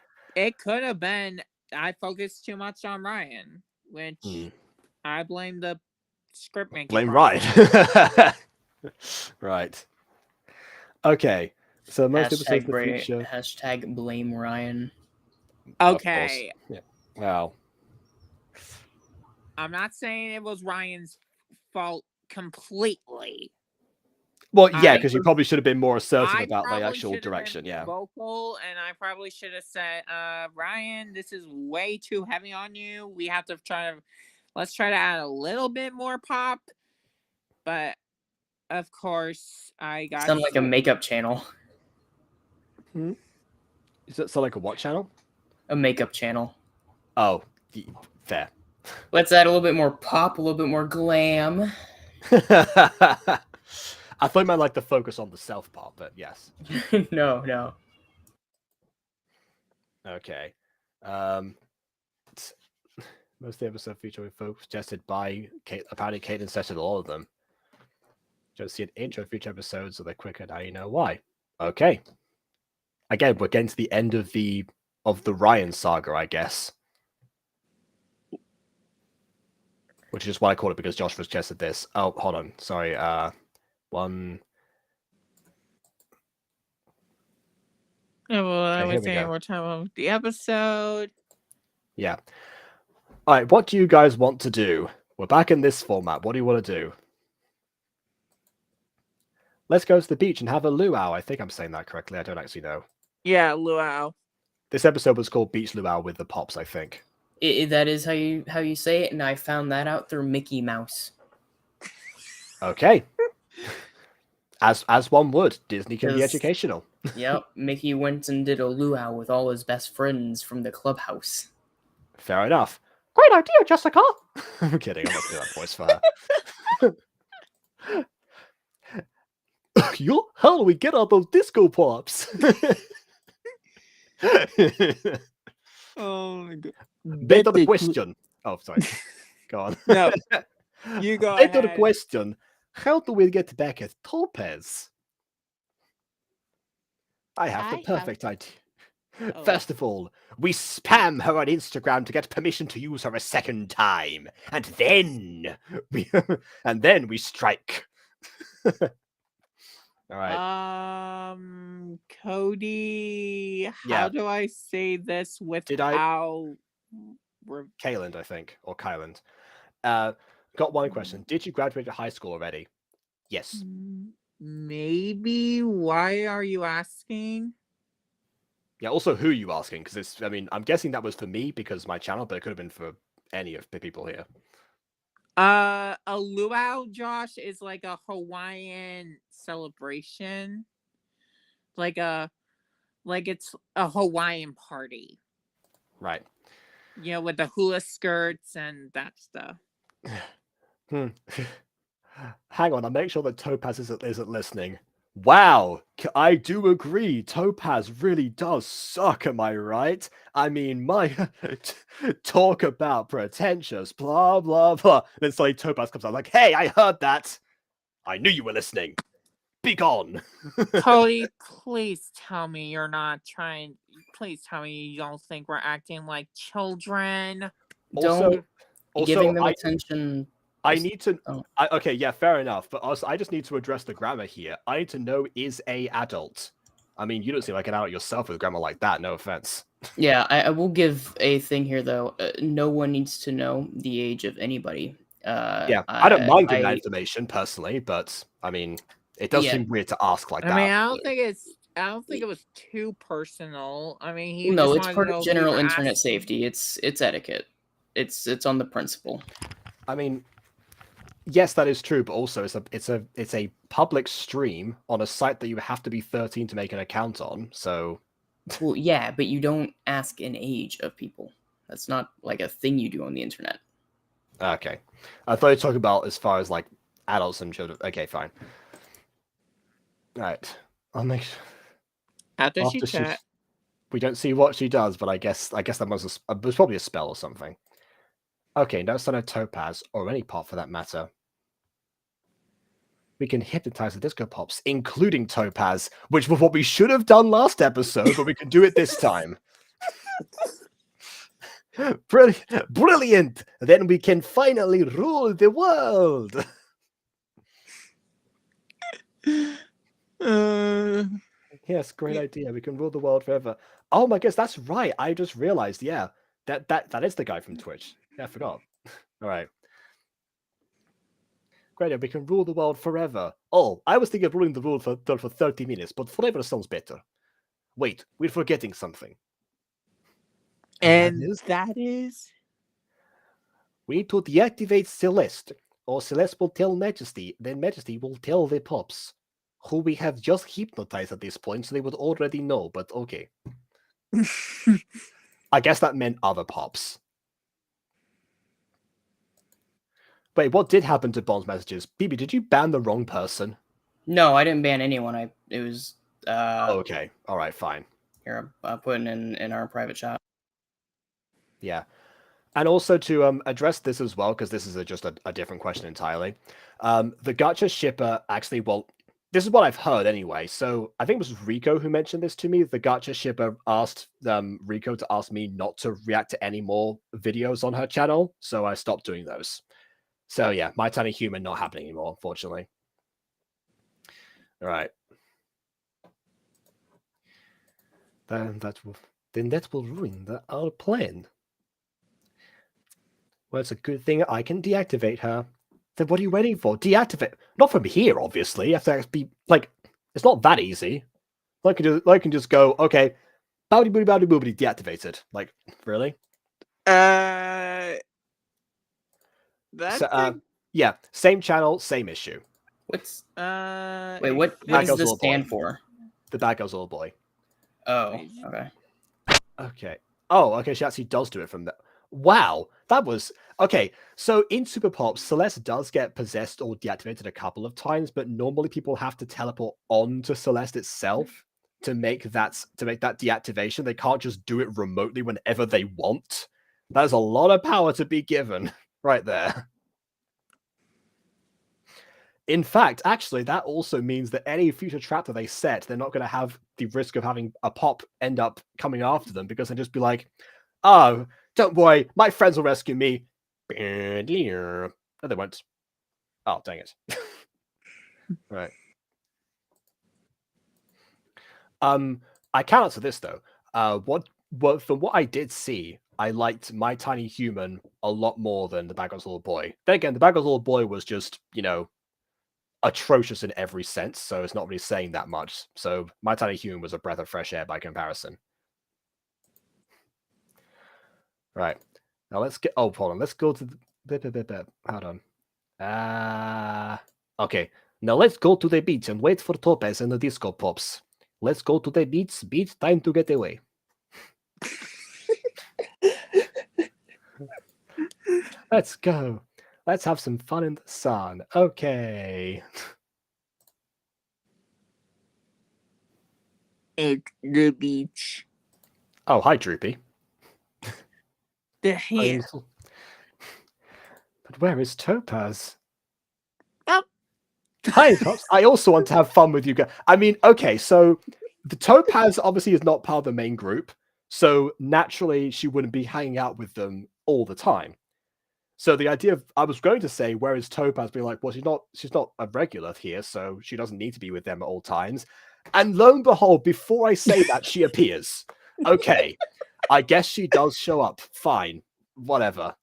could have been. I focused too much on Ryan, which I blame the script making. Blame Ryan. Right. Okay. So most episodes of the future. Hashtag blame Ryan. Okay. Yeah. Wow. I'm not saying it was Ryan's fault completely. Well, yeah, because you probably should have been more assertive about the actual direction. Yeah. Vocal, and I probably should have said, Ryan, this is way too heavy on you. We have to let's try to add a little bit more pop. But of course, I got sound like a makeup channel. Does that sound like a what channel? A makeup channel. Oh, fair. Let's add a little bit more pop, a little bit more glam. I thought you might like the focus on the self part, but yes. No. Okay. Most of the episode featuring folks suggested by Kate. Apparently, Caitlin suggested all of them. Just see an intro future episodes, so they're quicker. Now you know why. Okay. Again, we're getting to the end of the Ryan saga, I guess. Which is why I call it, because Josh suggested this. Oh, hold on. Sorry. One. Yeah, well, I was saying we're talking about the episode. Yeah. All right. What do you guys want to do? We're back in this format. What do you want to do? Let's go to the beach and have a luau. I think I'm saying that correctly. I don't actually know. Yeah, luau. This episode was called Beach Luau with the Pops, I think. That is how you say it, and I found that out through Mickey Mouse. Okay. As one would. Disney can be educational. Yep. Mickey went and did a luau with all his best friends from the clubhouse. Fair enough. Great idea, Jessica. I'm kidding. I'm not doing that voice for her. How do we get out those disco pops? Oh my god. Better question. Oh, sorry. Go on. No, you go Better ahead. question. How do we get back at Topaz? I have the perfect idea. Oh. First of all, we spam her on Instagram to get permission to use her a second time, and then we strike. All right. Cody, how Yeah. do I say this Did I- without Kayland, I think, or Kyland. Got one question. Did you graduate high school already? Yes. Maybe. Why are you asking? Yeah, also who are you asking? Because it's, I mean, I'm guessing that was for me because my channel, but it could have been for any of the people here. A luau, Josh, is like a Hawaiian celebration. Like it's a Hawaiian party. Right. You know, with the hula skirts and that stuff. Hang on, I'll make sure that Topaz isn't listening. Wow, I do agree. Topaz really does suck, am I right? I mean, my talk about pretentious, blah, blah, blah. Then suddenly Topaz comes out like, hey, I heard that. I knew you were listening. Be gone. Cody, please tell me you're not trying. Please tell me you don't think we're acting like children. Don't Also, giving them attention. I need to. Oh. Okay, yeah, fair enough. But also, I just need to address the grammar here. I need to know is a adult. I mean, you don't seem like an adult yourself with grammar like that. No offense. Yeah, I will give a thing here though. No one needs to know the age of anybody. Yeah, I don't mind giving that information personally, but I mean, it does seem weird to ask like that. I mean, I don't think it was too personal. I mean, he no, just it's wanted part to know of if we general were internet asking. safety. It's etiquette. It's on the principle. I mean, yes, that is true, but also it's a public stream on a site that you have to be 13 to make an account on. So, well, yeah, but you don't ask an age of people. That's not like a thing you do on the internet. Okay, I thought you were talking about as far as like adults and children. Okay, fine. All right, I'll make sure. After she chat. We don't see what she does, but I guess that was probably a spell or something. Okay, no sign of Topaz, or any pop for that matter. We can hypnotize the disco pops, including Topaz, which was what we should have done last episode, but we can do it this time. Brilliant! Then we can finally rule the world! Yes, great idea. We can rule the world forever. Oh my gosh, that's right. I just realized, yeah, that is the guy from Twitch. Yeah, I forgot. All right. Great, we can rule the world forever. Oh, I was thinking of ruling the world for 30 minutes, but forever sounds better. Wait, we're forgetting something. And that is? We need to deactivate Celeste, or Celeste will tell Majesty, then Majesty will tell the Pops, who we have just hypnotized at this point, so they would already know, but okay. I guess that meant other Pops. Wait, what did happen to Bond's messages? BB, did you ban the wrong person? No, I didn't ban anyone. It was. Okay. All right. Fine. Here, I'm putting in our private chat. Yeah, and also to address this as well, because this is just a different question entirely. The Gacha shipper actually, well, this is what I've heard anyway. So I think it was Rico who mentioned this to me. The Gacha shipper asked Rico to ask me not to react to any more videos on her channel, so I stopped doing those. So yeah, My Tiny Human not happening anymore, unfortunately. All right. Then that will ruin our plan. Well, it's a good thing I can deactivate her. Then what are you waiting for? Deactivate. Not from here, obviously. You have to be like, it's not that easy. I can just go, okay, bowdy boobity deactivated. Like, really? Yeah, same channel, same issue. What's wait, what does this stand for? The Bad Girls All Boy. Oh, okay. Okay. Oh, okay, she actually does do it from that. Wow, that was okay. So in Super Pop, Celeste does get possessed or deactivated a couple of times, but normally people have to teleport onto Celeste itself to make that deactivation. They can't just do it remotely whenever they want. That is a lot of power to be given right there. In fact, actually, that also means that any future trap that they set, they're not going to have the risk of having a pop end up coming after them, because they'll just be like, oh, don't worry, my friends will rescue me. No, they won't. Oh, dang it. Right. I can answer this, though. From what I did see, I liked My Tiny Human a lot more than The Bagger's Little Boy. Then again, The Bagger's Little Boy was just, atrocious in every sense, so it's not really saying that much. So My Tiny Human was a breath of fresh air by comparison. Right. Now let's get... Oh, hold on. Let's go to the... Hold on. Okay. Now let's go to the beach and wait for Topaz and the disco pops. Let's go to the beach. Beach, time to get away. Let's go. Let's have some fun in the sun. Okay. At the beach. Oh, hi, Droopy. The hair. But where is Topaz? Oh. Hi, Pops. I also want to have fun with you guys. I mean, okay, so the Topaz obviously is not part of the main group, so naturally she wouldn't be hanging out with them all the time. So the idea of, I was going to say, where is Topaz? Being like, well, she's not a regular here, so she doesn't need to be with them at all times. And lo and behold, before I say that, she appears. Okay, I guess she does show up. Fine, whatever.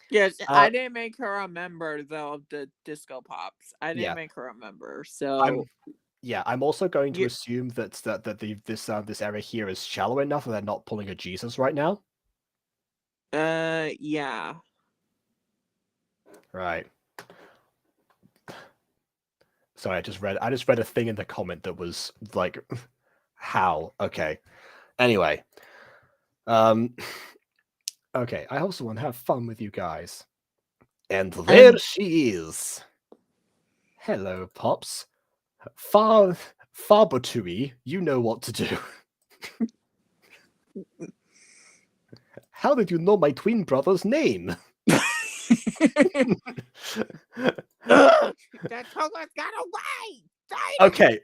Yes, I didn't make her a member though of the Disco Pops. I didn't make her a member, so I'm also going to assume that this area here is shallow enough that they're not pulling a Jesus right now. Yeah. Right. Sorry, I just read a thing in the comment that was like, how? Okay. Anyway. Okay, I also want to have fun with you guys. And there she is. Hello, Pops. Farbatui, you know what to do. How did you know my twin brother's name? That Topaz got away. Okay.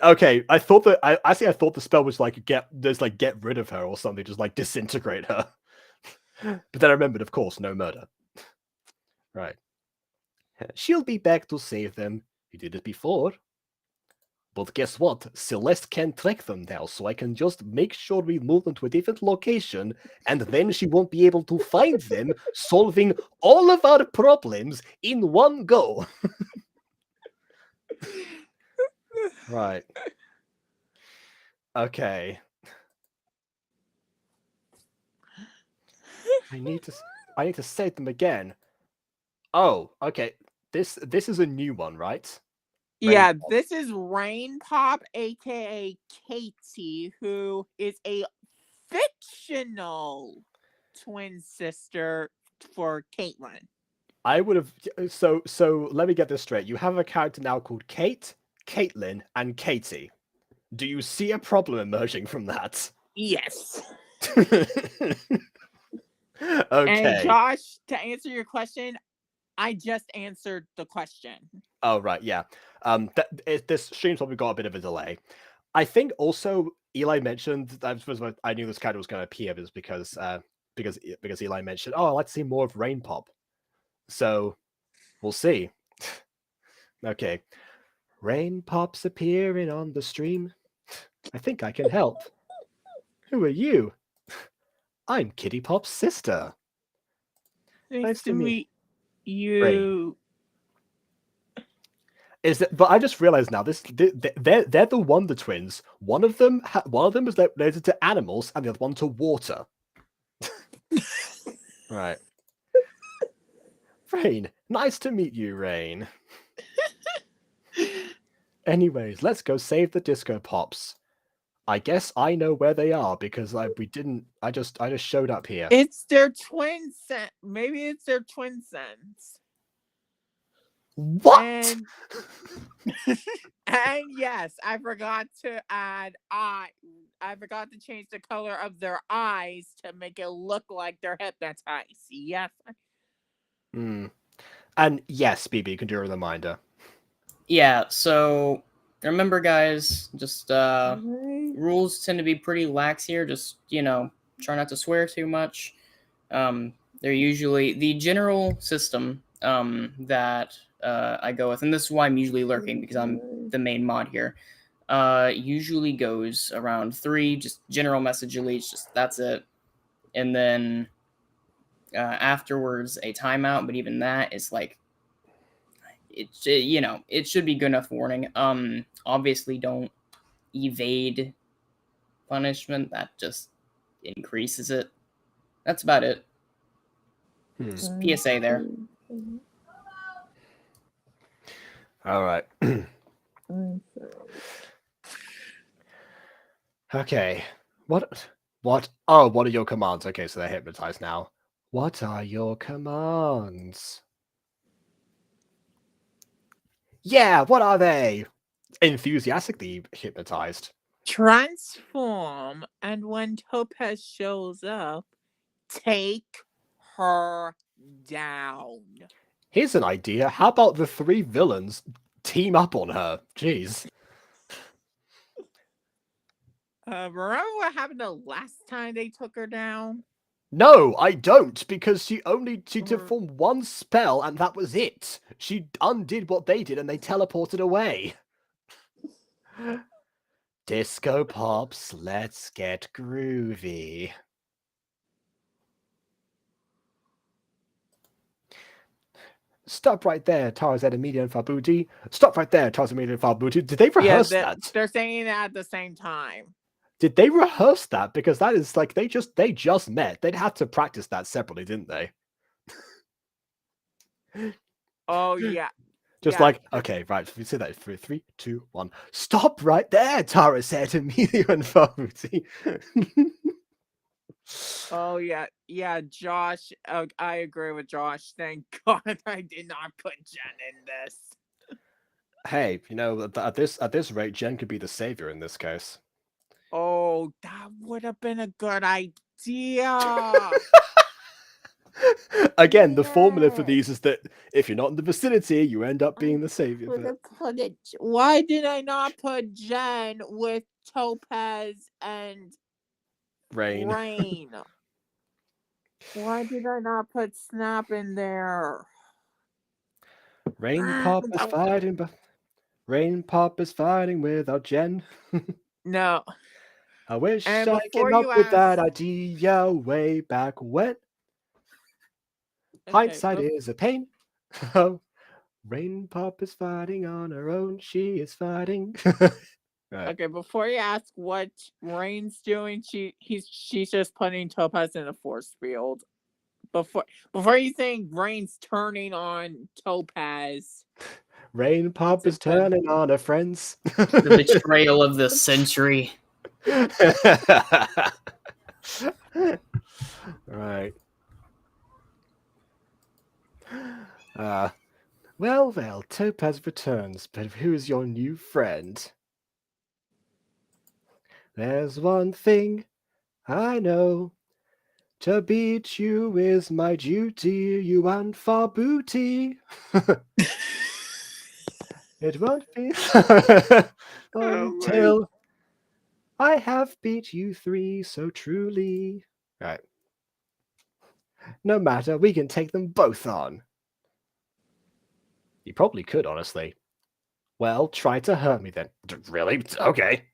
Okay, I thought the spell was like get rid of her or something, just like disintegrate her. But then I remembered, of course, no murder. Right. She'll be back to save them. You did it before. But guess what? Celeste can track them now, so I can just make sure we move them to a different location, and then she won't be able to find them, solving all of our problems in one go. Right. Okay. I need to save them again. Oh, okay. This is a new one, right? Yeah, this is Rain Pop, aka Katie, who is a fictional twin sister for Caitlin. I would have so let me get this straight. You have a character now called Kate, Caitlin, and Katie. Do you see a problem emerging from that? Yes. Okay. And Josh, to answer your question, I just answered the question. Oh, right, yeah. This stream's probably got a bit of a delay. I think also Eli mentioned, I knew this character was going to appear because Eli mentioned, oh, I'd like to see more of Rain Pop. So, we'll see. Okay. Rain Pop's appearing on the stream. I think I can help. Who are you? I'm Kitty Pop's sister. Nice to meet you. Rain. But I just realized now they're the Wonder Twins. One of them is related to animals, and the other one to water. Right. Rain, nice to meet you, Rain. Anyways, let's go save the Disco Pops. I guess I know where they are because I just showed up here. It's their twin sense. Maybe it's their twin sense. What? And yes, I forgot to add I forgot to change the color of their eyes to make it look like they're hypnotized. Yes. And yes, BB, you can do a reminder. Yeah, so remember, guys, just rules tend to be pretty lax here. Just, try not to swear too much. They're usually the general system that I go with, and this is why I'm usually lurking, because I'm the main mod here. Usually goes around 3, just general message elites, just that's it. And then afterwards a timeout, but even that is like, it should be good enough warning. Obviously don't evade punishment, that just increases it. That's about it. Just PSA there. All right. Okay. What? Oh, what are your commands? Okay, so they're hypnotized now. What are your commands? Yeah, what are they? Enthusiastically hypnotized. Transform, and when Topaz shows up, take her down. Here's an idea. How about the 3 villains team up on her? Jeez. Remember what happened the last time they took her down? No, I don't, because she performed one spell and that was it. She undid what they did and they teleported away. Disco Pops, let's get groovy. Stop right there, Tarzan, Emilia, and Fabuti. Stop right there, Tarzan, Emilia, and Fabuti. Did they rehearse that? They're saying that at the same time. Did they rehearse that? Because that is like they just met. They'd have to practice that separately, didn't they? Oh yeah. Like, okay, right. We say that for 3, 2, 1. Stop right there, Tara said, Emilia and Fabuti. Oh yeah, Josh. I agree with Josh. Thank God I did not put Jen in this. Hey, at this rate, Jen could be the savior in this case. Oh, that would have been a good idea. Again, the formula for these is that if you're not in the vicinity, you end up being the savior. Why did I not put Jen with Topaz and Rain? Why did I not put Snap in there? Rain Pop is fighting, but Rain Pop is fighting without Jen. No. I wish I came up with that idea way back when. Okay, hindsight is a pain. Rain Pop is fighting on her own. She is fighting. Right. Okay, before you ask what Rain's doing, she's just putting Topaz in a force field. Before you think Rain's turning on Topaz. Rain Pop is turning on her friends. The betrayal of the century. Right. Well, Topaz returns, but who's your new friend? There's one thing I know. To beat you is my duty, you and Fabuti. It won't be until I have beat you 3 so truly. Right. No matter, we can take them both on. You probably could, honestly. Well, try to hurt me then. Really? Okay.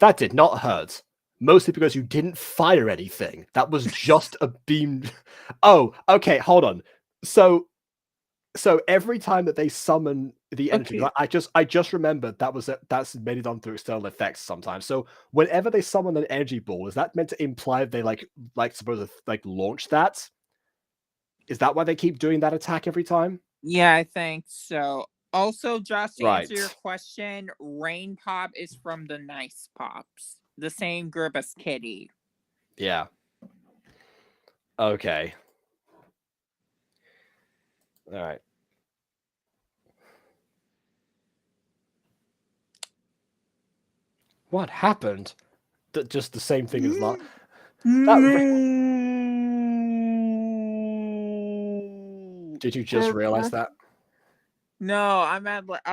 That did not hurt. Mostly because you didn't fire anything. That was just a beam. Oh, okay, hold on. So every time that they summon the energy, okay. I just remembered that's made it on through external effects sometimes. So whenever they summon an energy ball, is that meant to imply they like supposed to launch that? Is that why they keep doing that attack every time? Yeah, I think so. Also, Josh, to answer your question, Rain Pop is from the Nice Pops, the same group as Kitty. Yeah. Okay. All right. What happened? Just the same thing as last. Did you just realize that? No, I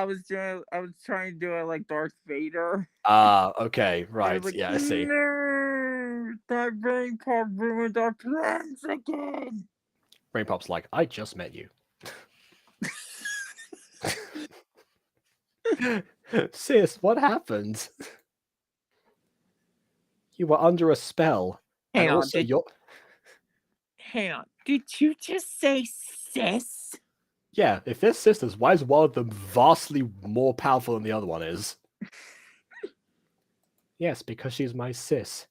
was trying to do it like Darth Vader. Ah, okay, I right. was like, Yeah, I see. No, that rain pop ruined our plans again. Rain Pop's like, I just met you. Sis, what happened? You were under a spell. Hang and on, also hang on. Did you just say sis? Yeah, if they're sisters, why is one of them vastly more powerful than the other one is? Yes, because she's my sis.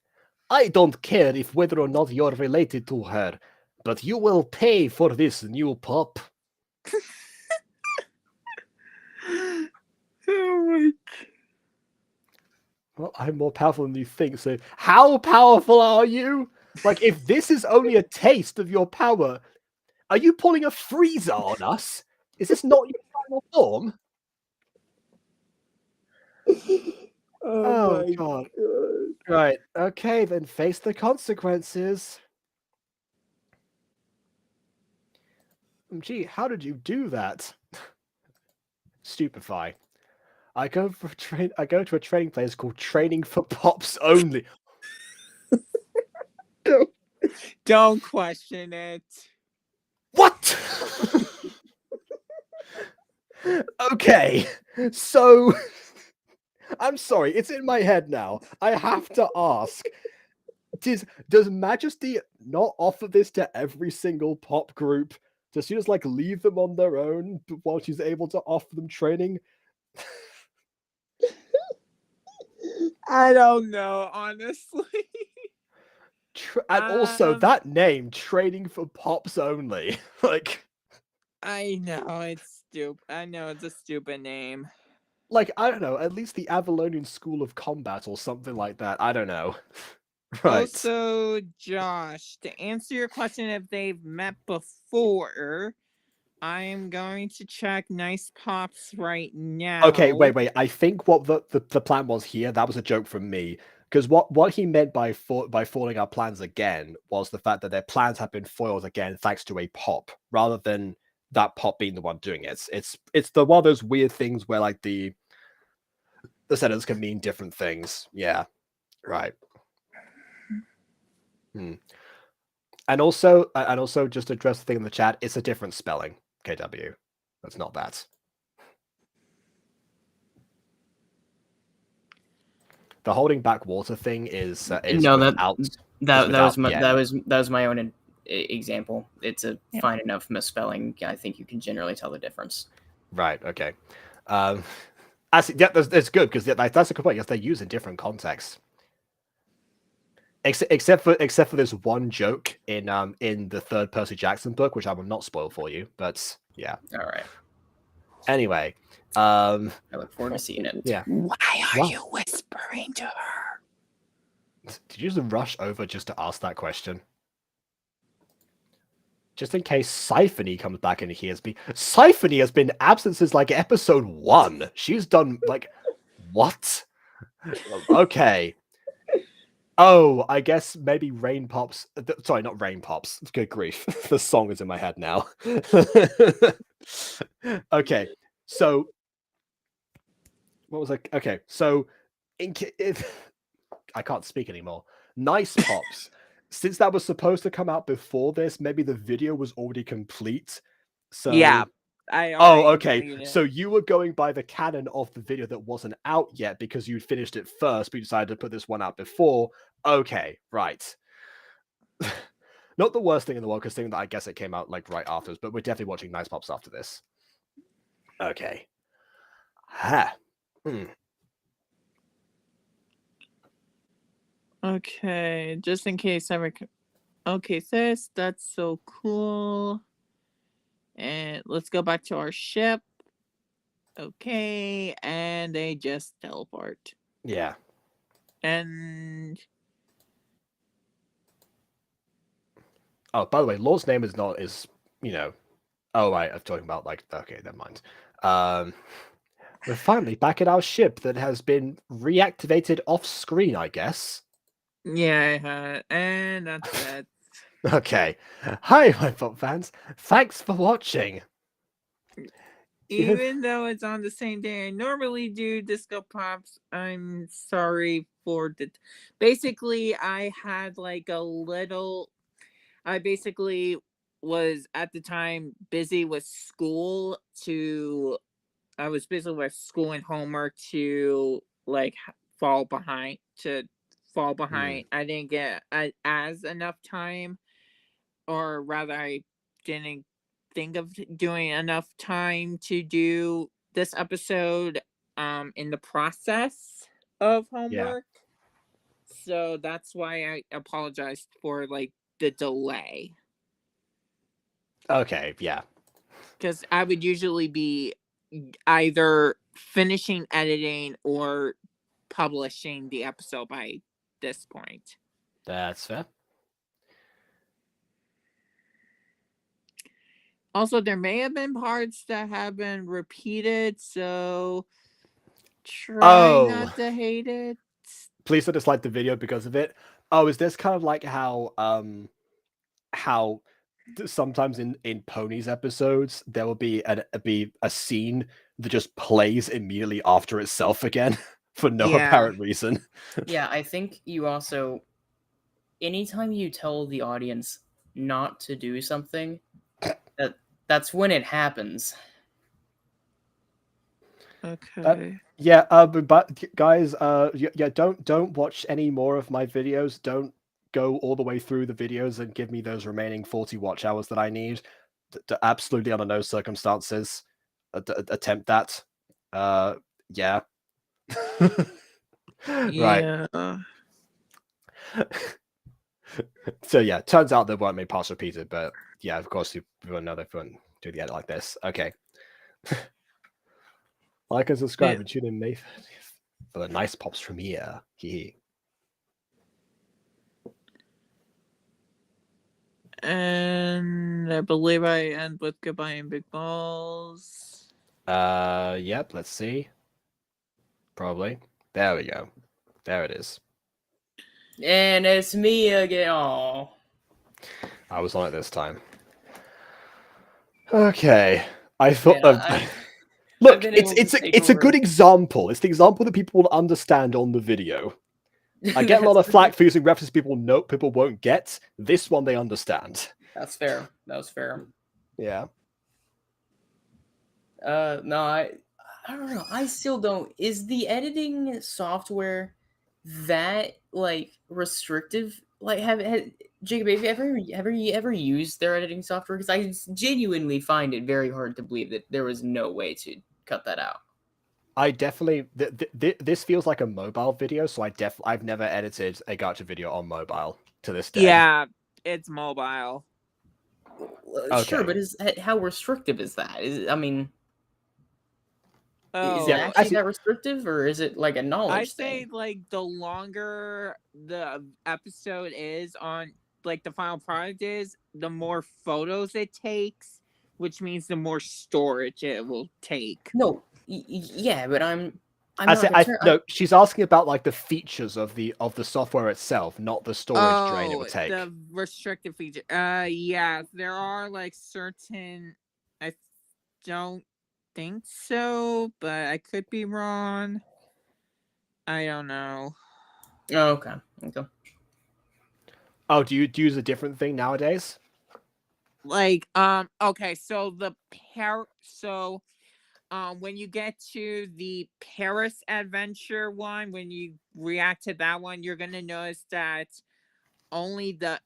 I don't care if whether or not you're related to her, but you will pay for this new pop. Oh my god. Well, I'm more powerful than you think, so how powerful are you? Like, if this is only a taste of your power, are you pulling a freezer on us? Is this not your final form? Oh, My God. god. Right, okay, then face the consequences. Gee, how did you do that? Stupefy. I go to a training place called Training for Pops Only. Don't question it. What? Okay, so I'm sorry, it's in my head now. I have to ask. Does Majesty not offer this to every single pop group? Does she just like leave them on their own while she's able to offer them training? I don't know, honestly. And also that name, Training for Pops Only. Like, I know it's stupid. I know it's a stupid name. like, I don't know, at least the Avalonian School of Combat or something like that. I don't know. Right. Also, Josh, to answer your question if they've met before, I'm going to check Nice Pops right now. Okay, wait. I think what the plan was here, that was a joke from me. Because what he meant by foiling our plans again was the fact that their plans have been foiled again thanks to a pop, rather than that pop being the one doing it. It's the one of those weird things where like the sentence can mean different things. Yeah. Right. And also just to address the thing in the chat, it's a different spelling, KW. That's not that. The holding back water thing is no, without, that was my own example. It's a fine enough misspelling. I think you can generally tell the difference. Right. Okay. Actually, yeah, that's good because that's a good point. Yes, they're used in different contexts. Except for this one joke in the third Percy Jackson book, which I will not spoil for you. But yeah. All right. Anyway, I look forward to seeing it. Yeah. Why are you whispering to her? Did you just rush over just to ask that question? Just in case Siphony comes back and hears me. Siphony has been absent since like episode 1. She's done like what? Okay. Oh, I guess maybe Rain Pops. Sorry, not Rain Pops. Good grief. The song is in my head now. Okay, so what was I? Okay, so I can't speak anymore. Nice Pops. Since that was supposed to come out before this, maybe the video was already complete. So yeah, okay. So you were going by the canon of the video that wasn't out yet because you'd finished it first, but you decided to put this one out before. Okay, right. Not the worst thing in the world, considering that I guess it came out like right afterwards, but we're definitely watching Nice Pops after this. Okay. Ha. Okay, just in case okay, sis, that's so cool. And let's go back to our ship. Okay, and they just teleport. Yeah. And oh, by the way, Law's name is oh right, I'm talking about like okay, never mind. We're finally back at our ship that has been reactivated off screen, I guess. Yeah, and that's it. Okay. Hi, my pop fans. Thanks for watching. Even though it's on the same day I normally do Disco Pops, I'm sorry for the. Basically, I had like a little. I basically was at the time busy with school to. I was busy with school and homework to like fall behind. I didn't get as enough time, or rather, I didn't think of doing enough time to do this episode in the process of Yeah. homework. So that's why I apologized for like the delay. Okay, yeah. Because I would usually be either finishing editing or publishing the episode by this point. That's fair. Also, there may have been parts that have been repeated, so try not to hate it. Please don't dislike the video because of it. Oh, is this kind of like how sometimes in Pony's episodes there will be a scene that just plays immediately after itself again for no apparent reason. Yeah, I think you also, anytime you tell the audience not to do something, that's when it happens. Okay. But guys, yeah, don't watch any more of my videos. Don't go all the way through the videos and give me those remaining 40 watch hours that I need. To absolutely under no circumstances attempt that. Yeah. Right. So yeah, turns out there weren't many parts repeated, but yeah, of course you wouldn't know they wouldn't do the edit like this. Okay. Like and subscribe and tune in May for the nice pops from here. And I believe I end with goodbye and big balls. Yep, let's see. Probably. There we go. There it is. And it's me again. Aww. I was on it this time. Okay. I thought look, it's a good example. It's the example that people will understand on the video. I get a lot of flack for using references people won't get. This one they understand. That's fair. That was fair. Yeah. No, I don't know. I still don't. Is the editing software that like restrictive? Like, Jacob, have you ever used their editing software? Because I genuinely find it very hard to believe that there was no way to cut that out. I definitely this feels like a mobile video, so I've never edited a gacha video on mobile to this day. Yeah, it's mobile. Okay. Sure, but how restrictive is that? Is it actually that restrictive, or is it like a knowledge thing? I say like the longer the episode is on, like the final product is, the more photos it takes, which means the more storage it will take. No, yeah, but no, she's asking about like the features of the software itself, not the storage drain it would take. The restricted feature. Yeah, there are like certain. I don't think so, but I could be wrong. I don't know. Oh, okay. Oh, do you use a different thing nowadays? Like, okay, so when you get to the Paris adventure one, when you react to that one, you're gonna notice that only the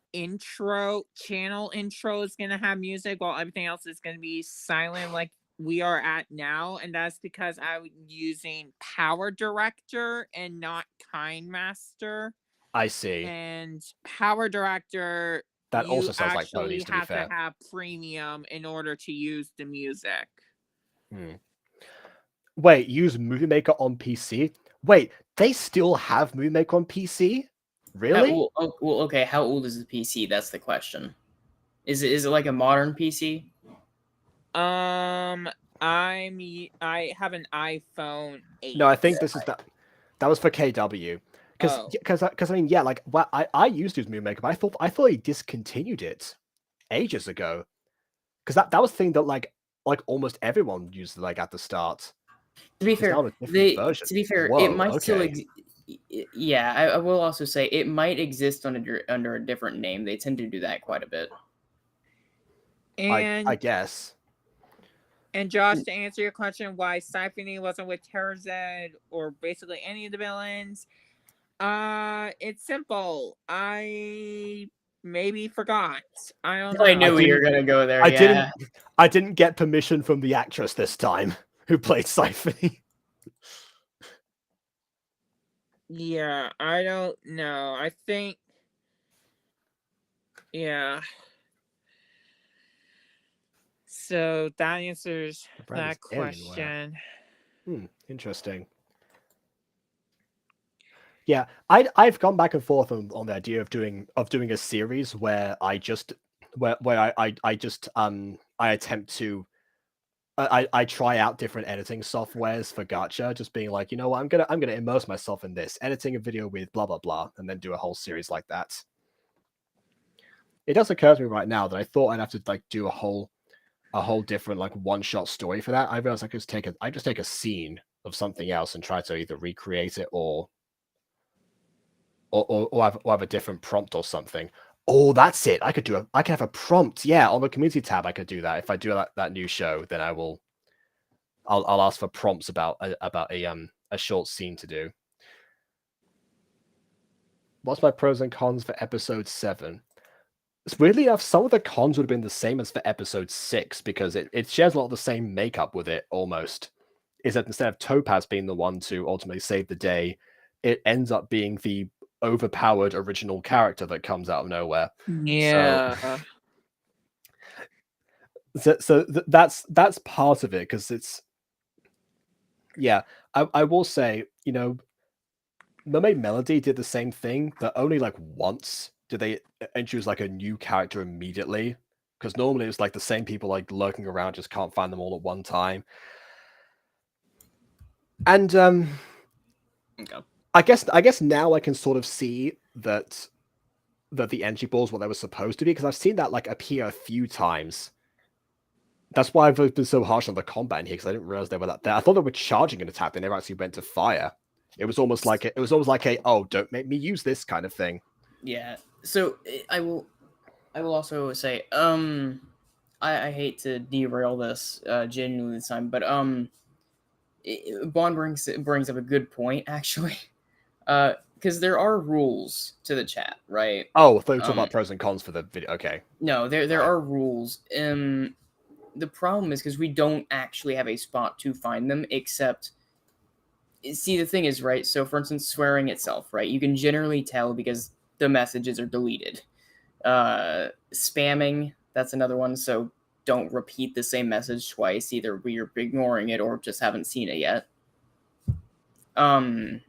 channel intro is gonna have music, while everything else is gonna be silent, like we are at now. And that's because I'm using Power Director and not KindMaster. I see. And Power Director, that also sounds like ponies, to have premium in order to use the music. Wait, use Movie Maker on PC? Wait, they still have Movie Maker on PC? Really? Well, okay. How old is the PC? That's the question. Is it like a modern PC? I have an iPhone 8. No, I think this is that. That was for KW. Oh. Because I mean, yeah, like I used to use Moon Maker, but I thought he discontinued it ages ago. Because that was the thing that like almost everyone used like at the start. To be It's fair, now a different version. to be fair, Whoa, it might still okay. yeah, I will also say it might exist under a different name. They tend to do that quite a bit. And I guess. And Josh, to answer your question, why Symphony wasn't with Tarzan or basically any of the villains, it's simple. I maybe forgot. I don't know. I knew you were gonna go there. I didn't get permission from the actress this time who played Symphony. Yeah, I don't know. I think. Yeah. So that answers that question. Interesting. Yeah, I've gone back and forth on the idea of doing a series where I just I just I attempt to I try out different editing softwares for Gacha, just being like, you know what, I'm gonna immerse myself in this, editing a video with blah blah blah, and then do a whole series like that. It does occur to me right now that I thought I'd have to like do a whole different like one-shot story for that. I realized I just take a scene of something else and try to either recreate it or have a different prompt or something. Oh, that's it. I could have a prompt. Yeah, on the community tab, I could do that. If I do that new show, then I'll ask for prompts about a short scene to do. What's my pros and cons for episode 7? Weirdly enough, some of the cons would have been the same as for episode 6 because it shares a lot of the same makeup with it almost. Is that instead of Topaz being the one to ultimately save the day, it ends up being the overpowered original character that comes out of nowhere. Yeah. So that's part of it because it's. Yeah, I will say, you know, Mermaid Melody did the same thing, but only like once did they introduce like a new character immediately. Because normally it's like the same people like lurking around, just can't find them all at one time. And Okay. I guess now I can sort of see that the energy balls what they were supposed to be, because I've seen that like appear a few times. That's why I've been so harsh on the combat in here, because I didn't realize they were that there. I thought they were charging an attack, they never actually went to fire. It was almost like a oh, don't make me use this kind of thing. Yeah. So I will also say, I hate to derail this genuinely this time, but Bond brings up a good point actually, because there are rules to the chat, right? Oh, I thought you were talking about pros and cons for the video. Okay. No, there are rules. The problem is because we don't actually have a spot to find them, except. See, the thing is, right, so for instance, swearing itself, right, you can generally tell because the messages are deleted. Spamming, that's another one, so don't repeat the same message twice. Either we're ignoring it or just haven't seen it yet. But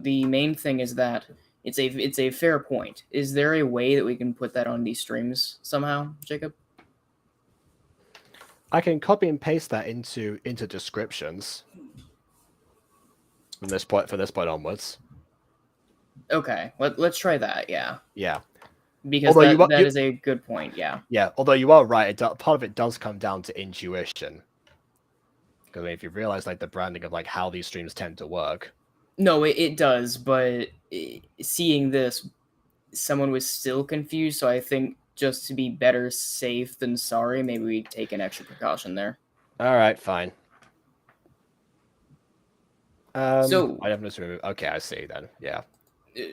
the main thing is that it's a fair point. Is there a way that we can put that on these streams somehow, Jacob? I can copy and paste that into descriptions from this point onwards. Okay, let's try that. Yeah. Yeah. Because that is a good point. Yeah. Yeah. Although you are right, part of it does come down to intuition. Because I mean, if you realize like the branding of like how these streams tend to work. No, it does, but seeing this, someone was still confused. So I think just to be better safe than sorry, maybe we take an extra precaution there. All right, fine. So I have no. Okay, I see then. Yeah.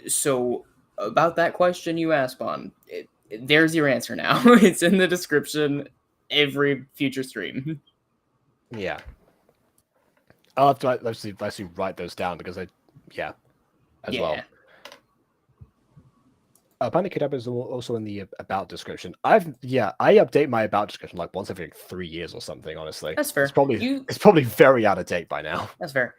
So about that question you asked, Bond, there's your answer now. It's in the description every future stream. Yeah. I'll have to actually write those down because well. Panic Kidnap is also in the about description. I update my about description like once every 3 years or something. Honestly, that's fair. It's probably very out of date by now. That's fair.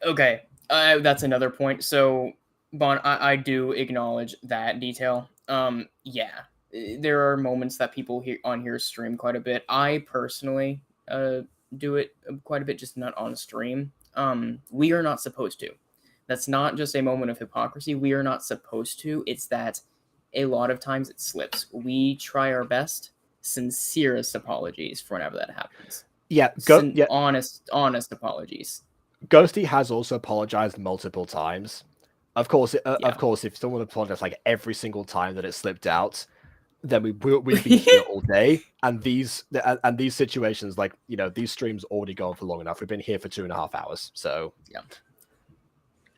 Okay, that's another point. So, Bon, I do acknowledge that detail. Yeah, there are moments that people here on here stream quite a bit. I personally do it quite a bit, just not on stream. We are not supposed to. That's not just a moment of hypocrisy. We are not supposed to. It's that a lot of times it slips. We try our best. Sincerest apologies for whenever that happens. Yeah, honest apologies. Ghosty has also apologized multiple times. Of course, if someone apologized like every single time that it slipped out, then we'd be here all day. And these situations, like, you know, these streams already gone for long enough. We've been here for 2.5 hours, so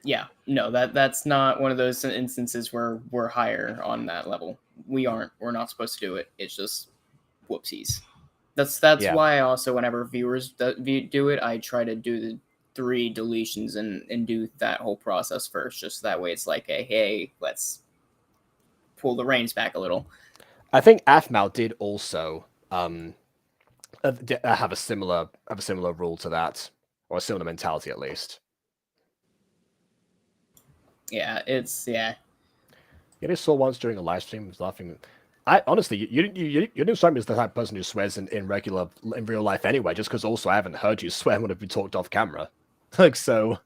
yeah. No, that's not one of those instances where we're higher on that level. We're not supposed to do it. It's just whoopsies. That's why I also, whenever viewers do it, I try to do the 3 deletions and do that whole process first, just that way it's like hey, let's pull the reins back a little. I think Athmal did also have a similar rule to that, or a similar mentality at least. Yeah, I just saw once during a live stream, I was laughing. I honestly, you didn't strike me as the type of person who swears in real life anyway. Just because also I haven't heard you swear when we talked off camera. Like, so,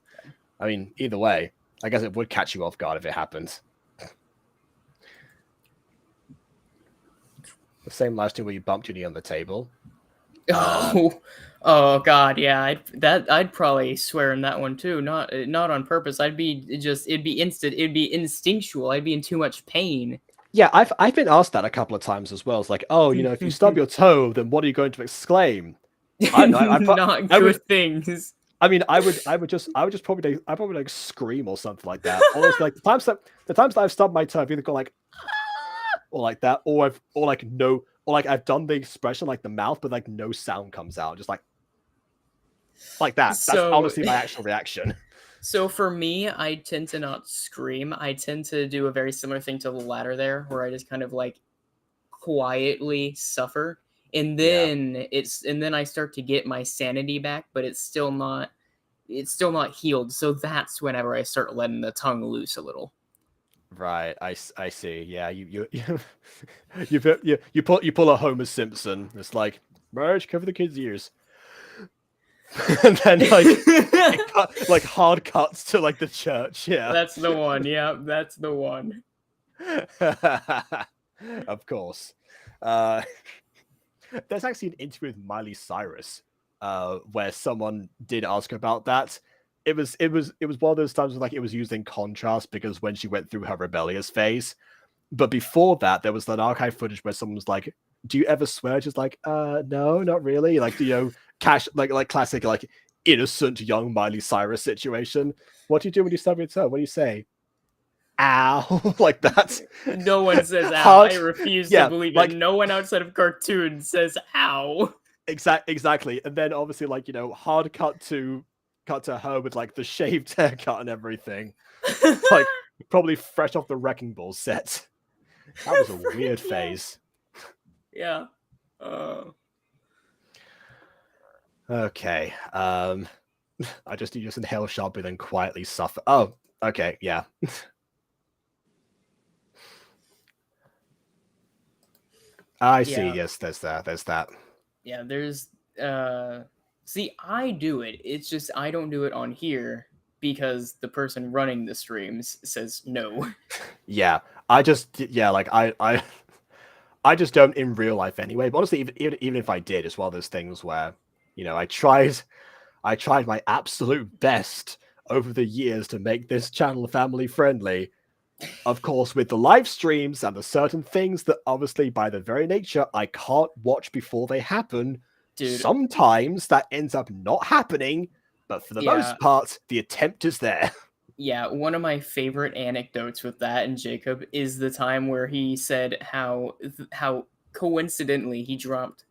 I mean, either way, I guess it would catch you off guard if it happened. The same live stream where you bumped your knee on the table. Oh God, yeah. I'd probably swear in that one too. Not on purpose. It'd be instant. It'd be instinctual. I'd be in too much pain. Yeah, I've been asked that a couple of times as well. It's like, oh, you know, if you stub your toe, then what are you going to exclaim? Not good things. I mean, I would just probably like scream or something like that. Or it's like the times that I've stubbed my toe, I've either gone like, or like that, or I've done the expression like the mouth, but like no sound comes out, just like that. That's honestly my actual reaction. So for me, I tend to not scream. I tend to do a very similar thing to the latter there, where I just kind of like quietly suffer, and then I start to get my sanity back, but it's still not healed. So that's whenever I start letting the tongue loose a little. Right, I see. Yeah, you pull a Homer Simpson. It's like, Marge, cover the kids' ears. And then like hard cuts to like the church. Yeah, that's the one. Yeah, that's the one. Of course. There's actually an interview with Miley Cyrus where someone did ask about that. It was one of those times where, like, it was used in contrast because when she went through her rebellious phase. But before that, there was that archive footage where someone was like, "Do you ever swear?" Just like, no, not really. Like, you know, like classic, like innocent young Miley Cyrus situation. What do you do when you stub your toe? What do you say? Ow, like that. No one says ow. I refuse to believe it. No one outside of cartoons says ow. Exactly. And then obviously, like, you know, hard cut to her with like the shaved haircut and everything. Like probably fresh off the Wrecking Ball set. That was a weird phase. Yeah. Okay. You just inhale sharply, then quietly suffer. Oh, okay, yeah. I see. Yes, there's that. Yeah, there's see, I do it. It's just I don't do it on here because the person running the streams says no. Yeah, I just don't in real life anyway. But honestly, even if I did, it's one of those things where, you know, I tried my absolute best over the years to make this channel family friendly. Of course, with the live streams and the certain things that obviously by their very nature I can't watch before they happen. Dude. Sometimes that ends up not happening, but for the most part, the attempt is there. Yeah, one of my favorite anecdotes with that and Jacob is the time where he said how coincidentally he dropped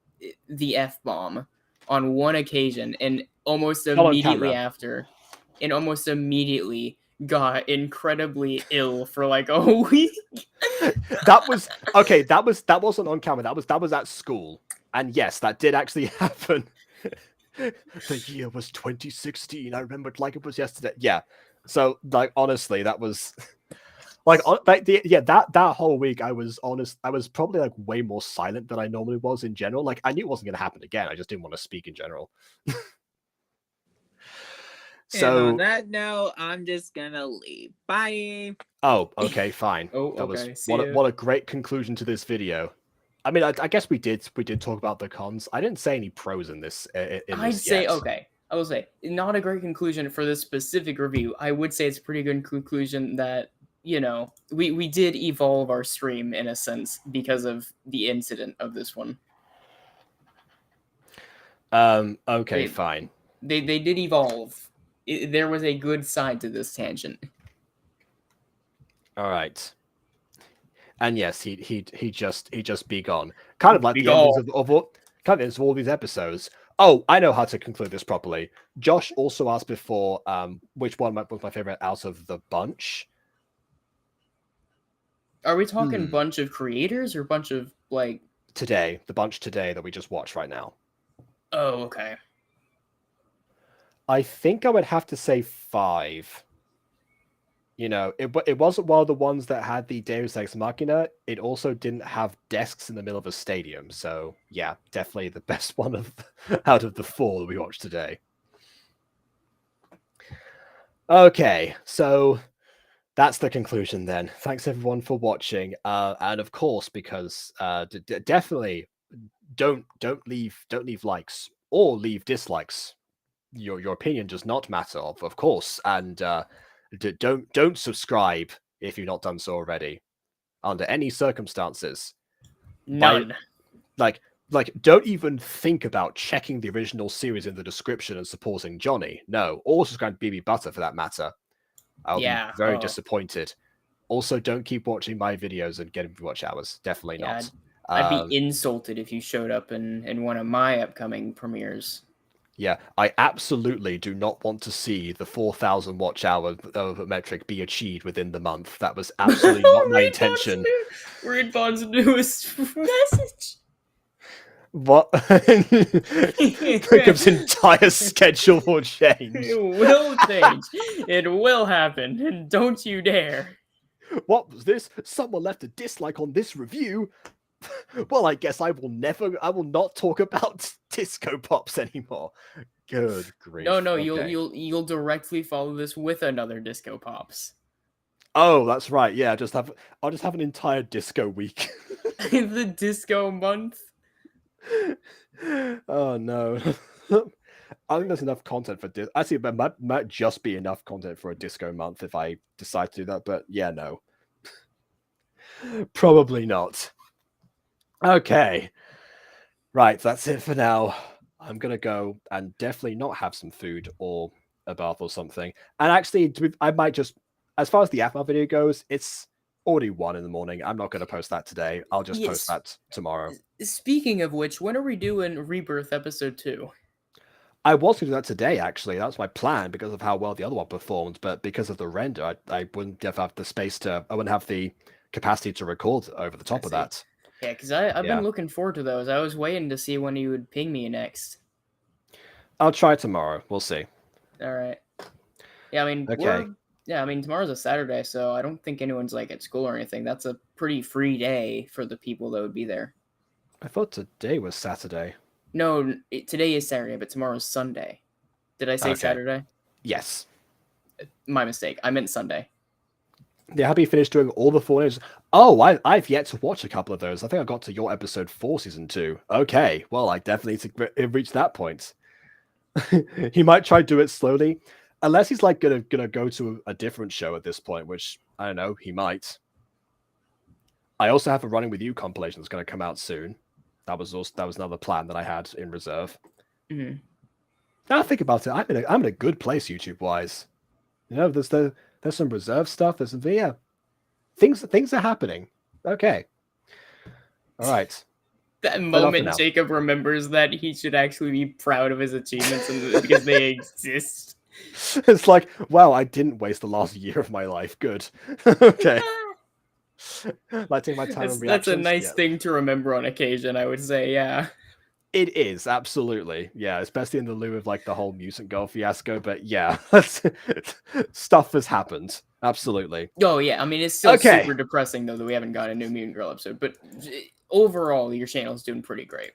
the F-bomb on one occasion and almost immediately got incredibly ill for like a week. That wasn't on camera. That was at school. And yes, that did actually happen. The year was 2016. I remembered like it was yesterday. Yeah. So, like, honestly, that was... that whole week, I was honest. I was probably like way more silent than I normally was in general. Like, I knew it wasn't going to happen again. I just didn't want to speak in general. And on So, that note, I'm just gonna leave. Bye. oh, okay, fine. Oh, That okay. was See what ya. what a great conclusion to this video. I mean, I guess we did talk about the cons. I didn't say any pros in this. I'd say yet. okay. I will say not a great conclusion for this specific review. I would say it's a pretty good conclusion that we did evolve our stream in a sense because of the incident of this one. Okay, fine. They did evolve. There was a good side to this tangent. All right. And yes, he just be gone. Kind of like Be the endings of all these episodes. Oh, I know how to conclude this properly. Josh also asked before which one was my favorite out of the bunch. Are we talking bunch of creators or bunch of like the bunch today that we just watched right now? Oh, okay. I think I would have to say 5. It wasn't one of the ones that had the Deus Ex Machina. It also didn't have desks in the middle of a stadium. So yeah, definitely the best one out of the 4 that we watched today. Okay, so that's the conclusion then. Thanks everyone for watching. And of course, because definitely don't leave likes or leave dislikes. Your opinion does not matter, of course, and don't subscribe if you've not done so already, under any circumstances. None. Like don't even think about checking the original series in the description and supporting Johnny. No, or subscribe to BB Butter for that matter. I'll be very disappointed. Also, don't keep watching my videos and getting watch hours. Definitely not. I'd be insulted if you showed up in one of my upcoming premieres. Yeah, I absolutely do not want to see the 4,000 watch hour metric be achieved within the month. That was absolutely not my intention. Read Bond's newest message. What? Jacob's entire schedule will change. It will change. It will happen, and don't you dare. What was this? Someone left a dislike on this review. Well, I guess I will not talk about Disco Pops anymore. Good grief. No, okay. You'll directly follow this with another Disco Pops. Oh, that's right. Yeah, I'll just have an entire disco week. The disco month. Oh no. I think there's enough content for this. Actually, there might just be enough content for a disco month if I decide to do that, but yeah, no. Probably not. Okay. Right, that's it for now. I'm gonna go and definitely not have some food or a bath or something. And actually, I might just, as far as the Aphmar video goes, it's already 1 in the morning. I'm not going to post that today. I'll just post that tomorrow. Speaking of which, when are we doing Rebirth episode 2? I was going to do that today, actually. That was my plan because of how well the other one performed. But because of the render, I wouldn't have the space to, I wouldn't have the capacity to record over the top of that. Yeah, because I've been looking forward to those. I was waiting to see when you would ping me next. I'll try tomorrow. We'll see. All right. Yeah, I mean, okay. Tomorrow's a Saturday, so I don't think anyone's like at school or anything. That's a pretty free day for the people that would be there. I thought today was Saturday. No, today is Saturday, but tomorrow's Sunday. Did I say Saturday? Yes. My mistake. I meant Sunday. Yeah, have you finished doing all the 4 days? Oh, I've yet to watch a couple of those. I think I got to your episode 4, season 2. Okay, well, I definitely need to reach that point. He might try to do it slowly. Unless he's like gonna go to a different show at this point, which I don't know, he might. I also have a Running With You compilation that's gonna come out soon. That was another plan that I had in reserve. Mm-hmm. Now I think about it, I'm in a good place YouTube wise. You know, there's some reserve stuff. There's some things are happening. Okay. All right. That moment Jacob remembers that he should actually be proud of his achievements because they exist. It's like, wow, I didn't waste the last year of my life. Good. Okay. Like, take my time on reactions. That's a nice thing to remember on occasion, I would say, yeah. It is, absolutely. Yeah, especially in the lieu of like the whole mutant girl fiasco. But yeah, stuff has happened. Absolutely. Oh yeah, I mean it's still Okay. super depressing though that we haven't got a new Mutant Girl episode, but overall your channel's doing pretty great.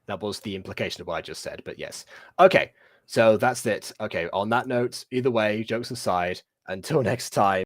That was the implication of what I just said, but yes. Okay, so that's it. Okay, on that note, either way, jokes aside, until next time.